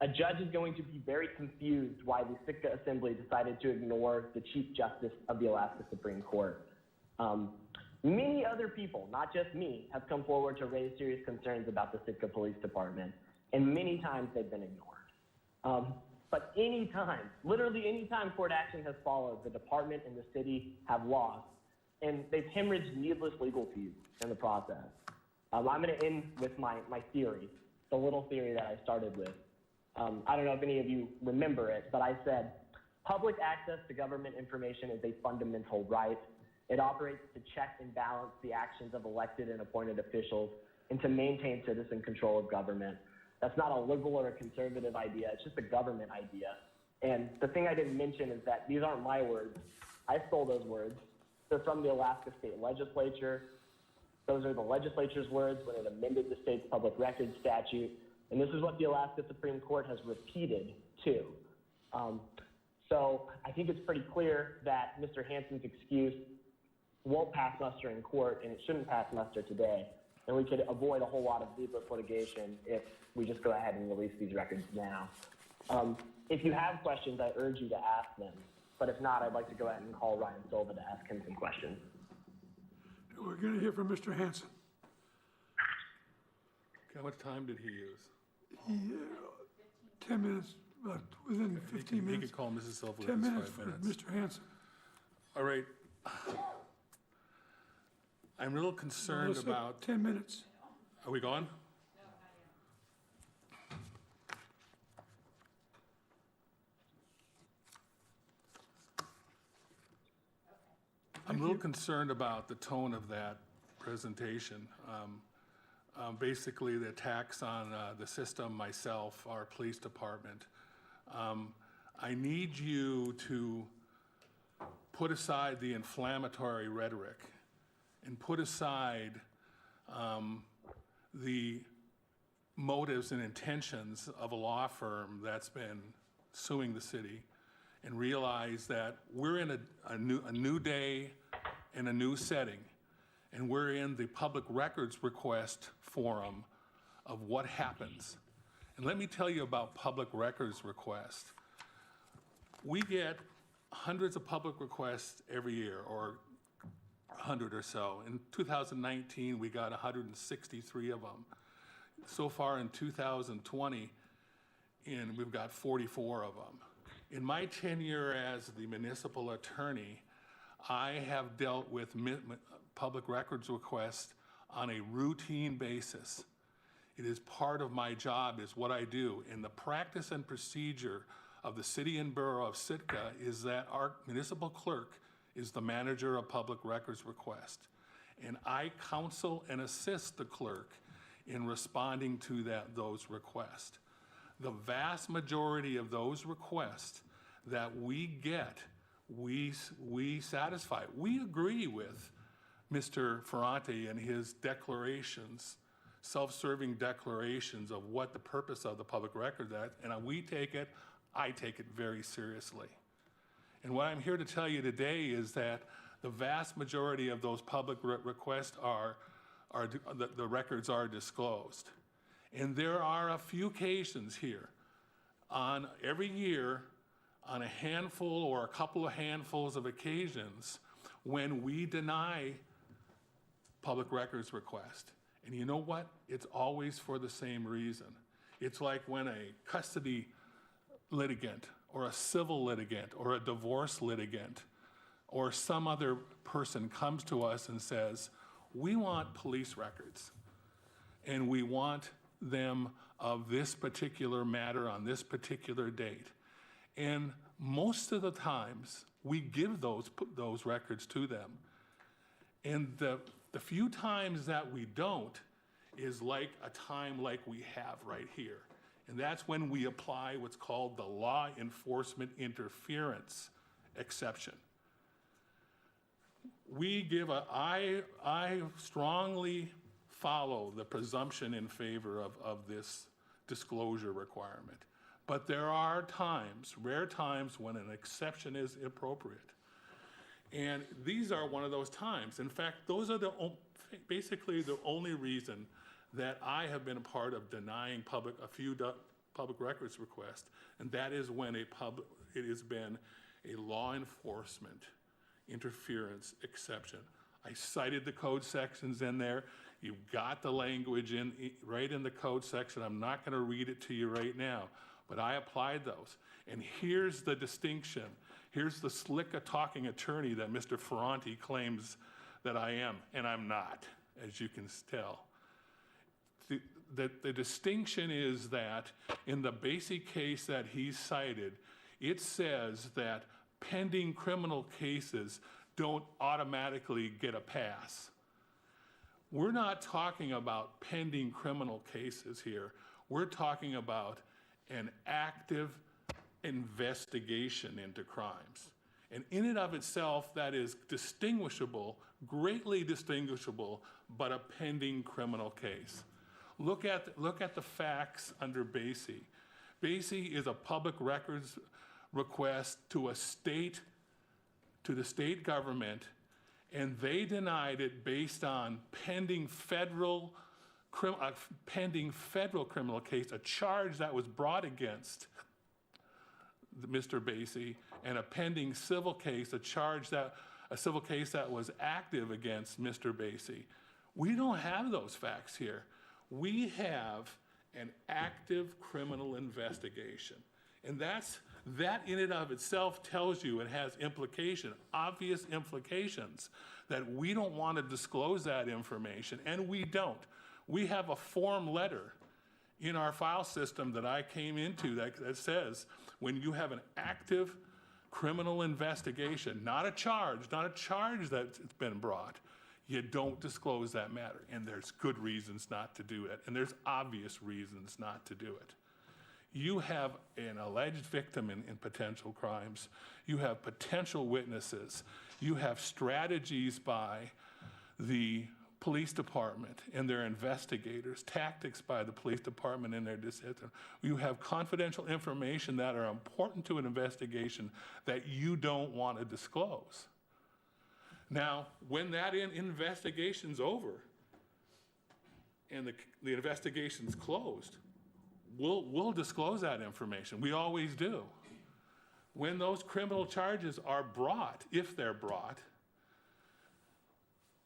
A judge is going to be very confused why the Sitka Assembly decided to ignore the Chief Justice of the Alaska Supreme Court. Many other people, not just me, have come forward to raise serious concerns about the Sitka Police Department, and many times they've been ignored. But any time, literally any time court action has followed, the department and the city have lost, and they've hemorrhaged needless legal fees in the process. I'm going to end with my theory, the little theory that I started with. I don't know if any of you remember it, but I said, public access to government information is a fundamental right. It operates to check and balance the actions of elected and appointed officials and to maintain citizen control of government. That's not a liberal or a conservative idea, it's just a government idea. And the thing I didn't mention is that these aren't my words. I stole those words. They're from the Alaska State Legislature. Those are the legislature's words when it amended the state's public records statute. And this is what the Alaska Supreme Court has repeated too. So I think it's pretty clear that Mr. Hansen's excuse won't pass muster in court, and it shouldn't pass muster today. And we could avoid a whole lot of needless litigation if we just go ahead and release these records now. If you have questions, I urge you to ask them. But if not, I'd like to go ahead and call Ryan Silva to ask him some questions. We're going to hear from Mr. Hansen. How much time did he use? 10 minutes, about within 15 minutes. He could call Mrs. Silva 10 minutes 5 for minutes. Mr. Hansen. All right. I'm a little concerned about... 10 minutes. Are we gone? I'm a little concerned about the tone of that presentation. Basically, the attacks on the system, myself, our police department. I need you to put aside the inflammatory rhetoric and put aside the motives and intentions of a law firm that's been suing the city and realize that we're in a new day in a new setting, and we're in the public records request forum of what happens. And let me tell you about public records requests. We get hundreds of public requests every year, or 100 or so. In 2019, we got 163 of them. So far in 2020, and we've got 44 of them. In my tenure as the municipal attorney, I have dealt with public records requests on a routine basis. It is part of my job, is what I do. And the practice and procedure of the city and borough of Sitka is that our municipal clerk is the manager of public records request. And I counsel and assist the clerk in responding to those requests. The vast majority of those requests that we get, we satisfy. We agree with Mr. Ferranti and his declarations, self-serving declarations of what the purpose of the Public Records Act, and I take it very seriously. And what I'm here to tell you today is that the vast majority of those public requests the records are disclosed. And there are a few occasions here on every year, on a handful or a couple of handfuls of occasions, when we deny public records request. And you know what? It's always for the same reason. It's like when a custody litigant or a civil litigant or a divorce litigant or some other person comes to us and says, we want police records and we want them of this particular matter on this particular date. And most of the times we give those records to them. And the few times that we don't is like a time like we have right here. And that's when we apply what's called the law enforcement interference exception. I strongly follow the presumption in favor of this disclosure requirement. But there are times, rare times, when an exception is appropriate. And these are one of those times. In fact, those are basically the only reason that I have been a part of denying a few public records requests, and that is when it has been a law enforcement interference exception. I cited the code sections in there. You've got the language right in the code section. I'm not going to read it to you right now, but I applied those. And here's the distinction. Here's the slick talking attorney that Mr. Ferranti claims that I am, and I'm not, as you can tell. The distinction is that in the basic case that he cited, it says that pending criminal cases don't automatically get a pass. We're not talking about pending criminal cases here. We're talking about an active investigation into crimes. And in and of itself, that is distinguishable, greatly distinguishable, but a pending criminal case. Look at the facts under Basie. Basie is a public records request to the state government, and they denied it based on pending federal criminal case, a charge that was brought against Mr. Basie, and a pending civil case, a civil case that was active against Mr. Basie. We don't have those facts here. We have an active criminal investigation. And that in and of itself tells you, it has obvious implications, that we don't want to disclose that information, and we don't. We have a form letter in our file system that I came into that says when you have an active criminal investigation, not a charge that's been brought, you don't disclose that matter. And there's good reasons not to do it, and there's obvious reasons not to do it. You have an alleged victim in potential crimes. You have potential witnesses. You have strategies by the police department and their investigators, tactics by the police department and their decision. You have confidential information that are important to an investigation that you don't want to disclose. Now, when that investigation's over and the investigation's closed, we'll disclose that information. We always do. When those criminal charges are brought, if they're brought,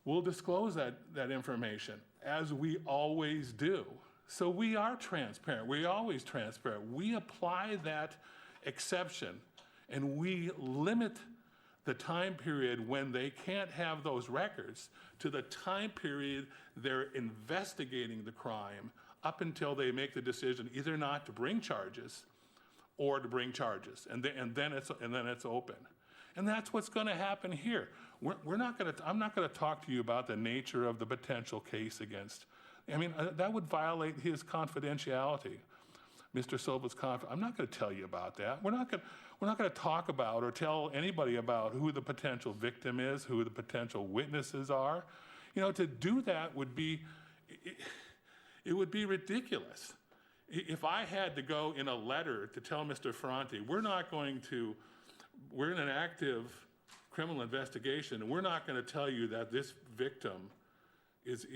we'll disclose that information, as we always do. So we are transparent. We're always transparent. We apply that exception, and we limit the time period when they can't have those records to the time period they're investigating the crime up until they make the decision either not to bring charges or to bring charges, and then it's open. And that's what's going to happen here. I'm not going to talk to you about the nature of the potential case against. I mean, that would violate his confidentiality, Mr. Silva's I'm not going to tell you about that. We're not going to talk about or tell anybody about who the potential victim is, who the potential witnesses are. You know, to do that would be, it would be ridiculous. If I had to go in a letter to tell Mr. Ferranti, we're in an active criminal investigation, and we're not going to tell you that this victim is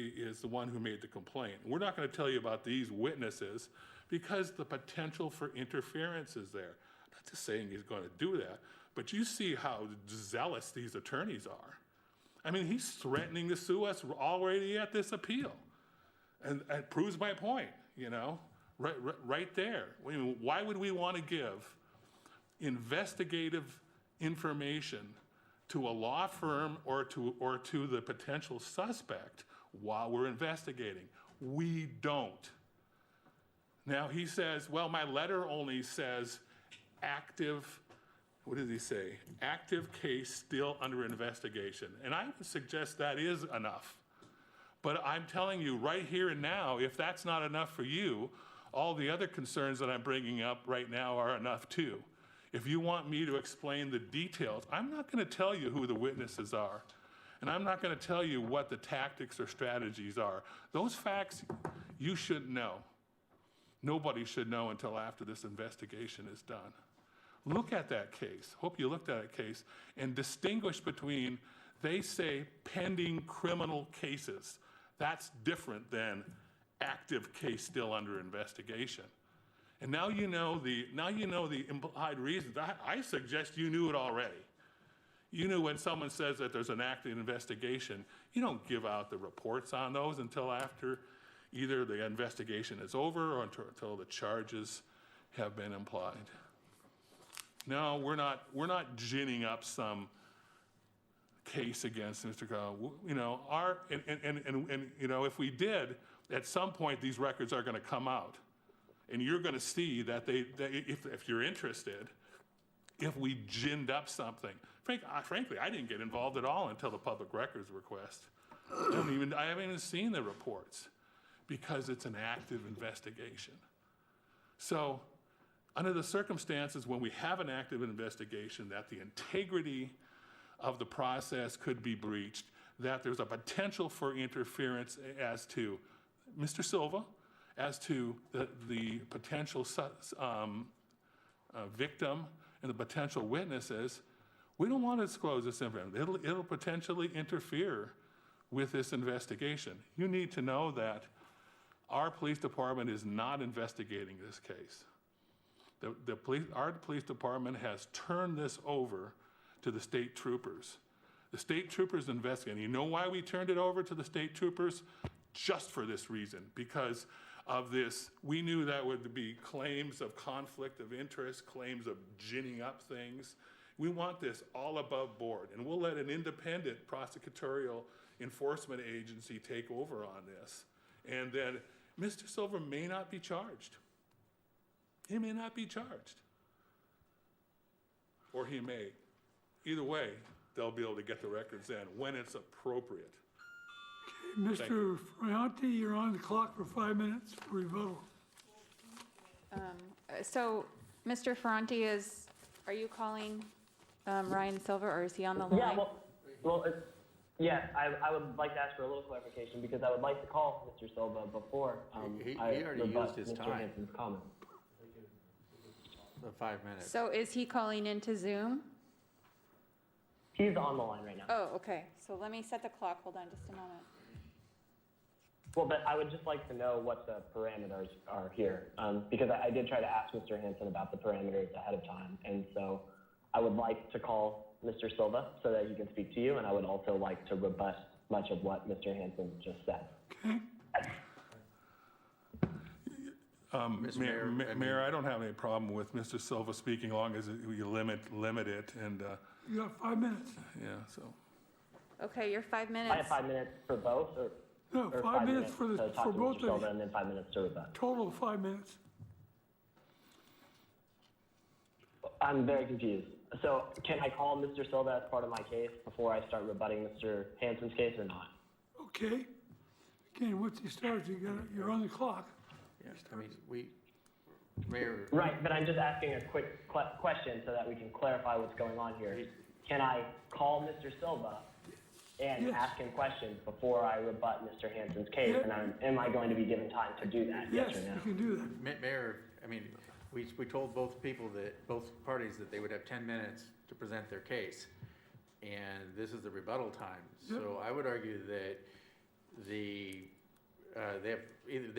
the one who made the complaint. We're not going to tell you about these witnesses because the potential for interference is there. I'm not just saying he's going to do that, but you see how zealous these attorneys are. I mean, he's threatening to sue us already at this appeal. And it proves my point, you know, right there. I mean, why would we want to give investigative information to a law firm or to the potential suspect while we're investigating? We don't. Now he says, well, my letter only says active, what does he say? Active case still under investigation. And I would suggest that is enough. But I'm telling you right here and now, if that's not enough for you, all the other concerns that I'm bringing up right now are enough too. If you want me to explain the details, I'm not going to tell you who the witnesses are. And I'm not going to tell you what the tactics or strategies are. Those facts you should know. Nobody should know until after this investigation is done. Look at that case. Hope you looked at that case and distinguish between, they say, pending criminal cases. That's different than active case still under investigation. And now you know the implied reasons. I suggest you knew it already. You knew when someone says that there's an active investigation, you don't give out the reports on those until after either the investigation is over or until the charges have been implied. No, we're not ginning up some case against Mr. Kyle. You know, you know, if we did, at some point these records are going to come out. And you're going to see that if you're interested, if we ginned up something. Frankly, I didn't get involved at all until the public records request. I haven't even seen the reports because it's an active investigation. So under the circumstances when we have an active investigation, that the integrity of the process could be breached, that there's a potential for interference as to Mr. Silva, as to the potential victim and the potential witnesses, we don't want to disclose this information. It'll potentially interfere with this investigation. You need to know that our police department is not investigating this case. Our police department has turned this over to the state troopers. The state troopers investigating. You know why we turned it over to the state troopers? Just for this reason, because of this, we knew that would be claims of conflict of interest, claims of ginning up things. We want this all above board, and we'll let an independent prosecutorial enforcement agency take over on this. And then Mr. Silva may not be charged. He may not be charged. Or he may. Either way, they'll be able to get the records in when it's appropriate. Mr. Frianti, you're on the clock for 5 minutes for rebuttal. So, Mr. Ferranti, are you calling Ryan Silva, or is he on the line? Yeah, I would like to ask for a little clarification because I would like to call Mr. Silva before He I already rebut used his Mr. time. Hanson's comment. The 5 minutes. So is he calling into Zoom? He's on the line right now. Oh, okay. So let me set the clock. Hold on just a moment. Well, but I would just like to know what the parameters are here, because I did try to ask Mr. Hanson about the parameters ahead of time, and so I would like to call Mr. Silva so that he can speak to you, and I would also like to rebut much of what Mr. Hanson just said. Okay. Mayor, I don't have any problem with Mr. Silva speaking, long as you limit it, and You got 5 minutes. yeah. So Okay, your 5 minutes. I have 5 minutes for both, or No, Or 5 minutes for to the, talk for to both Mr. of Silva you. and then 5 minutes to rebut. Total of 5 minutes. I'm very confused. So can I call Mr. Silva as part of my case before I start rebutting Mr. Hansen's case or not? Okay. Again, once you start, you're on the clock. Yeah, I mean, Mayor. Right, but I'm just asking a quick question so that we can clarify what's going on here. Can I call Mr. Silva and Yes. ask him questions before I rebut Mr. Hansen's case? Yeah. And am I going to be given time to do that? Yes, or no? You can do that. Mayor, I mean, we told both parties that they would have 10 minutes to present their case. And this is the rebuttal time. So I would argue that they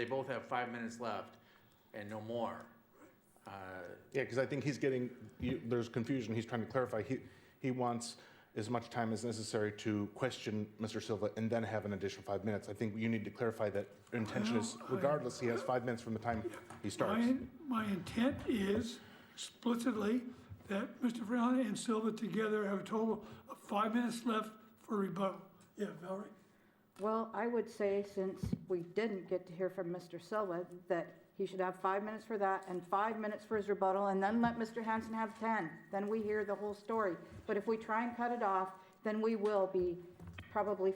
both have 5 minutes left and no more. Yeah, because I think he's getting, there's confusion. He's trying to clarify. He wants as much time as necessary to question Mr. Silva and then have an additional 5 minutes. I think you need to clarify that intention is, regardless, he has 5 minutes from the time he starts. My intent is explicitly that Mr. Ferrante and Silva together have a total of 5 minutes left for rebuttal. Yeah, Valerie? Well, I would say, since we didn't get to hear from Mr. Silva, that he should have 5 minutes for that and 5 minutes for his rebuttal, and then let Mr. Hansen have 10. Then we hear the whole story. But if we try and cut it off, then we will be probably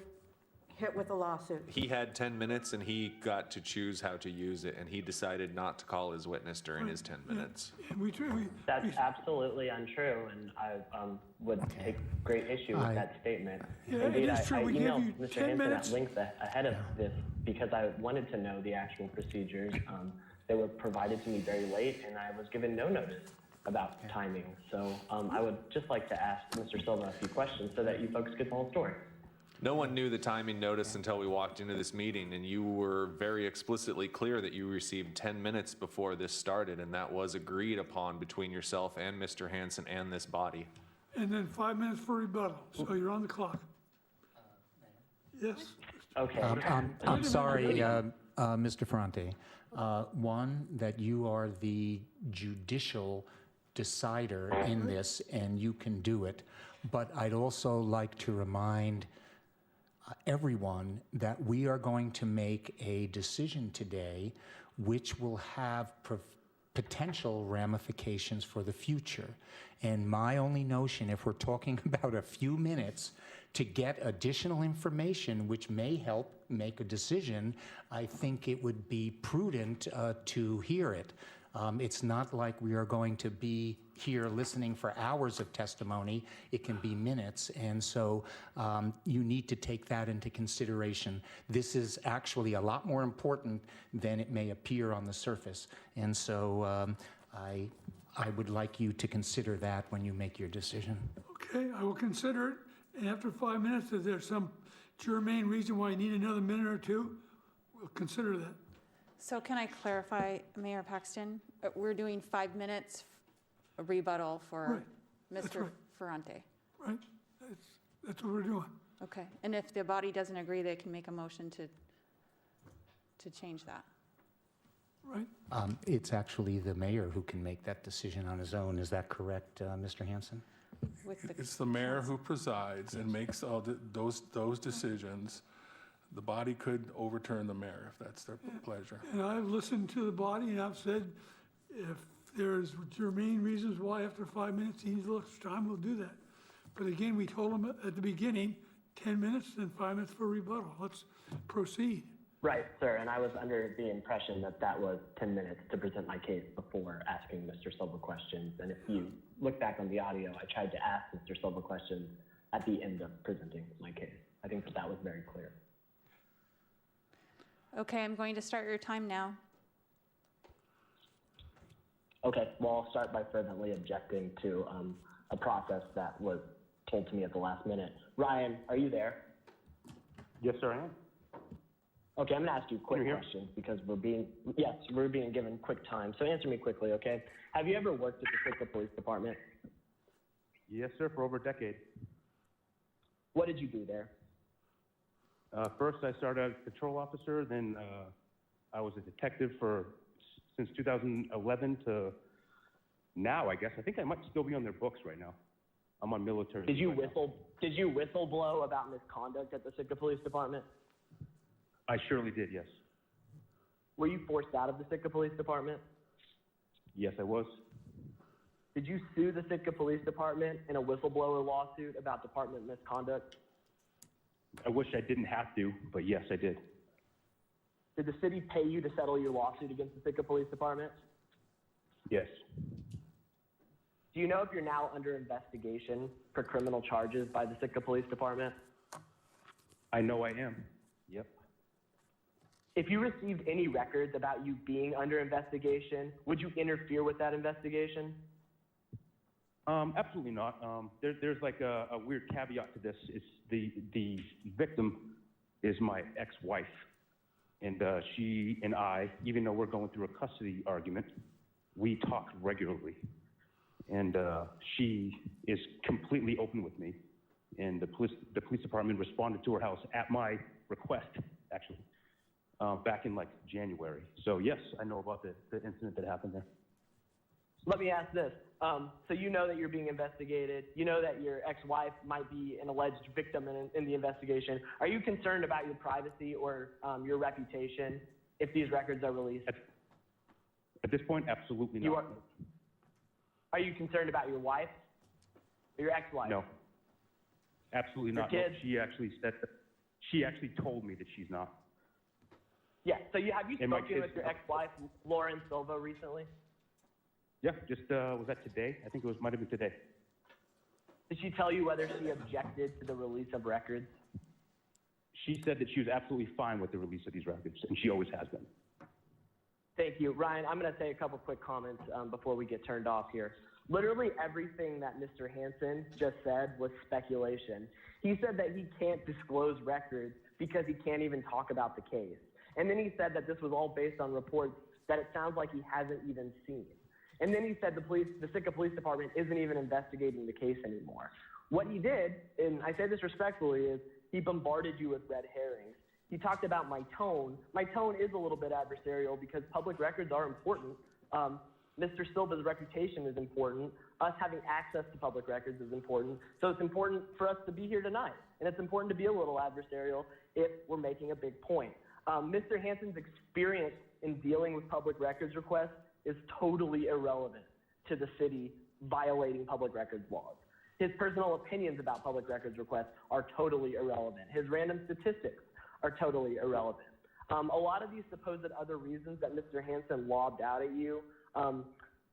hit with a lawsuit. He had 10 minutes and he got to choose how to use it, and he decided not to call his witness during his 10 minutes. That's absolutely untrue, and I would take great issue with that statement. Yeah, Indeed, it is true. I We give emailed you Mr. 10 Hansen minutes. at length ahead of this because I wanted to know the actual procedures. They were provided to me very late, and I was given no notice about timing. So I would just like to ask Mr. Silva a few questions so that you folks get the whole story. No one knew the timing notice until we walked into this meeting, and you were very explicitly clear that you received 10 minutes before this started, and that was agreed upon between yourself and Mr. Hansen and this body. And then 5 minutes for rebuttal, so you're on the clock. Yes? Okay. I'm sorry, Mr. Ferrante. One, that you are the judicial decider in this, and you can do it. But I'd also like to remind everyone that we are going to make a decision today which will have potential ramifications for the future. And my only notion, if we're talking about a few minutes to get additional information which may help make a decision, I think it would be prudent to hear it. It's not like we are going to be here listening for hours of testimony. It can be minutes, and so you need to take that into consideration. This is actually a lot more important than it may appear on the surface, and so I would like you to consider that when you make your decision. Okay, I will consider it, and after 5 minutes, if there's some germane reason why you need another minute or two, we'll consider that. So can I clarify, Mayor Paxton? We're doing 5 minutes rebuttal for Mr. Ferrante. Right, that's what we're doing. Okay, and if the body doesn't agree, they can make a motion to change that. Right. It's actually the mayor who can make that decision on his own. Is that correct, Mr. Hansen? It's the mayor who presides and makes all those decisions. The body could overturn the mayor if that's their pleasure. And I've listened to the body, and I've said, if there's germane reasons why after 5 minutes he needs a little extra time, we'll do that. But again, we told him at the beginning, 10 minutes and 5 minutes for rebuttal. Let's proceed. Right, sir, and I was under the impression that that was 10 minutes to present my case before asking Mr. Silva questions. And if you look back on the audio, I tried to ask Mr. Silva questions at the end of presenting my case. I think that was very clear. Okay, I'm going to start your time now. Okay, well, I'll start by fervently objecting to a process that was told to me at the last minute. Ryan, are you there? Yes, sir, I am. Okay, I'm gonna ask you quick questions because we're being given quick time. So answer me quickly, okay? Have you ever worked at the Sitka Police Department? Yes, sir, for over a decade. What did you do there? First, I started as a patrol officer, then I was a detective since 2011 to now, I guess. I think I might still be on their books right now. I'm on military. Did you whistle blow about misconduct at the Sitka Police Department? I surely did, yes. Were you forced out of the Sitka Police Department? Yes, I was. Did you sue the Sitka Police Department in a whistleblower lawsuit about department misconduct? I wish I didn't have to, but yes, I did. Did the city pay you to settle your lawsuit against the Sitka Police Department? Yes. Do you know if you're now under investigation for criminal charges by the Sitka Police Department? I know I am. Yep. If you received any records about you being under investigation, would you interfere with that investigation? Absolutely not. There's like a weird caveat to this. It's the victim is my ex-wife, and she and I, even though we're going through a custody argument, we talk regularly, and she is completely open with me, and the police department responded to her house at my request, actually, back in like January. So yes, I know about the incident that happened there. Let me ask this. So you know that you're being investigated. You know that your ex-wife might be an alleged victim in the investigation. Are you concerned about your privacy or your reputation if these records are released? At this point, absolutely not. Are you concerned about your wife or your ex-wife? No. Absolutely Your not. kids? No, she actually said that. She actually told me that she's not. Yeah. So have you And my spoken kids- with your ex-wife, Lauren Silva, recently? Yeah, just was that today? I think it might have been today. Did she tell you whether she objected to the release of records? She said that she was absolutely fine with the release of these records, and she always has been. Thank you. Ryan, I'm going to say a couple quick comments before we get turned off here. Literally everything that Mr. Hansen just said was speculation. He said that he can't disclose records because he can't even talk about the case. And then he said that this was all based on reports that it sounds like he hasn't even seen. And then he said the Sitka Police Department isn't even investigating the case anymore. What he did, and I say this respectfully, is he bombarded you with red herrings. He talked about my tone. My tone is a little bit adversarial because public records are important. Mr. Silva's reputation is important. Us having access to public records is important. So it's important for us to be here tonight. And it's important to be a little adversarial if we're making a big point. Mr. Hansen's experience in dealing with public records requests is totally irrelevant to the city violating public records laws. His personal opinions about public records requests are totally irrelevant. His random statistics are totally irrelevant. A lot of these supposed other reasons that Mr. Hansen lobbed out at you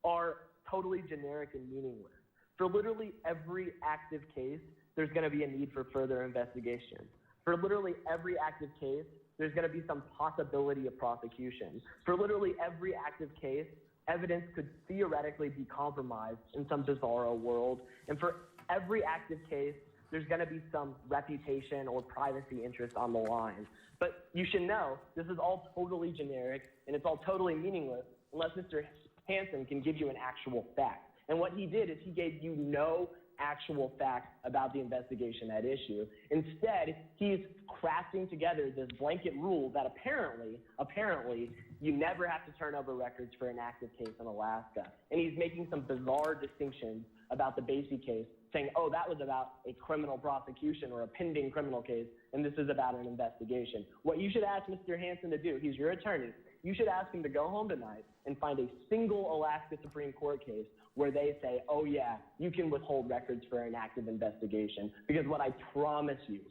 are totally generic and meaningless. For literally every active case, there's going to be a need for further investigation. For literally every active case, there's going to be some possibility of prosecution. For literally every active case, evidence could theoretically be compromised in some bizarro world. And for every active case, there's going to be some reputation or privacy interest on the line. But you should know, this is all totally generic, and it's all totally meaningless unless Mr. Hansen can give you an actual fact. And what he did is he gave you no actual facts about the investigation at issue. Instead, he's crafting together this blanket rule that apparently, you never have to turn over records for an active case in Alaska. And he's making some bizarre distinctions about the Basie case, saying, oh, that was about a criminal prosecution or a pending criminal case, and this is about an investigation. What you should ask Mr. Hansen to do, he's your attorney, you should ask him to go home tonight and find a single Alaska Supreme Court case where they say, oh yeah, you can withhold records for an active investigation. Because what I promise you,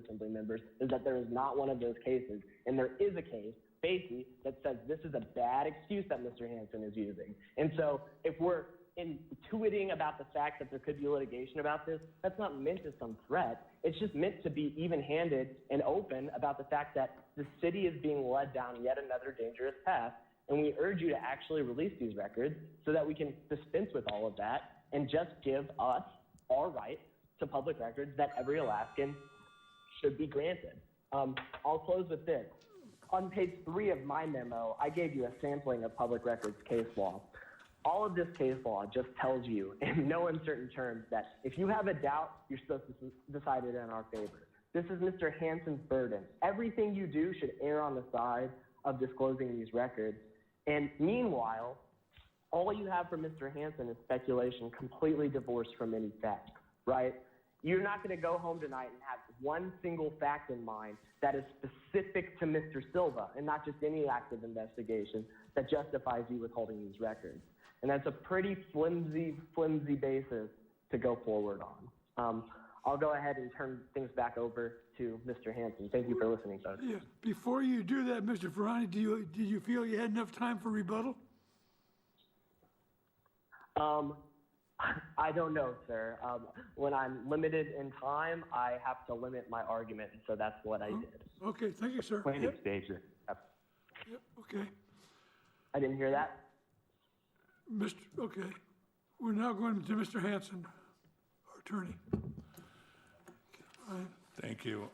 assembly members, is that there is not one of those cases. And there is a case, Basie, that says this is a bad excuse that Mr. Hansen is using. And so if we're intuiting about the fact that there could be litigation about this, that's not meant as some threat. It's just meant to be even-handed and open about the fact that the city is being led down yet another dangerous path. And we urge you to actually release these records so that we can dispense with all of that and just give us our right to public records that every Alaskan should be granted. I'll close with this. On page 3 of my memo, I gave you a sampling of public records case law. All of this case law just tells you in no uncertain terms that if you have a doubt, you're supposed to decide it in our favor. This is Mr. Hansen's burden. Everything you do should err on the side of disclosing these records. And meanwhile, all you have from Mr. Hansen is speculation completely divorced from any fact, right? You're not going to go home tonight and have one single fact in mind that is specific to Mr. Silva and not just any active investigation that justifies you withholding these records. And that's a pretty flimsy basis to go forward on. I'll go ahead and turn things back over to Mr. Hanson. Thank you for listening, folks. Yeah. Before you do that, Mr. Ferrani, did you feel you had enough time for rebuttal? I don't know, sir. When I'm limited in time, I have to limit my argument, and so that's what I did. Okay, thank you, sir. Planning Yep. stage. Yep, okay. I didn't hear that. Okay. We're now going to Mr. Hanson, our attorney. Fine. Thank you.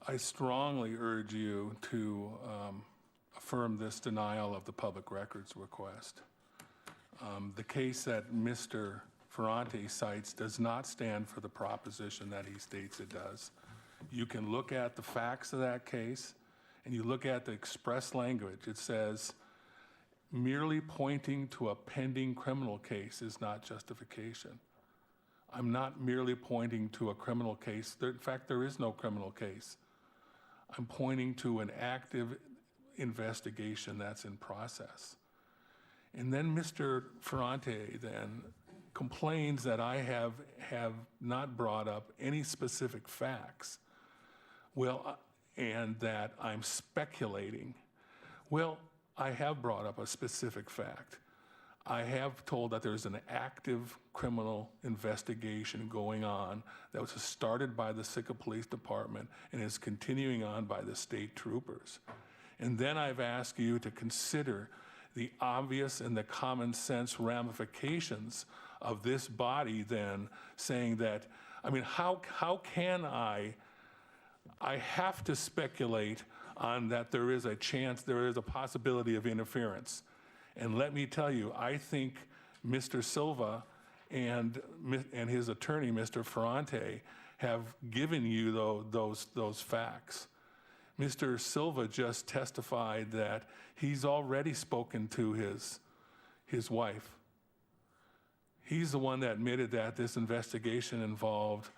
I strongly urge you to affirm this denial of the public records request. The case that Mr. Ferrante cites does not stand for the proposition that he states it does. You can look at the facts of that case, and you look at the express language. It says, merely pointing to a pending criminal case is not justification. I'm not merely pointing to a criminal case. In fact, there is no criminal case. I'm pointing to an active investigation that's in process. And then Mr. Ferrante then complains that I have not brought up any specific facts. Well, and that I'm speculating. Well, I have brought up a specific fact. I have told that there's an active criminal investigation going on that was started by the Sitka Police Department and is continuing on by the state troopers. And then I've asked you to consider the obvious and the common sense ramifications of this body then saying that, I mean, how can I have to speculate on that there is a chance, there is a possibility of interference. And let me tell you, I think Mr. Silva and his attorney, Mr. Ferrante, have given you those facts. Mr. Silva just testified that he's already spoken to his wife. He's the one that admitted that this investigation involved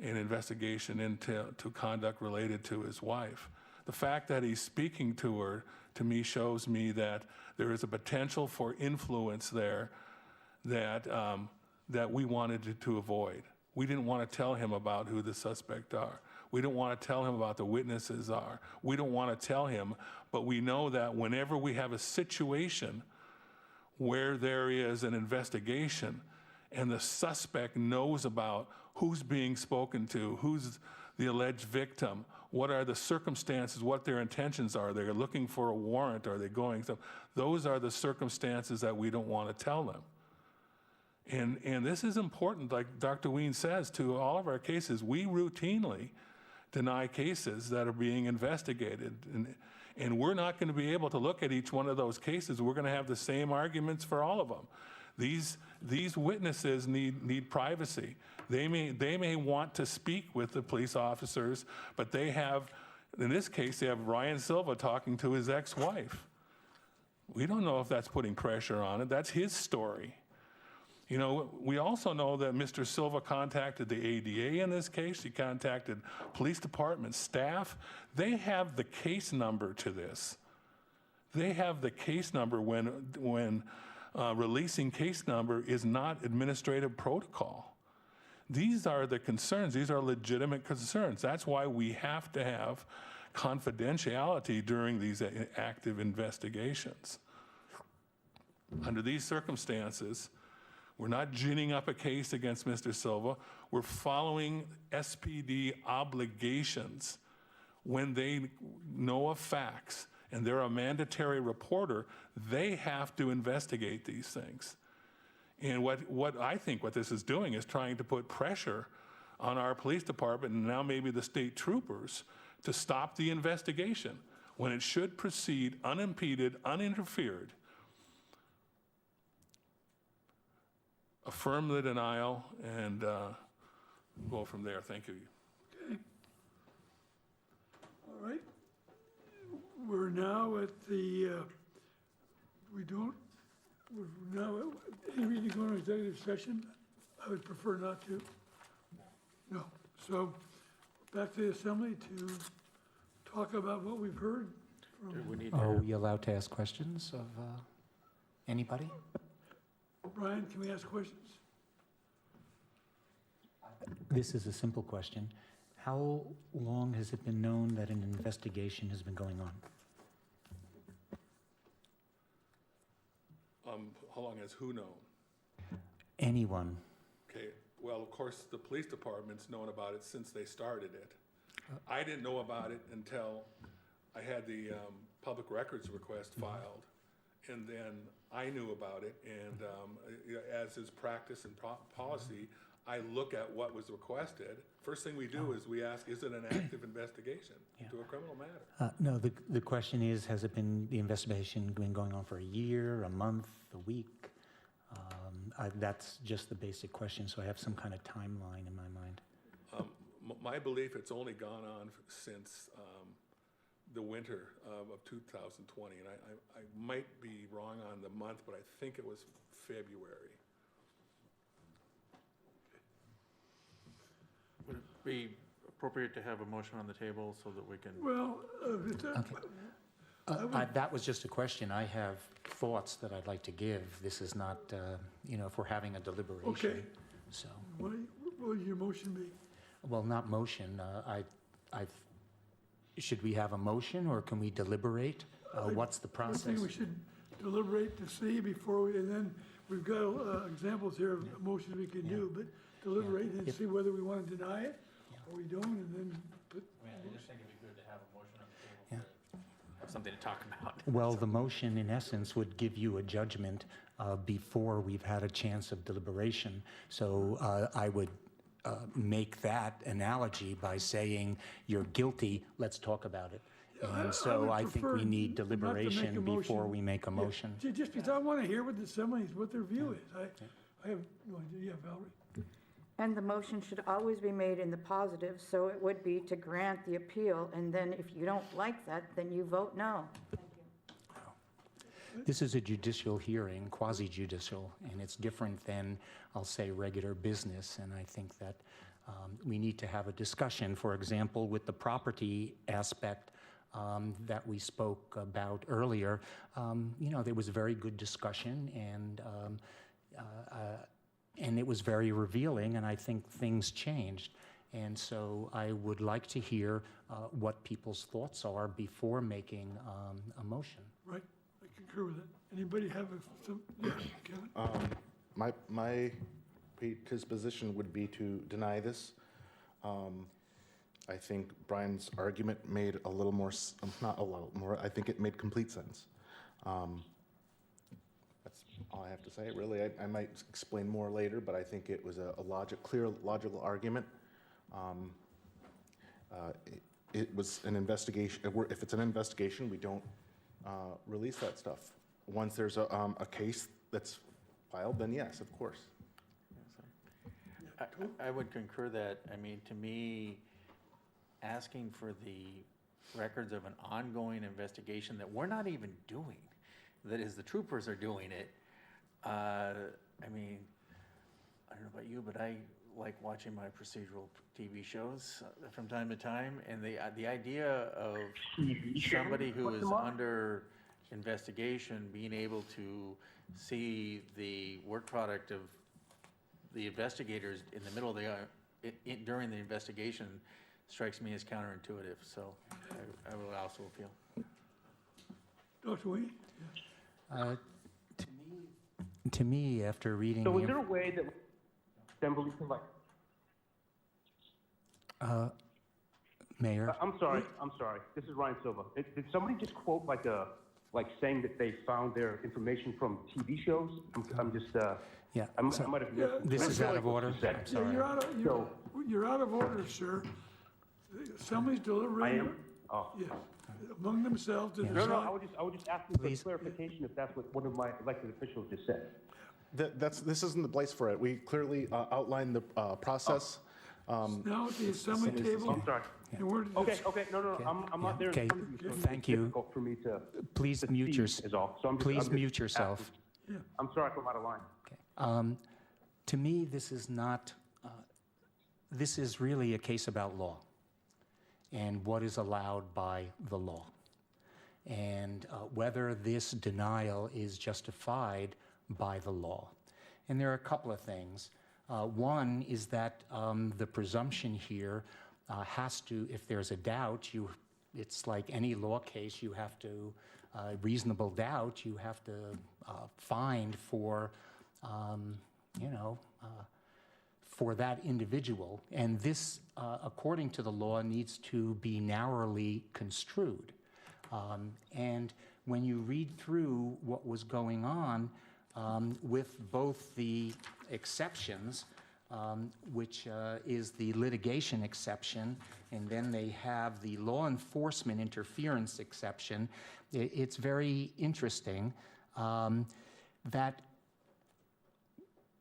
an investigation into conduct related to his wife. The fact that he's speaking to her, to me, shows me that there is a potential for influence there that we wanted to avoid. We didn't want to tell him about who the suspects are. We don't want to tell him about the witnesses are. We don't want to tell him, but we know that whenever we have a situation where there is an investigation and the suspect knows about who's being spoken to, who's the alleged victim, what are the circumstances, what their intentions are. They're looking for a warrant, are they going? So those are the circumstances that we don't want to tell them. And this is important, like Dr. Ween says, to all of our cases. We routinely deny cases that are being investigated. And we're not going to be able to look at each one of those cases. We're going to have the same arguments for all of them. These witnesses need privacy. They may want to speak with the police officers, but they have, in this case, they have Ryan Silva talking to his ex-wife. We don't know if that's putting pressure on it. That's his story. You know, we also know that Mr. Silva contacted the ADA in this case. He contacted police department staff. They have the case number to this. They have the case number when releasing case number is not administrative protocol. These are the concerns. These are legitimate concerns. That's why we have to have confidentiality during these active investigations. Under these circumstances, we're not ginning up a case against Mr. Silva. We're following SPD obligations when they know of facts and they're a mandatory reporter. They have to investigate these things. And what I think what this is doing is trying to put pressure on our police department and now maybe the state troopers to stop the investigation when it should proceed unimpeded, uninterfered. Affirm the denial and go from there. Thank you. Okay. All right. We're now at the, we're now, any reason to go into executive session? I would prefer not to. No. So back to the assembly to talk about what we've heard. Are we allowed to ask questions of anybody? Brian, can we ask questions? This is a simple question. How long has it been known that an investigation has been going on? How long has who known? Anyone? Okay, well, of course, the police department's known about it since they started it. I didn't know about it until I had the public records request filed, and then I knew about it, and as is practice and policy, I look at what was requested. First thing we do is we ask, is it an active investigation into a criminal matter? No, the question is, has it been, the investigation been going on for a year, a month, a week? That's just the basic question, so I have some kind of timeline in my mind. My belief, it's only gone on since the winter of 2020, and I might be wrong on the month, but I think it was February. Would it be appropriate to have a motion on the table so that we can? Well, That was just a question. I have thoughts that I'd like to give. This is not, if we're having a deliberation. Okay. So, what will your motion be? well, not motion. Should we have a motion or can we deliberate? What's the I process? think we should deliberate to see before we, and then we've got examples here of motions we can do, but deliberate and see whether we want to deny it or we don't, and then put. I just think it'd be good to have a motion on the table to have something to talk about. Well, the motion, in essence, would give you a judgment before we've had a chance of deliberation. So I would make that analogy by saying, you're guilty, let's talk about it. And so I think we need deliberation before we make a motion. Just because I want to hear what the Assembly, what their view is. I have no idea. Yeah, Valerie? And the motion should always be made in the positive, so it would be to grant the appeal, and then if you don't like that, then you vote no. This is a judicial hearing, quasi-judicial, and it's different than, I'll say, regular business. And I think that we need to have a discussion, for example, with the property aspect that we spoke about earlier. There was a very good discussion, and it was very revealing, and I think things changed. And so I would like to hear what people's thoughts are before making a motion. Right, I concur with that. Anybody have some, yeah, Kevin? My predisposition would be to deny this. I think Brian's argument made a little more, not a lot more, I think it made complete sense. That's all I have to say, really. I might explain more later, but I think it was a clear, logical argument. It was an investigation. If it's an investigation, we don't release that stuff. Once there's a case that's filed, then yes, of course. I would concur that, to me, asking for the records of an ongoing investigation that we're not even doing, that is, the troopers are doing it. I don't know about you, but I like watching my procedural TV shows from time to time, and the idea of somebody who is under investigation being able to see the work product of the investigators in the middle of during the investigation strikes me as counterintuitive, so I will also appeal. Dr. Wayne? To me, after reading... So is there a way that Assembly can Mayor? I'm sorry. This is Ryan Silva. Did somebody just quote saying that they found their information from TV shows? I'm just, yeah. I might have missed. This is out of order. I'm sorry. You're out of order, sir. The Assembly's deliberating. I am? Oh. Yes, among themselves. No, I was just asking for clarification if that's what one of my elected officials just said. This isn't the place for it. We clearly outlined the process. Now at the Assembly table. I'm sorry. Okay, no, I'm not there. Okay, thank you. Difficult for me to. Please mute yourself. Is all. So I'm just mute yourself. I'm sorry if I'm out of line. Okay. To me, this is not, this is really a case about law and what is allowed by the law, and whether this denial is justified by the law. And there are a couple of things. One is that the presumption here has to, if there's a doubt, it's like any law case, you have to, reasonable doubt, you have to find for, for that individual. And this, according to the law, needs to be narrowly construed. And when you read through what was going on with both the exceptions, which is the litigation exception, and then they have the law enforcement interference exception, it's very interesting that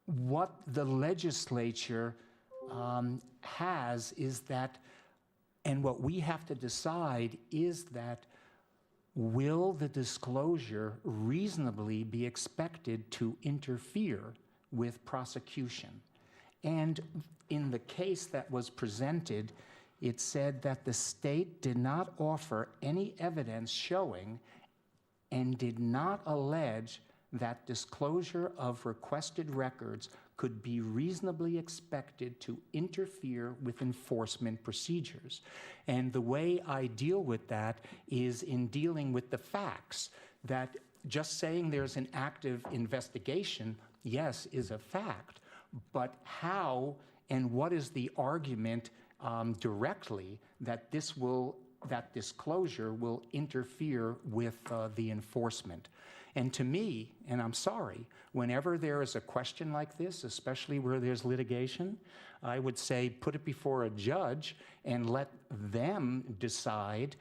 what the legislature has is that, and what we have to decide is that, will the disclosure reasonably be expected to interfere with prosecution? And in the case that was presented, it said that the state did not offer any evidence showing and did not allege that disclosure of requested records could be reasonably expected to interfere with enforcement procedures. And the way I deal with that is in dealing with the facts, that just saying there's an active investigation, yes, is a fact, but how and what is the argument directly that that disclosure will interfere with the enforcement? And to me, and I'm sorry, whenever there is a question like this, especially where there's litigation, I would say put it before a judge and let them decide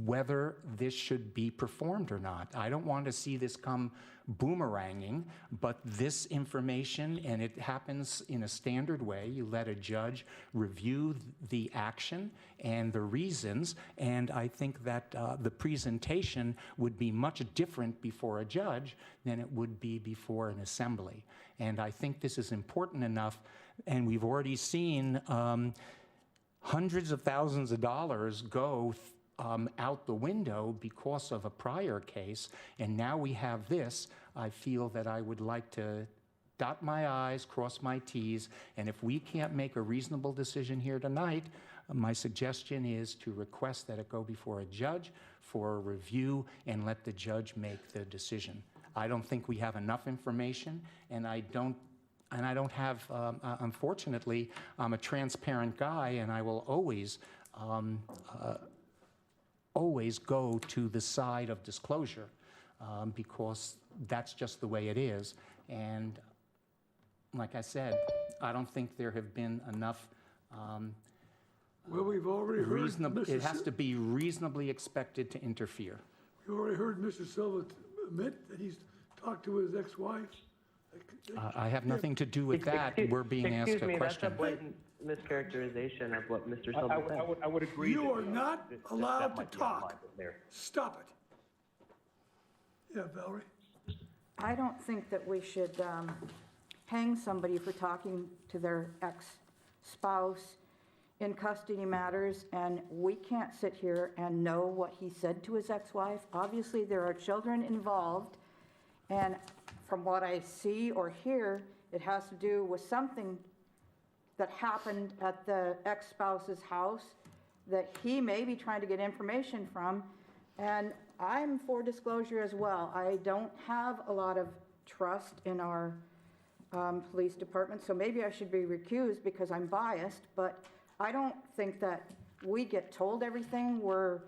whether this should be performed or not. I don't want to see this come boomeranging, but this information, and it happens in a standard way, you let a judge review the action and the reasons, and I think that the presentation would be much different before a judge than it would be before an assembly. And I think this is important enough, and we've already seen hundreds of thousands of dollars go out the window because of a prior case, and now we have this. I feel that I would like to dot my I's, cross my T's, and if we can't make a reasonable decision here tonight, my suggestion is to request that it go before a judge for a review and let the judge make the decision. I don't think we have enough information, and I don't have, unfortunately, I'm a transparent guy, and I will always go to the side of disclosure because that's just the way it is. And like I said, I don't think there have been enough Well, we've already heard it has to be reasonably expected to interfere. We already heard Mr. Silva admit that he's talked to his ex-wife. I have nothing to do with that. We're being asked a question. That's a blatant mischaracterization of what Mr. Silva said. I would agree. You are not allowed to talk. Stop it. Yeah, Valerie? I don't think that we should hang somebody for talking to their ex-spouse in custody matters, and we can't sit here and know what he said to his ex-wife. Obviously, there are children involved, and from what I see or hear, it has to do with something that happened at the ex-spouse's house that he may be trying to get information from, and I'm for disclosure as well. I don't have a lot of trust in our police department, so maybe I should be recused because I'm biased, but I don't think that we get told everything. We're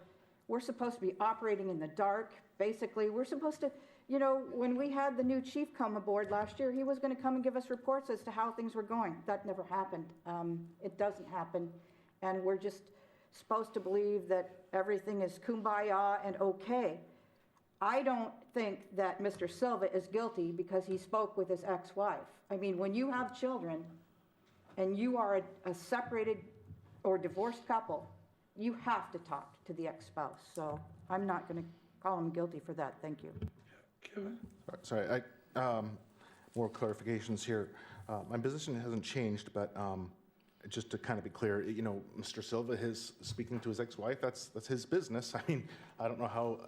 supposed to be operating in the dark. Basically, we're supposed to, you know, when we had the new chief come aboard last year, he was going to come and give us reports as to how things were going. That never happened. It doesn't happen, and we're just supposed to believe that everything is kumbaya and okay. I don't think that Mr. Silva is guilty because he spoke with his ex-wife. I mean, when you have children and you are a separated or divorced couple, you have to talk to the ex-spouse. So I'm not going to call him guilty for that. Thank you. Kevin? Sorry, more clarifications here. My position hasn't changed, but just to kind of be clear, you know, Mr. Silva is speaking to his ex-wife. That's his business. I mean, I don't know how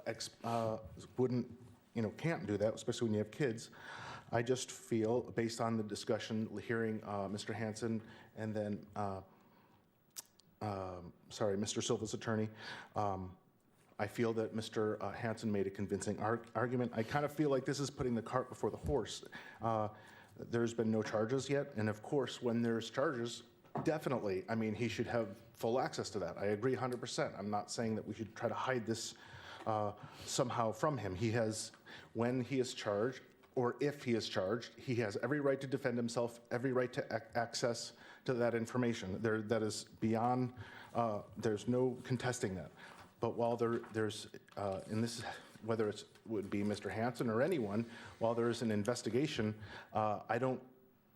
can't do that, especially when you have kids. I just feel, based on the discussion, hearing Mr. Hansen and then, Mr. Silva's attorney, I feel that Mr. Hansen made a convincing argument. I kind of feel like this is putting the cart before the horse. There's been no charges yet, and of course, when there's charges, definitely, I mean, he should have full access to that. I agree 100%. I'm not saying that we should try to hide this somehow from him. He has, when he is charged, or if he is charged, he has every right to defend himself, every right to access to that information. That is beyond, there's no contesting that. But while there's, and this is, whether it would be Mr. Hansen or anyone, while there's an investigation, I don't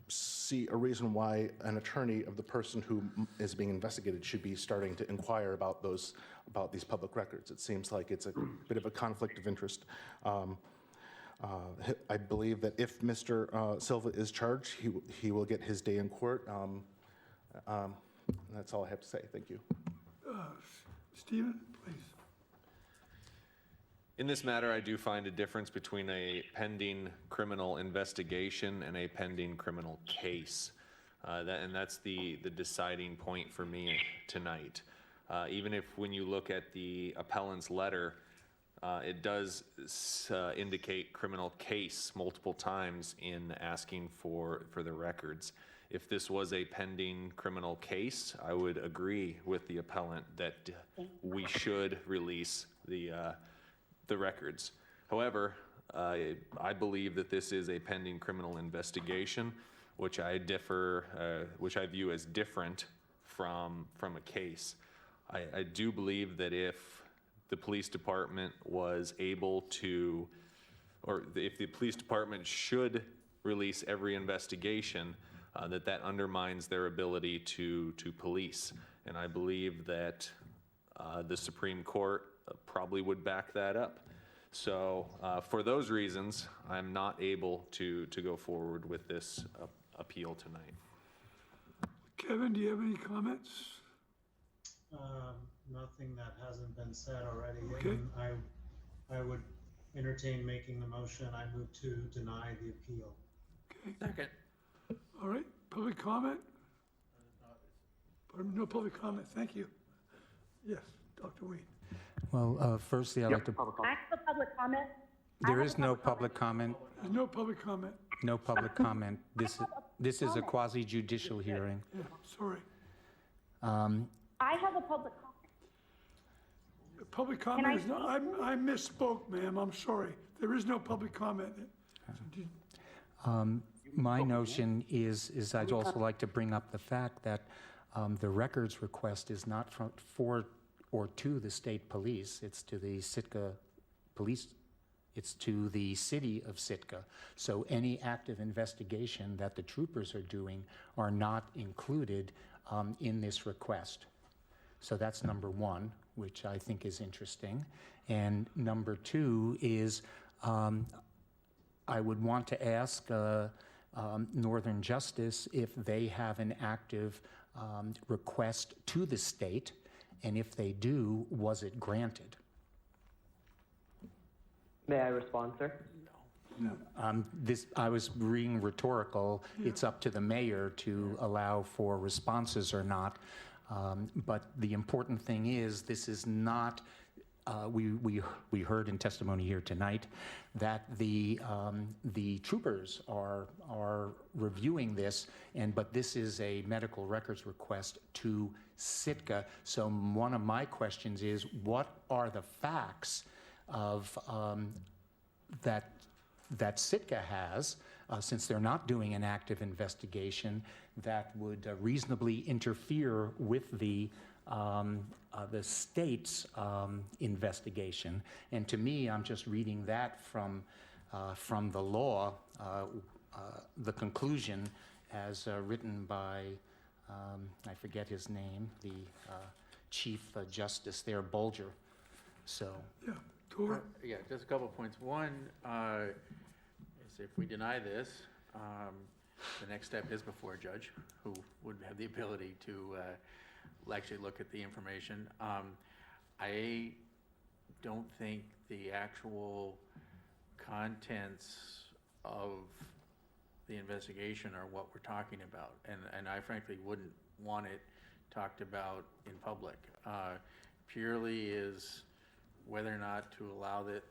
see a reason why an attorney of the person who is being investigated should be starting to inquire about these public records. It seems like it's a bit of a conflict of interest. I believe that if Mr. Silva is charged, he will get his day in court. That's all I have to say. Thank you. Stephen, please. In this matter, I do find a difference between a pending criminal investigation and a pending criminal case. And that's the deciding point for me tonight. Even if when you look at the appellant's letter, it does indicate criminal case multiple times in asking for the records. If this was a pending criminal case, I would agree with the appellant that we should release the records. However, I believe that this is a pending criminal investigation, which I view as different from a case. I do believe that if the police department was able to, or if the police department should release every investigation, that undermines their ability to police. And I believe that the Supreme Court probably would back that up. So for those reasons, I'm not able to go forward with this appeal tonight. Kevin, do you have any comments? Nothing that hasn't been said already. Okay. And I would entertain making the motion. I move to deny the appeal. Okay. Second. All right, public comment? No public comment, thank you. Yes, Dr. Wayne. Well, firstly, I'd like to. I have a public comment. There is no public comment. There's no public comment. No public comment. This is a quasi-judicial hearing. Yeah, sorry. I have a public comment. Public comment is not, I misspoke, ma'am, I'm sorry. There is no public comment. My notion is I'd also like to bring up the fact that the records request is not for or to the state police, it's to the Sitka police, it's to the city of Sitka. So any active investigation that the troopers are doing are not included in this request. So that's number one, which I think is interesting. And number two is I would want to ask Northern Justice if they have an active request to the state, and if they do, was it granted? May I respond, sir? I was being rhetorical. Yeah. It's up to the mayor to allow for responses or not. But the important thing is, this is not, we heard in testimony here tonight that the troopers are reviewing this, but this is a medical records request to Sitka. So one of my questions is, what are the facts of that Sitka has, since they're not doing an active investigation, that would reasonably interfere with the state's investigation? And to me, I'm just reading that from the law, the conclusion as written by, I forget his name, the Chief Justice there, Bolger. So. Yeah, Tor. Yeah, just a couple of points. One is if we deny this, the next step is before a judge who would have the ability to actually look at the information. I don't think the actual contents of the investigation are what we're talking about, and I frankly wouldn't want it talked about in public. Purely is whether or not to allow that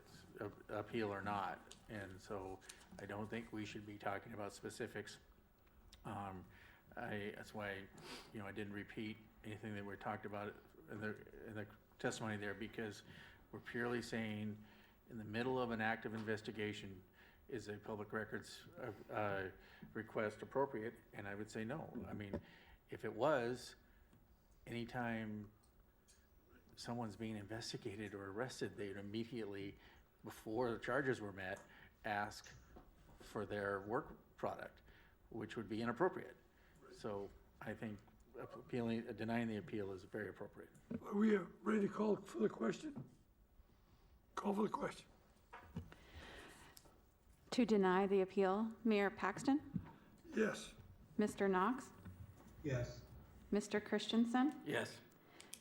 appeal or not, and so I don't think we should be talking about specifics. That's why, I didn't repeat anything that we talked about in the testimony there, because we're purely saying in the middle of an active investigation, is a public records request appropriate? And I would say no. I mean, if it was, anytime someone's being investigated or arrested, they would immediately, before the charges were met, ask for their work product, which would be inappropriate. So I think denying the appeal is very appropriate. Are we ready to call for the question? Call for the question. To deny the appeal, Mayor Paxton, Yes. Mr. Knox, Yes. Mr. Christensen, Yes.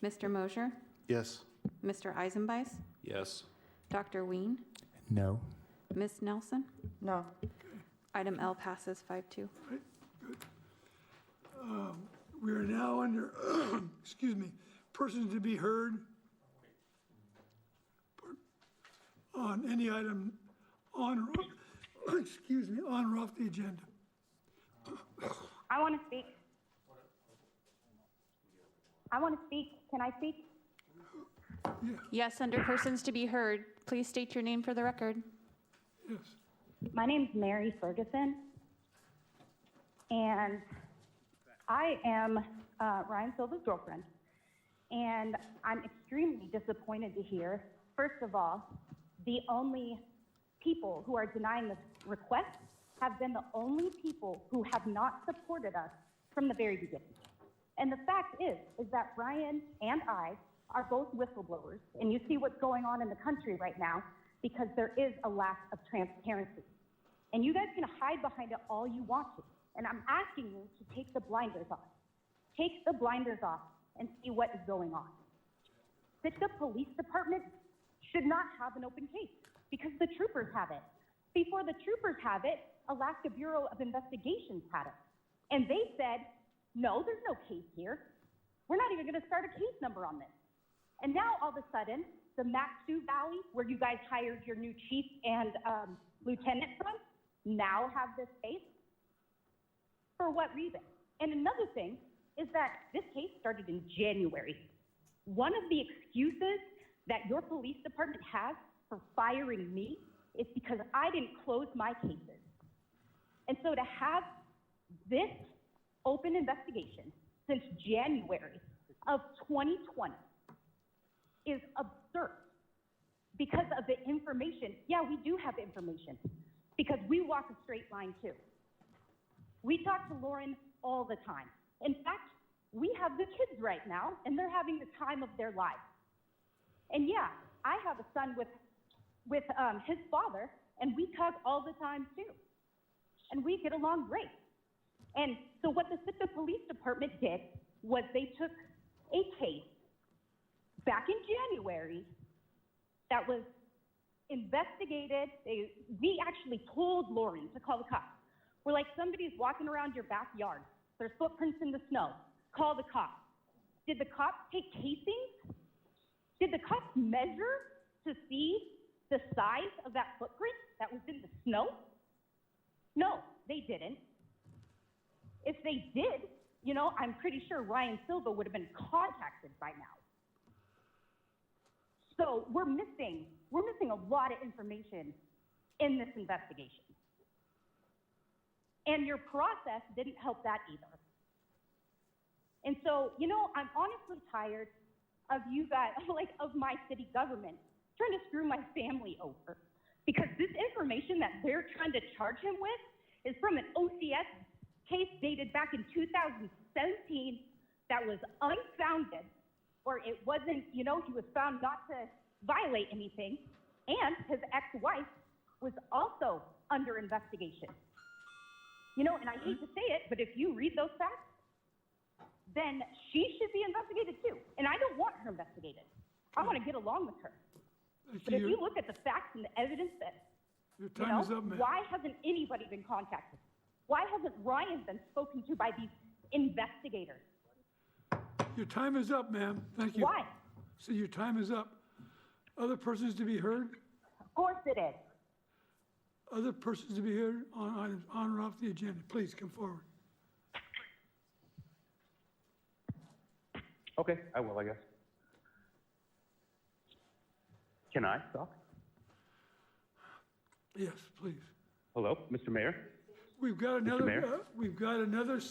Mr. Mosher, Yes. Mr. Eisenbeis, Yes. Dr. Ween, No. Ms. Nelson. No. Item L passes 5-2. Right, good. We are now under, excuse me, persons to be heard on any item on, excuse me, on or off the agenda. I want to speak. I want to speak. Can I speak? Yes, under persons to be heard, please state your name for the record. Yes. My name's Mary Ferguson, and I am Ryan Silva's girlfriend, and I'm extremely disappointed to hear, first of all, the only people who are denying this request have been the only people who have not supported us from the very beginning. And the fact is that Ryan and I are both whistleblowers, and you see what's going on in the country right now because there is a lack of transparency. And you guys can hide behind it all you want to. And I'm asking you to take the blinders off. Take the blinders off and see what is going on. Sitka Police Department should not have an open case because the troopers have it. Before the troopers have it, Alaska Bureau of Investigations had it. And they said, no, there's no case here. We're not even gonna start a case number on this. And now all of a sudden, the Mak-Su Valley, where you guys hired your new chief and lieutenant from, now have this case? For what reason? And another thing is that this case started in January. One of the excuses that your police department has for firing me is because I didn't close my cases. And so to have this open investigation since January of 2020 is absurd because of the information. Yeah, we do have information because we walk a straight line too. We talk to Lauren all the time. In fact, we have the kids right now and they're having the time of their lives. And yeah, I have a son with his father and we talk all the time too. And we get along great. And so what the Sitka Police Department did was they took a case back in January that was investigated. We actually told Lauren to call the cops. We're like, somebody's walking around your backyard. There's footprints in the snow. Call the cops. Did the cops take casings? Did the cops measure to see the size of that footprint that was in the snow? No, they didn't. If they did, I'm pretty sure Ryan Silva would have been contacted by now. So we're missing a lot of information in this investigation. And your process didn't help that either. And so, I'm honestly tired of you guys, of my city government trying to screw my family over. Because this information that they're trying to charge him with is from an OCS case dated back in 2017 that was unfounded, or it wasn't, he was found not to violate anything, and his ex-wife was also under investigation. You know, and I hate to say it, but if you read those facts, then she should be investigated too. And I don't want her investigated. I want to get along with her. But if you look at the facts and the evidence that, Your time is up, ma'am. why hasn't anybody been contacted? Why hasn't Ryan been spoken to by these investigators? Your time is up, ma'am. Thank you. Why? So your time is up. Other persons to be heard? Of course it is. Other persons to be heard on items on or off the agenda. Please come forward. Okay, I will, I guess. Can I talk? Yes, please. Hello, Mr. Mayor? We've got Mayor? another,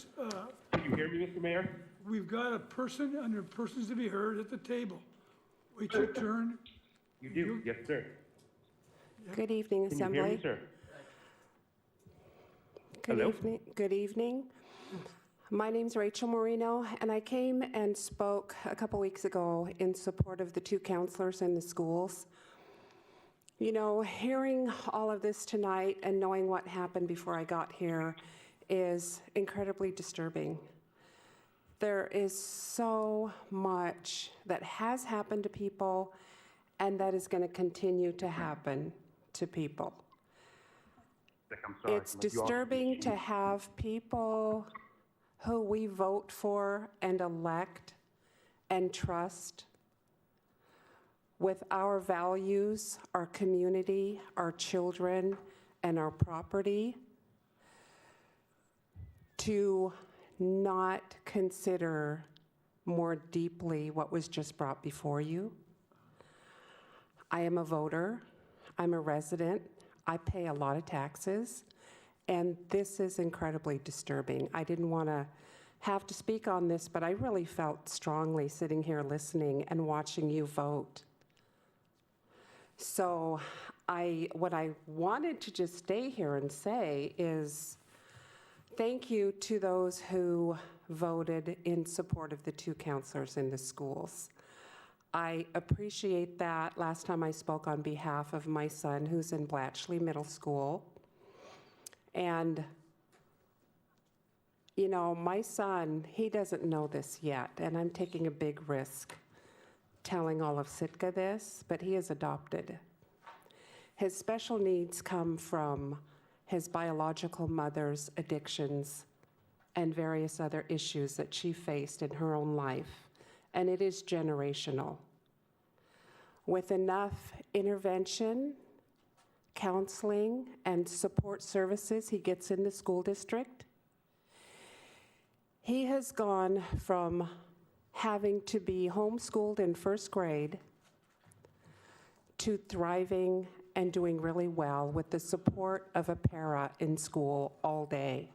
Can you hear me, Mr. Mayor? we've got a person under persons to be heard at the table. Wait your turn. You do, yes, sir. Good evening, Can you hear Assembly. me, sir? Good Hello? evening. Good evening. My name's Rachel Marino, and I came and spoke a couple weeks ago in support of the 2 counselors in the schools. You know, hearing all of this tonight and knowing what happened before I got here is incredibly disturbing. There is so much that has happened to people and that is going to continue to happen to people. I'm sorry. It's disturbing to have people who we vote for and elect and trust with our values, our community, our children, and our property to not consider more deeply what was just brought before you. I am a voter. I'm a resident. I pay a lot of taxes, and this is incredibly disturbing. I didn't want to have to speak on this, but I really felt strongly sitting here listening and watching you vote. So what I wanted to just stay here and say is thank you to those who voted in support of the 2 counselors in the schools. I appreciate that. Last time I spoke on behalf of my son, who's in Blatchley Middle School. And, you know, my son, he doesn't know this yet, and I'm taking a big risk telling all of Sitka this, but he is adopted. His special needs come from his biological mother's addictions and various other issues that she faced in her own life. And it is generational. With enough intervention, counseling, and support services he gets in the school district, he has gone from having to be homeschooled in 1st grade to thriving and doing really well with the support of a para in school all day.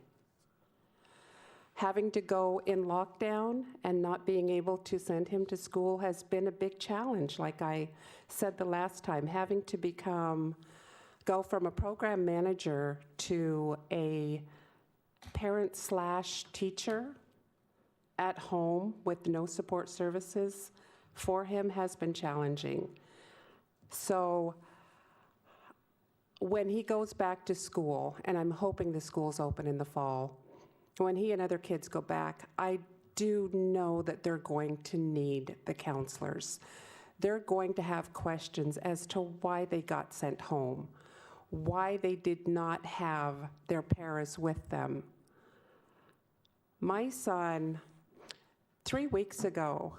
Having to go in lockdown and not being able to send him to school has been a big challenge, like I said the last time. Having to go from a program manager to a parent/teacher at home with no support services for him has been challenging. So when he goes back to school, and I'm hoping the school's open in the fall, when he and other kids go back, I do know that they're going to need the counselors. They're going to have questions as to why they got sent home, why they did not have their paras with them. My son, 3 weeks ago,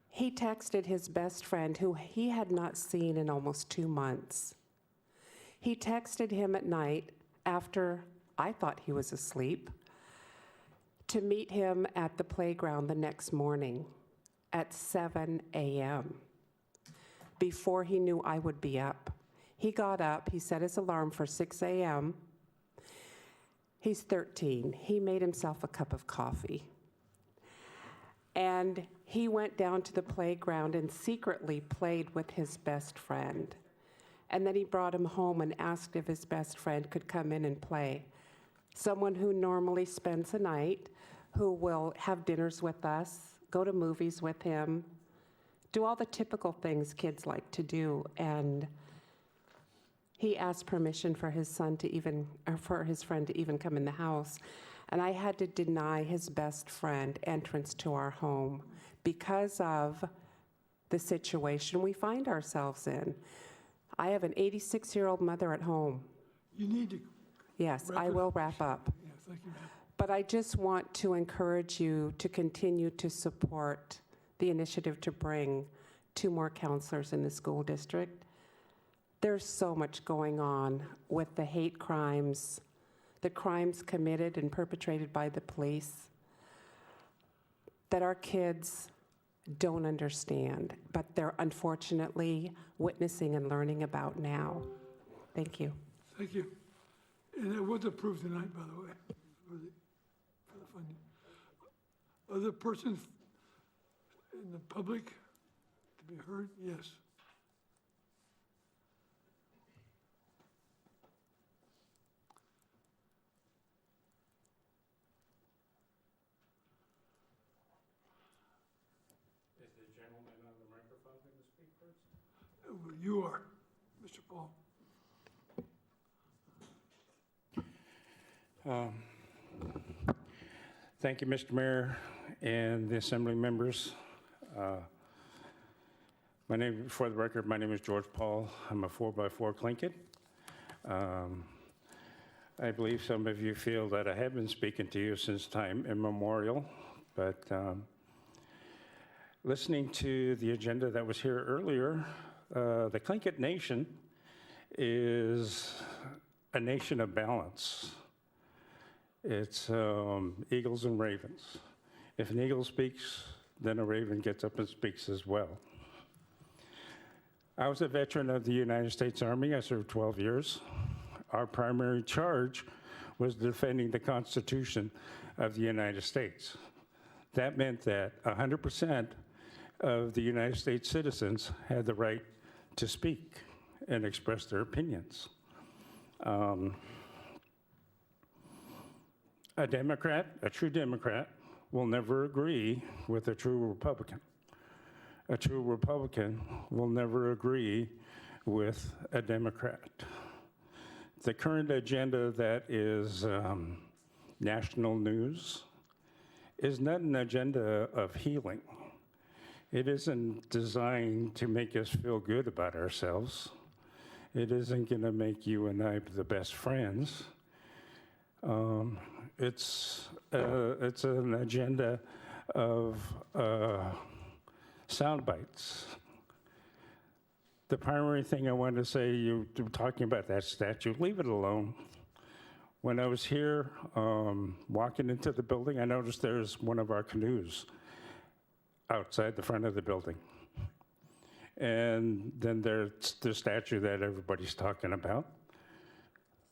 he texted his best friend, who he had not seen in almost 2 months. He texted him at night after I thought he was asleep, to meet him at the playground the next morning at 7 a.m. before he knew I would be up. He got up, he set his alarm for 6 a.m. He's 13. He made himself a cup of coffee. And he went down to the playground and secretly played with his best friend. And then he brought him home and asked if his best friend could come in and play. Someone who normally spends the night, who will have dinners with us, go to movies with him, do all the typical things kids like to do. And he asked permission for his son to even, or for his friend to even come in the house. And I had to deny his best friend entrance to our home because of the situation we find ourselves in. I have an 86-year-old mother at home. You need to. Yes, wrap I it- will wrap up. Yeah, thank you, ma'am. But I just want to encourage you to continue to support the initiative to bring 2 more counselors in the school district. There's so much going on with the hate crimes, the crimes committed and perpetrated by the police that our kids don't understand, but they're unfortunately witnessing and learning about now. Thank you. Thank you. And it was approved tonight, by the way, for the funding. Other persons in the public to be heard? Yes. Is the gentleman on the microphone going to speak first? You are, Mr. Paul. Thank you, Mr. Mayor and the Assembly members. For the record, my name is George Paul. I'm a 4x4 Tlingit. I believe some of you feel that I have been speaking to you since time immemorial, but listening to the agenda that was here earlier, the Tlingit Nation is a nation of balance. It's eagles and ravens. If an eagle speaks, then a raven gets up and speaks as well. I was a veteran of the United States Army. I served 12 years. Our primary charge was defending the Constitution of the United States. That meant that 100% of the United States citizens had the right to speak and express their opinions. A Democrat, a true Democrat, will never agree with a true Republican. A true Republican will never agree with a Democrat. The current agenda that is national news is not an agenda of healing. It isn't designed to make us feel good about ourselves. It isn't going to make you and I the best friends. It's an agenda of sound bites. The primary thing I wanted to say, you were talking about that statue, leave it alone. When I was here walking into the building, I noticed there's one of our canoes outside the front of the building. And then there's the statue that everybody's talking about.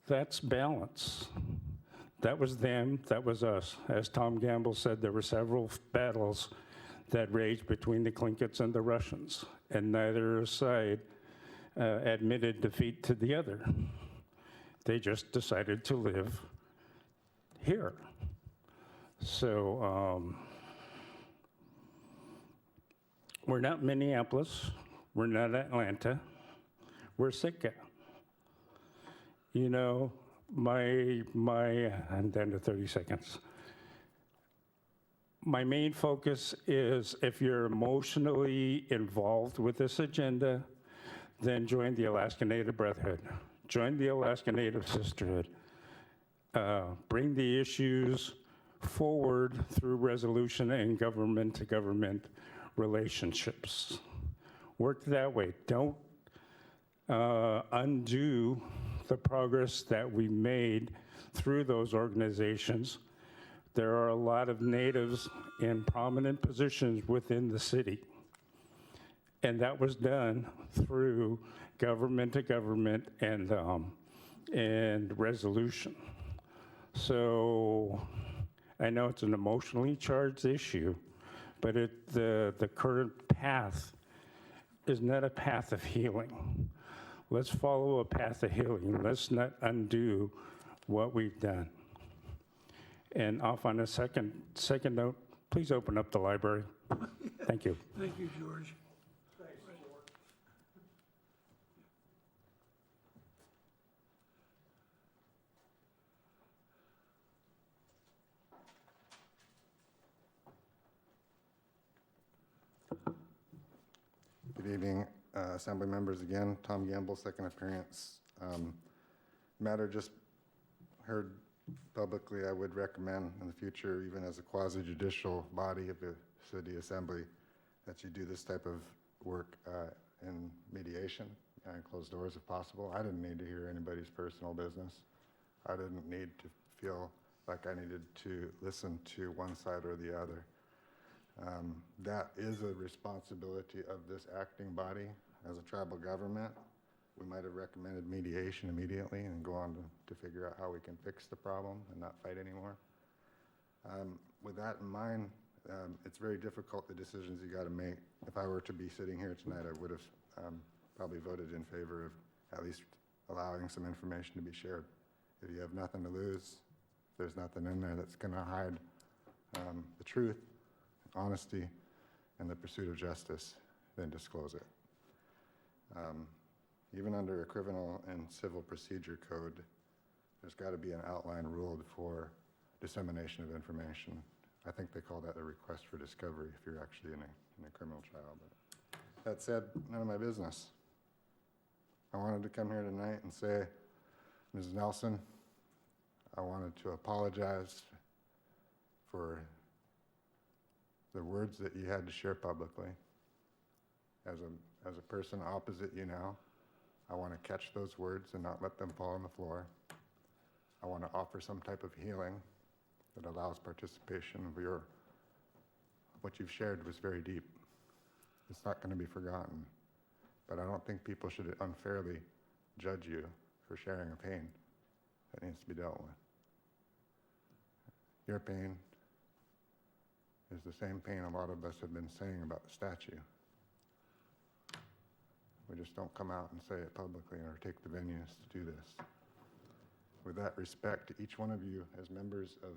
That's balance. That was them, that was us. As Tom Gamble said, there were several battles that raged between the Tlingits and the Russians, and neither side admitted defeat to the other. They just decided to live here. So we're not Minneapolis, we're not Atlanta, we're Sitka. You know, I'm down to 30 seconds. My main focus is if you're emotionally involved with this agenda, then join the Alaska Native Brotherhood. Join the Alaska Native Sisterhood. Bring the issues forward through resolution and government-to-government relationships. Work that way. Don't undo the progress that we made through those organizations. There are a lot of natives in prominent positions within the city. And that was done through government to government and resolution. So I know it's an emotionally charged issue, but the current path is not a path of healing. Let's follow a path of healing. Let's not undo what we've done. And off on a second note, please open up the library. Thank you. Thank you, George. Good evening, Assembly members again. Tom Gamble, second appearance. Matter just heard publicly, I would recommend in the future, even as a quasi-judicial body of the City Assembly, that you do this type of work in mediation and closed doors if possible. I didn't need to hear anybody's personal business. I didn't need to feel like I needed to listen to one side or the other. That is a responsibility of this acting body as a tribal government. We might have recommended mediation immediately and go on to figure out how we can fix the problem and not fight anymore. With that in mind, it's very difficult, the decisions you got to make. If I were to be sitting here tonight, I would have probably voted in favor of at least allowing some information to be shared. If you have nothing to lose, if there's nothing in there that's going to hide the truth, honesty, and the pursuit of justice, then disclose it. Even under a criminal and civil procedure code, there's got to be an outline ruled for dissemination of information. I think they call that a request for discovery if you're actually in a criminal trial. But that said, none of my business. I wanted to come here tonight and say, Ms. Nelson, I wanted to apologize for the words that you had to share publicly. As a person opposite you now, I want to catch those words and not let them fall on the floor. I want to offer some type of healing that allows participation of what you've shared was very deep. It's not going to be forgotten. But I don't think people should unfairly judge you for sharing a pain that needs to be dealt with. Your pain is the same pain a lot of us have been saying about the statue. We just don't come out and say it publicly or take the venues to do this. With that respect to each one of you as members of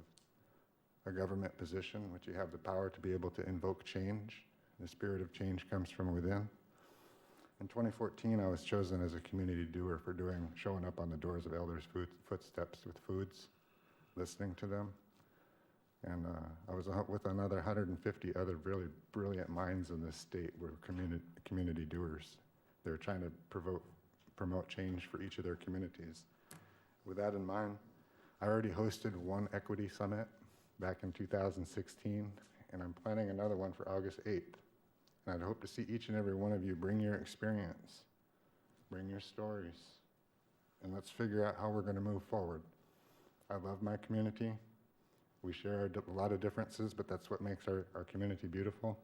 a government position, which you have the power to be able to invoke change. The spirit of change comes from within. In 2014, I was chosen as a community doer for showing up on the doors of elders' footsteps with foods, listening to them. And I was with another 150 other really brilliant minds in this state who were community doers. They were trying to promote change for each of their communities. With that in mind, I already hosted one equity summit back in 2016, and I'm planning another one for August 8th. And I'd hope to see each and every one of you bring your experience, bring your stories, and let's figure out how we're going to move forward. I love my community. We share a lot of differences, but that's what makes our community beautiful.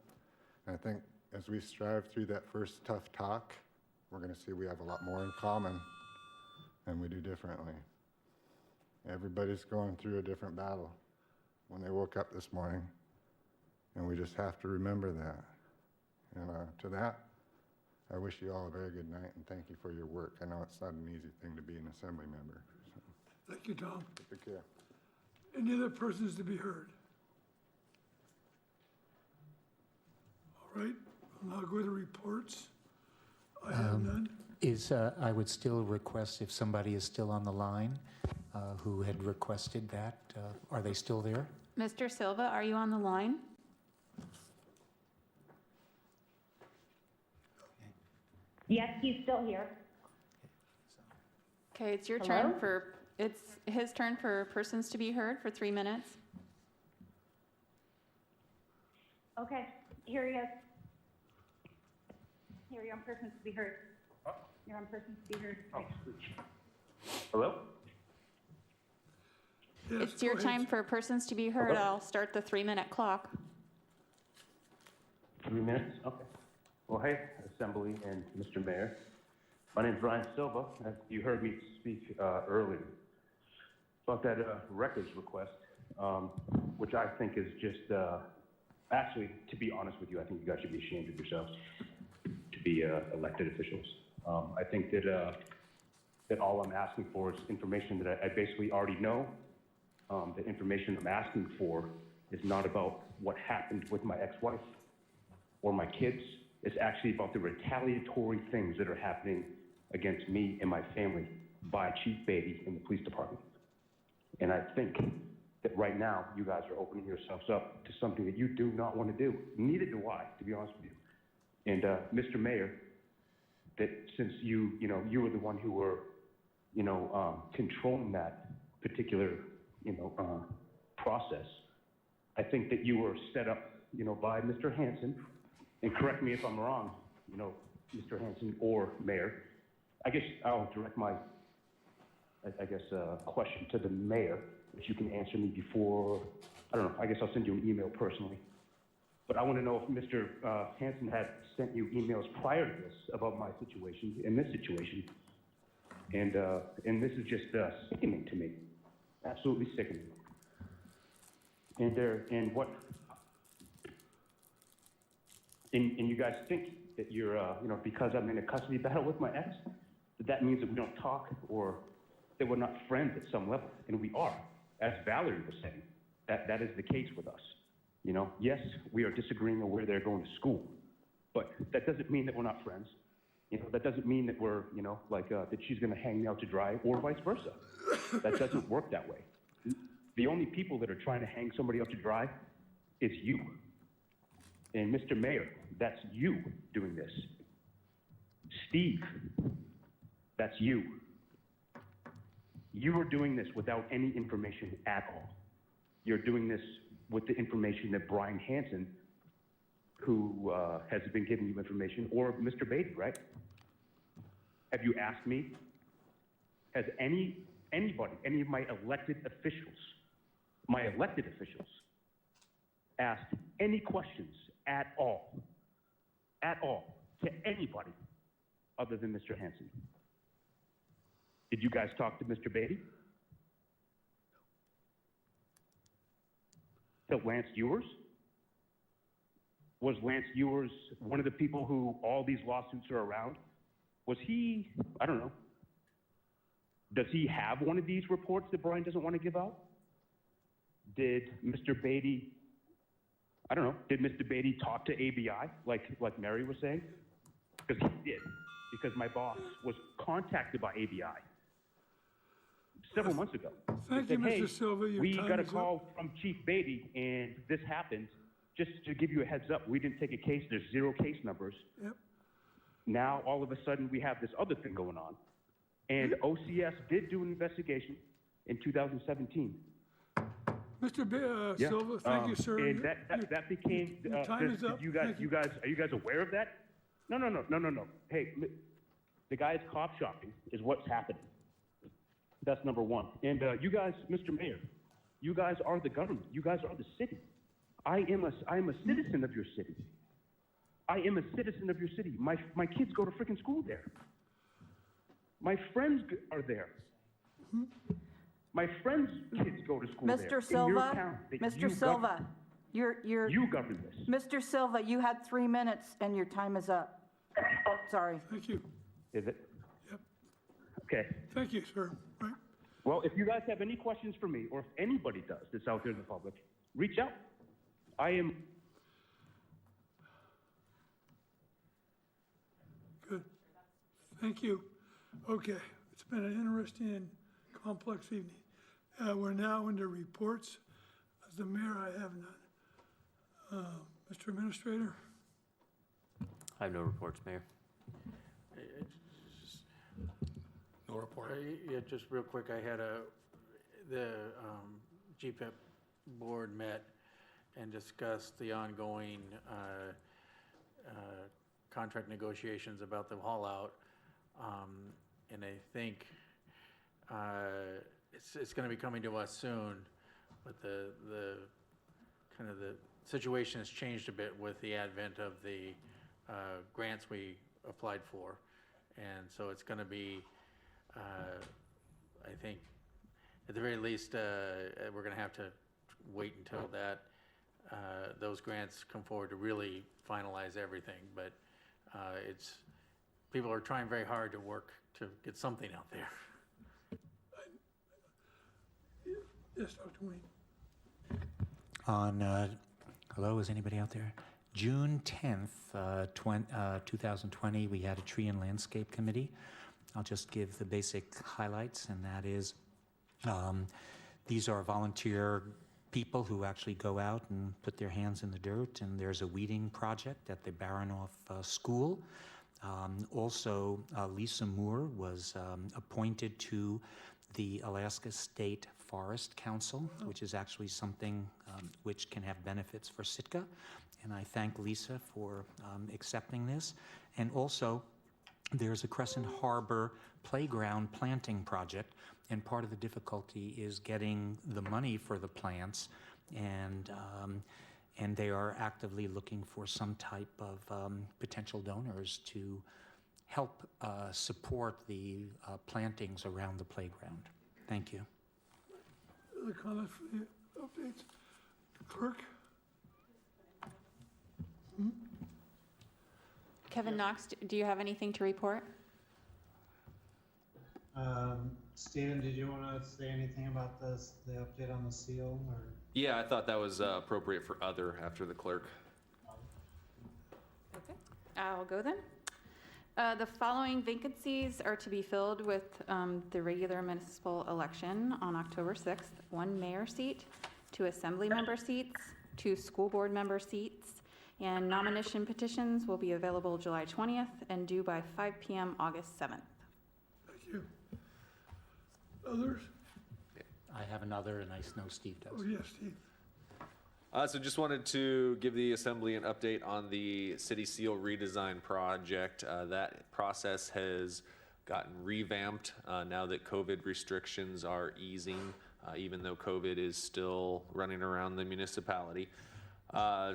And I think as we strive through that first tough talk, we're going to see we have a lot more in common than we do differently. Everybody's going through a different battle when they woke up this morning, and we just have to remember that. And to that, I wish you all a very good night, and thank you for your work. I know it's not an easy thing to be an assembly member. So. Thank you, Tom. Take care. Any other persons to be heard? All right, I'll now go to reports. I have none. I would still request if somebody is still on the line who had requested that, are they still there? Mr. Silva, are you on the line? Yes, he's still here. Okay, it's your Hello? turn it's his turn for persons to be heard for 3 minutes. Okay, here he is. Here you're on persons to be heard. You're on persons to be heard. Hello? Yes, It's your go ahead. time for persons to be heard. Hello? I'll start the 3-minute clock. 3 minutes? Okay. Well, hey, Assembly and Mr. Mayor. My name's Ryan Silva. As you heard me speak earlier about that records request, which I think is just, actually, to be honest with you, I think you guys should be ashamed of yourselves to be elected officials. I think that all I'm asking for is information that I basically already know. The information I'm asking for is not about what happened with my ex-wife or my kids. It's actually about the retaliatory things that are happening against me and my family by Chief Beatty in the police department. And I think that right now you guys are opening yourselves up to something that you do not want to do. Neither do I, to be honest with you. And Mr. Mayor, that since you were the one who were, controlling that particular, process, I think that you were set up, by Mr. Hanson, and correct me if I'm wrong, Mr. Hanson or Mayor. I guess I'll direct my, question to the mayor, which you can answer me before, I don't know, I guess I'll send you an email personally. But I want to know if Mr. Hanson had sent you emails prior to this about my situation, in this situation. And this is just sickening to me, absolutely sickening. And you guys think that you're, because I'm in a custody battle with my ex, that means that we don't talk or that we're not friends at some level, and we are. As Valerie was saying, that is the case with us. Yes, we are disagreeing on where they're going to school, but that doesn't mean that we're not friends. That doesn't mean that we're, that she's going to hang me out to dry or vice versa. That doesn't work that way. The only people that are trying to hang somebody out to dry is you. And Mr. Mayor, that's you doing this. Steve, that's you. You are doing this without any information at all. You're doing this with the information that Brian Hanson, who has been giving you information, or Mr. Beatty, right? Have you asked me? Has anybody, any of my elected officials, asked any questions at all to anybody other than Mr. Hanson? Did you guys talk to Mr. Beatty? To Lance Ewers? Was Lance Ewers one of the people who all these lawsuits are around? Was he, I don't know, does he have one of these reports that Brian doesn't want to give out? Did Mr. Beatty, I don't know, did Mr. Beatty talk to ABI, like Mary was saying? Because he did, because my boss was contacted by ABI several months ago. Thank you, Mr. Silva. Your We time got a is call up. from Chief Beatty, and this happened. Just to give you a heads up, we didn't take a case. There's 0 case numbers. Yep. Now, all of a sudden, we have this other thing going on. And OCS did do an investigation in 2017. Mr. Yeah. Silva, thank you, sir. And that became. Your time is up. You guys, Thank you. are you guys aware of that? No. Hey, the guy's cop shopping is what's happening. That's number one. And you guys, Mr. Mayor, you guys are the government. You guys are the city. I am a citizen of your city. I am a citizen of your city. My kids go to freaking school there. My friends are there. My friends' kids go to school there. Mr. in your Silva, town that Mr. you Silva, You govern this. Mr. Silva, you had 3 minutes and your time is up. Oh, sorry. Thank you. Is it? Yep. Okay. Thank you, sir. Right. Well, if you guys have any questions for me, or if anybody does that's out there in the public, reach out. I am. Good. Thank you. Okay, it's been an interesting and complex evening. We're now into reports. As the mayor, I have none. Mr. Administrator? I have no reports, Mayor. No report. Yeah, just real quick, the GPEP board met and discussed the ongoing contract negotiations about the haul out. And I think it's going to be coming to us soon, but the kind of the situation has changed a bit with the advent of the grants we applied for. And so it's going to be, I think, at the very least, we're going to have to wait until those grants come forward to really finalize everything. But people are trying very hard to work to get something out there. Yes, Dr. Wayne. On, hello, is anybody out there? June 10th, 2020, we had a tree and landscape committee. I'll just give the basic highlights, and that is these are volunteer people who actually go out and put their hands in the dirt, and there's a weeding project at the Baranof School. Also, Lisa Moore was appointed to the Alaska State Forest Council, which is actually something which can have benefits for Sitka. And I thank Lisa for accepting this. And also, there's a Crescent Harbor playground planting project, and part of the difficulty is getting the money for the plants, and they are actively looking for some type of potential donors to help support the plantings around the playground. Thank you. Other comments for the updates? Clerk? Kevin Knox, do you have anything to report? Stephen, did you want to say anything about the update on the seal, or? Yeah, I thought that was appropriate for other after the clerk. Okay, I'll go then. The following vacancies are to be filled with the regular municipal election on October 6th. 1 mayor seat, 2 assembly member seats, 2 school board member seats, and nomination petitions will be available July 20th and due by 5 p.m. August 7th. Thank you. Others? I have another, and I know Steve does. Oh, yes, Steve. So just wanted to give the assembly an update on the city seal redesign project. That process has gotten revamped now that COVID restrictions are easing, even though COVID is still running around the municipality.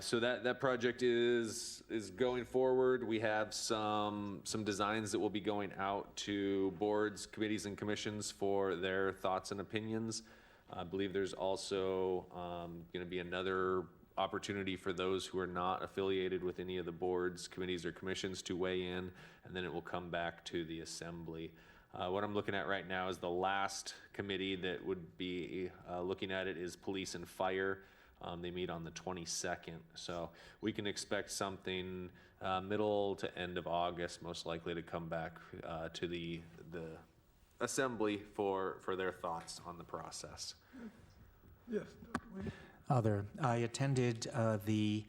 So that project is going forward. We have some designs that will be going out to boards, committees, and commissions for their thoughts and opinions. I believe there's also going to be another opportunity for those who are not affiliated with any of the boards, committees, or commissions to weigh in, and then it will come back to the assembly. What I'm looking at right now is the last committee that would be looking at it is police and fire. They meet on the 22nd, so we can expect something middle to end of August, most likely, to come back to the assembly for their thoughts on the process. Yes, Dr. Wayne. Other, I attended the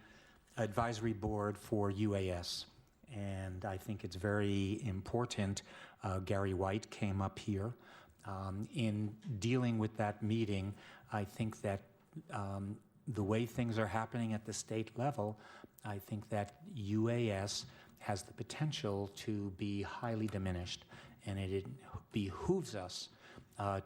advisory board for UAS, and I think it's very important. Gary White came up here. In dealing with that meeting, I think that the way things are happening at the state level, I think that UAS has the potential to be highly diminished, and it behooves us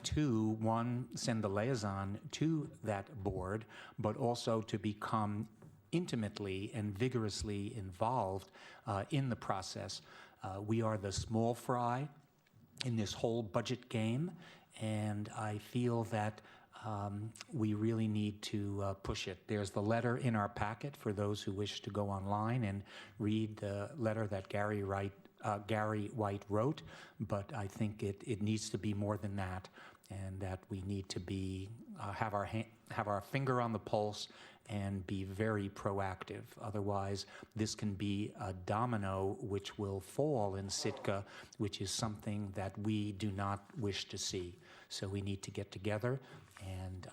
to, one, send the liaison to that board, but also to become intimately and vigorously involved in the process. We are the small fry in this whole budget game, and I feel that we really need to push it. There's the letter in our packet for those who wish to go online and read the letter that Gary White wrote, but I think it needs to be more than that, and that we need to be have our finger on the pulse and be very proactive. Otherwise, this can be a domino which will fall in Sitka, which is something that we do not wish to see. So we need to get together and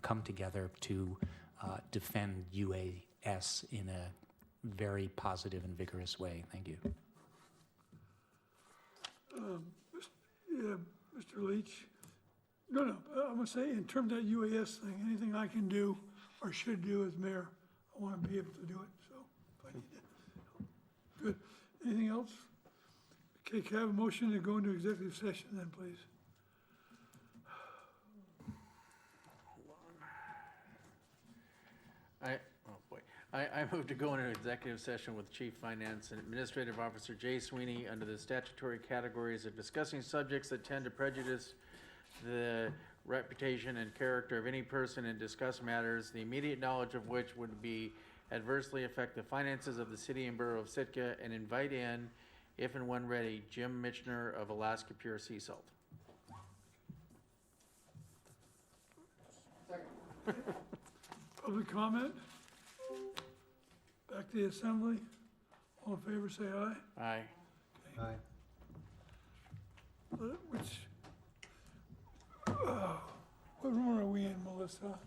come together to defend UAS in a very positive and vigorous way. Thank you. Mr. Leach. No, I'm going to say, in terms of that UAS thing, anything I can do or should do as mayor, I want to be able to do it, so if I need to. Good. Anything else? Okay, can I have a motion to go into executive session then, please? I move to go into executive session with Chief Finance and Administrative Officer Jay Sweeney under the statutory categories of discussing subjects that tend to prejudice the reputation and character of any person, and discuss matters the immediate knowledge of which would be adversely affect the finances of the city and borough of Sitka, and invite in, if and when ready, Jim Michener of Alaska Pure Sea Salt. Public comment? Back to the assembly. All in favor, say aye. Aye. Aye. Which, What room are we in, Melissa?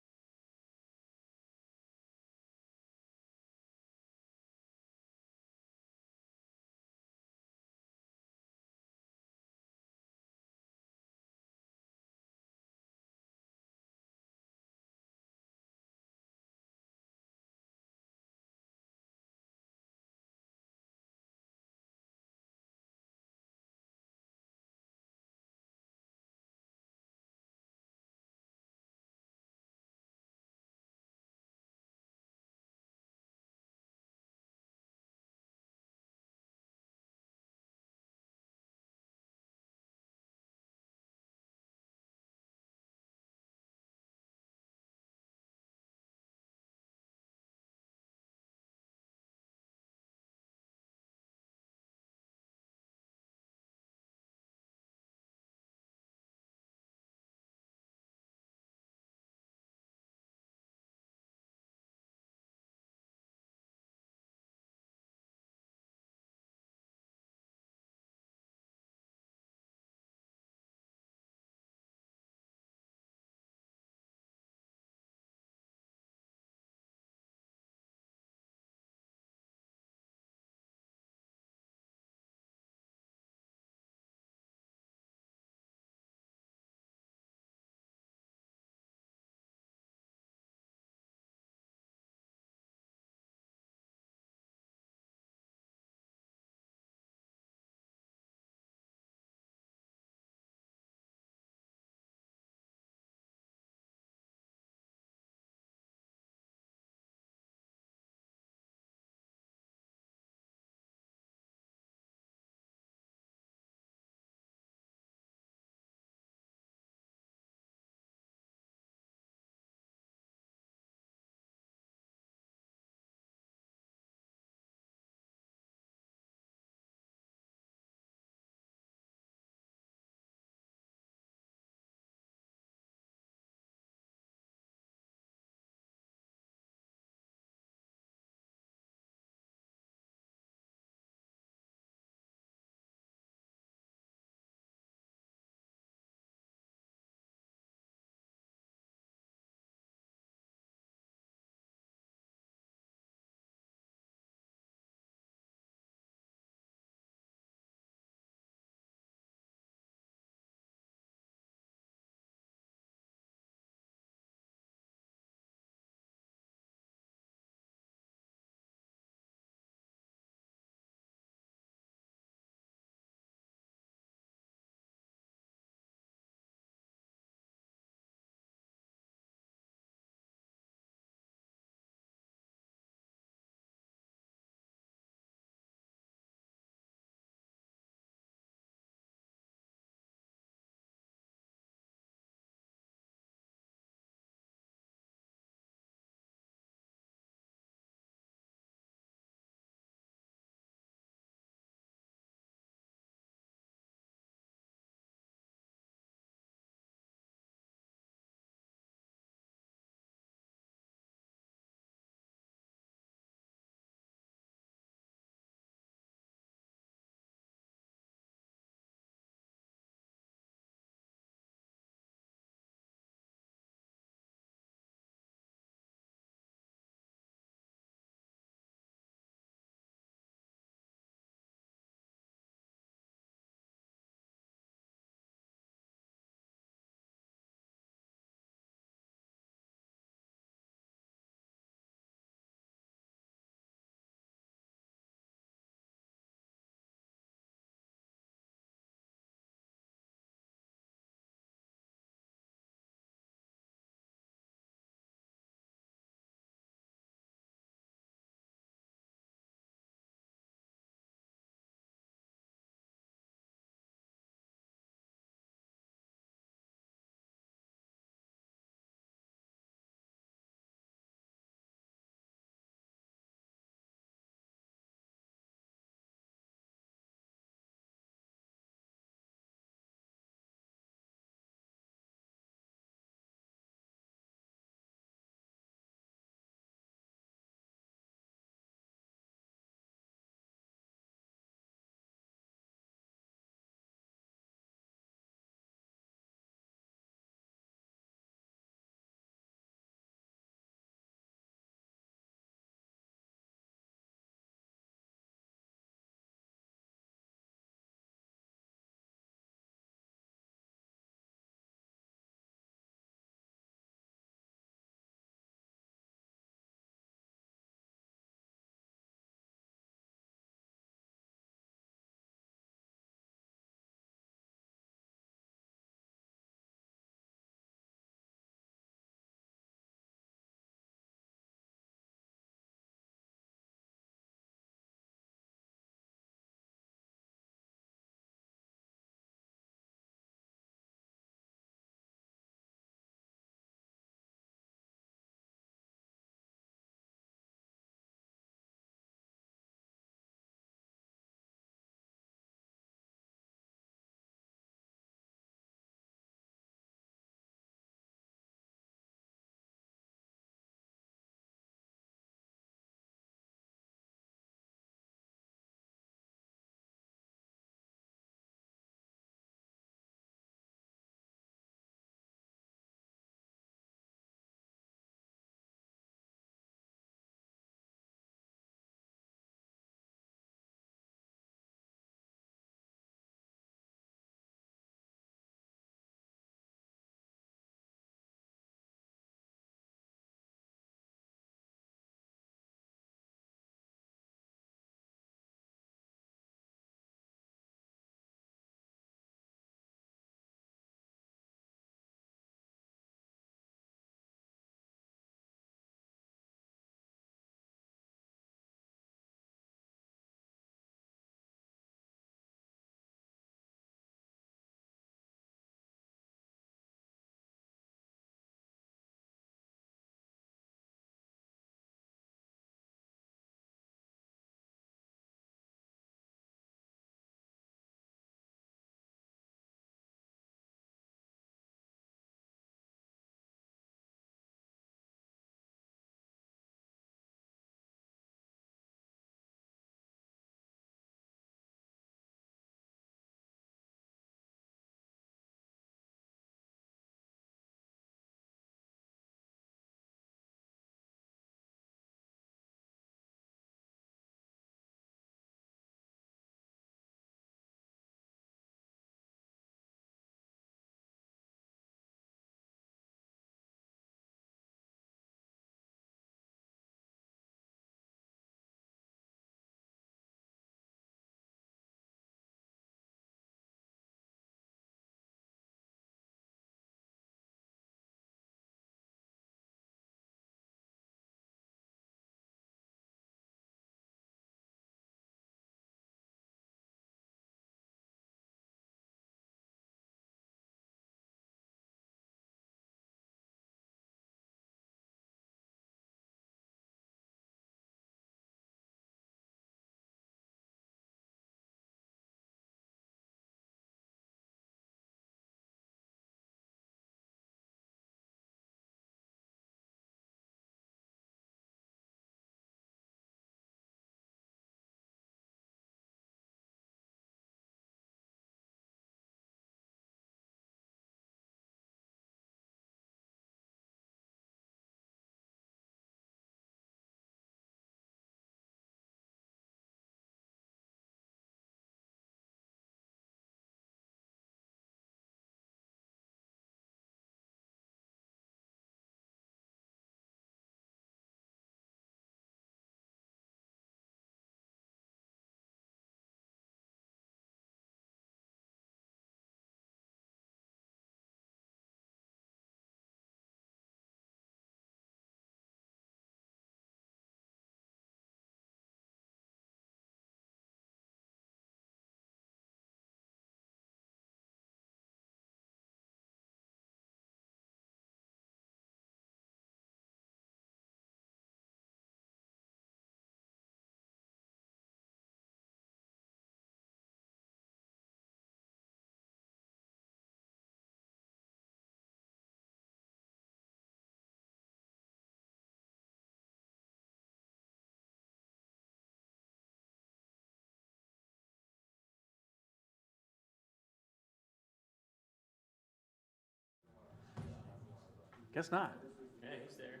Guess not. Yeah, he's there.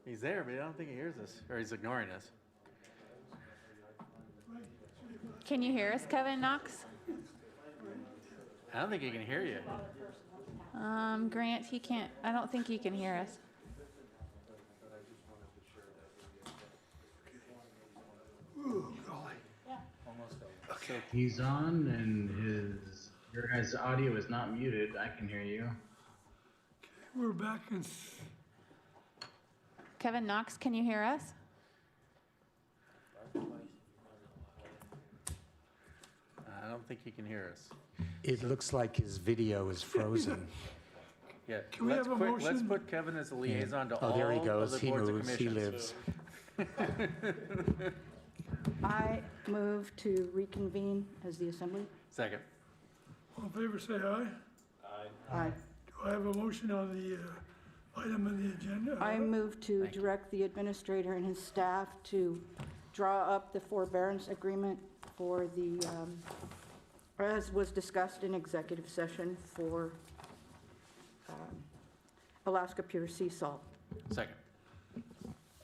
He's there, but I don't think he hears us, or he's ignoring us. Can you hear us, Kevin Knox? I don't think he can hear you. Grant, he can't, I don't think he can hear us. Ooh, golly. So He's on and your guys' audio is not muted. I can hear you. We're back in, Kevin Knox, can you hear us? I don't think he can hear us. It looks like his video is frozen. Yeah, Can we have a let's motion? put Kevin as the liaison to Oh, all there he of goes. the He boards and moves. He commissions. lives. I move to reconvene as the assembly. Second. all in favor, say aye. Aye. Do I have a motion on the item on the agenda? I move to direct the administrator and his staff to draw up the forbearance agreement for the, as was discussed in executive session for Alaska Pure Sea Salt. Second.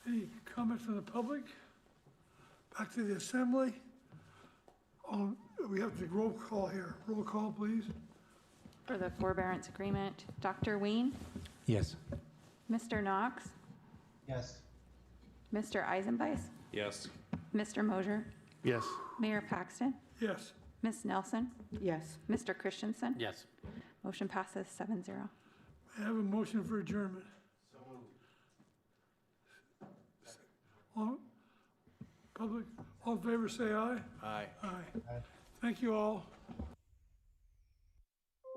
Any comments from the public? Back to the assembly. We have the roll call here. Roll call, please. For the forbearance agreement, Dr. Ween, Yes. Mr. Knox, Yes. Mr. Eisenbeis, Yes. Mr. Mosier, Yes. Mayor Paxton, Yes. Ms. Nelson, Yes. Mr. Christensen. Yes. Motion passes 7-0. I have a motion for adjournment. All, public, all in favor, say aye. Aye. Aye. Thank you all.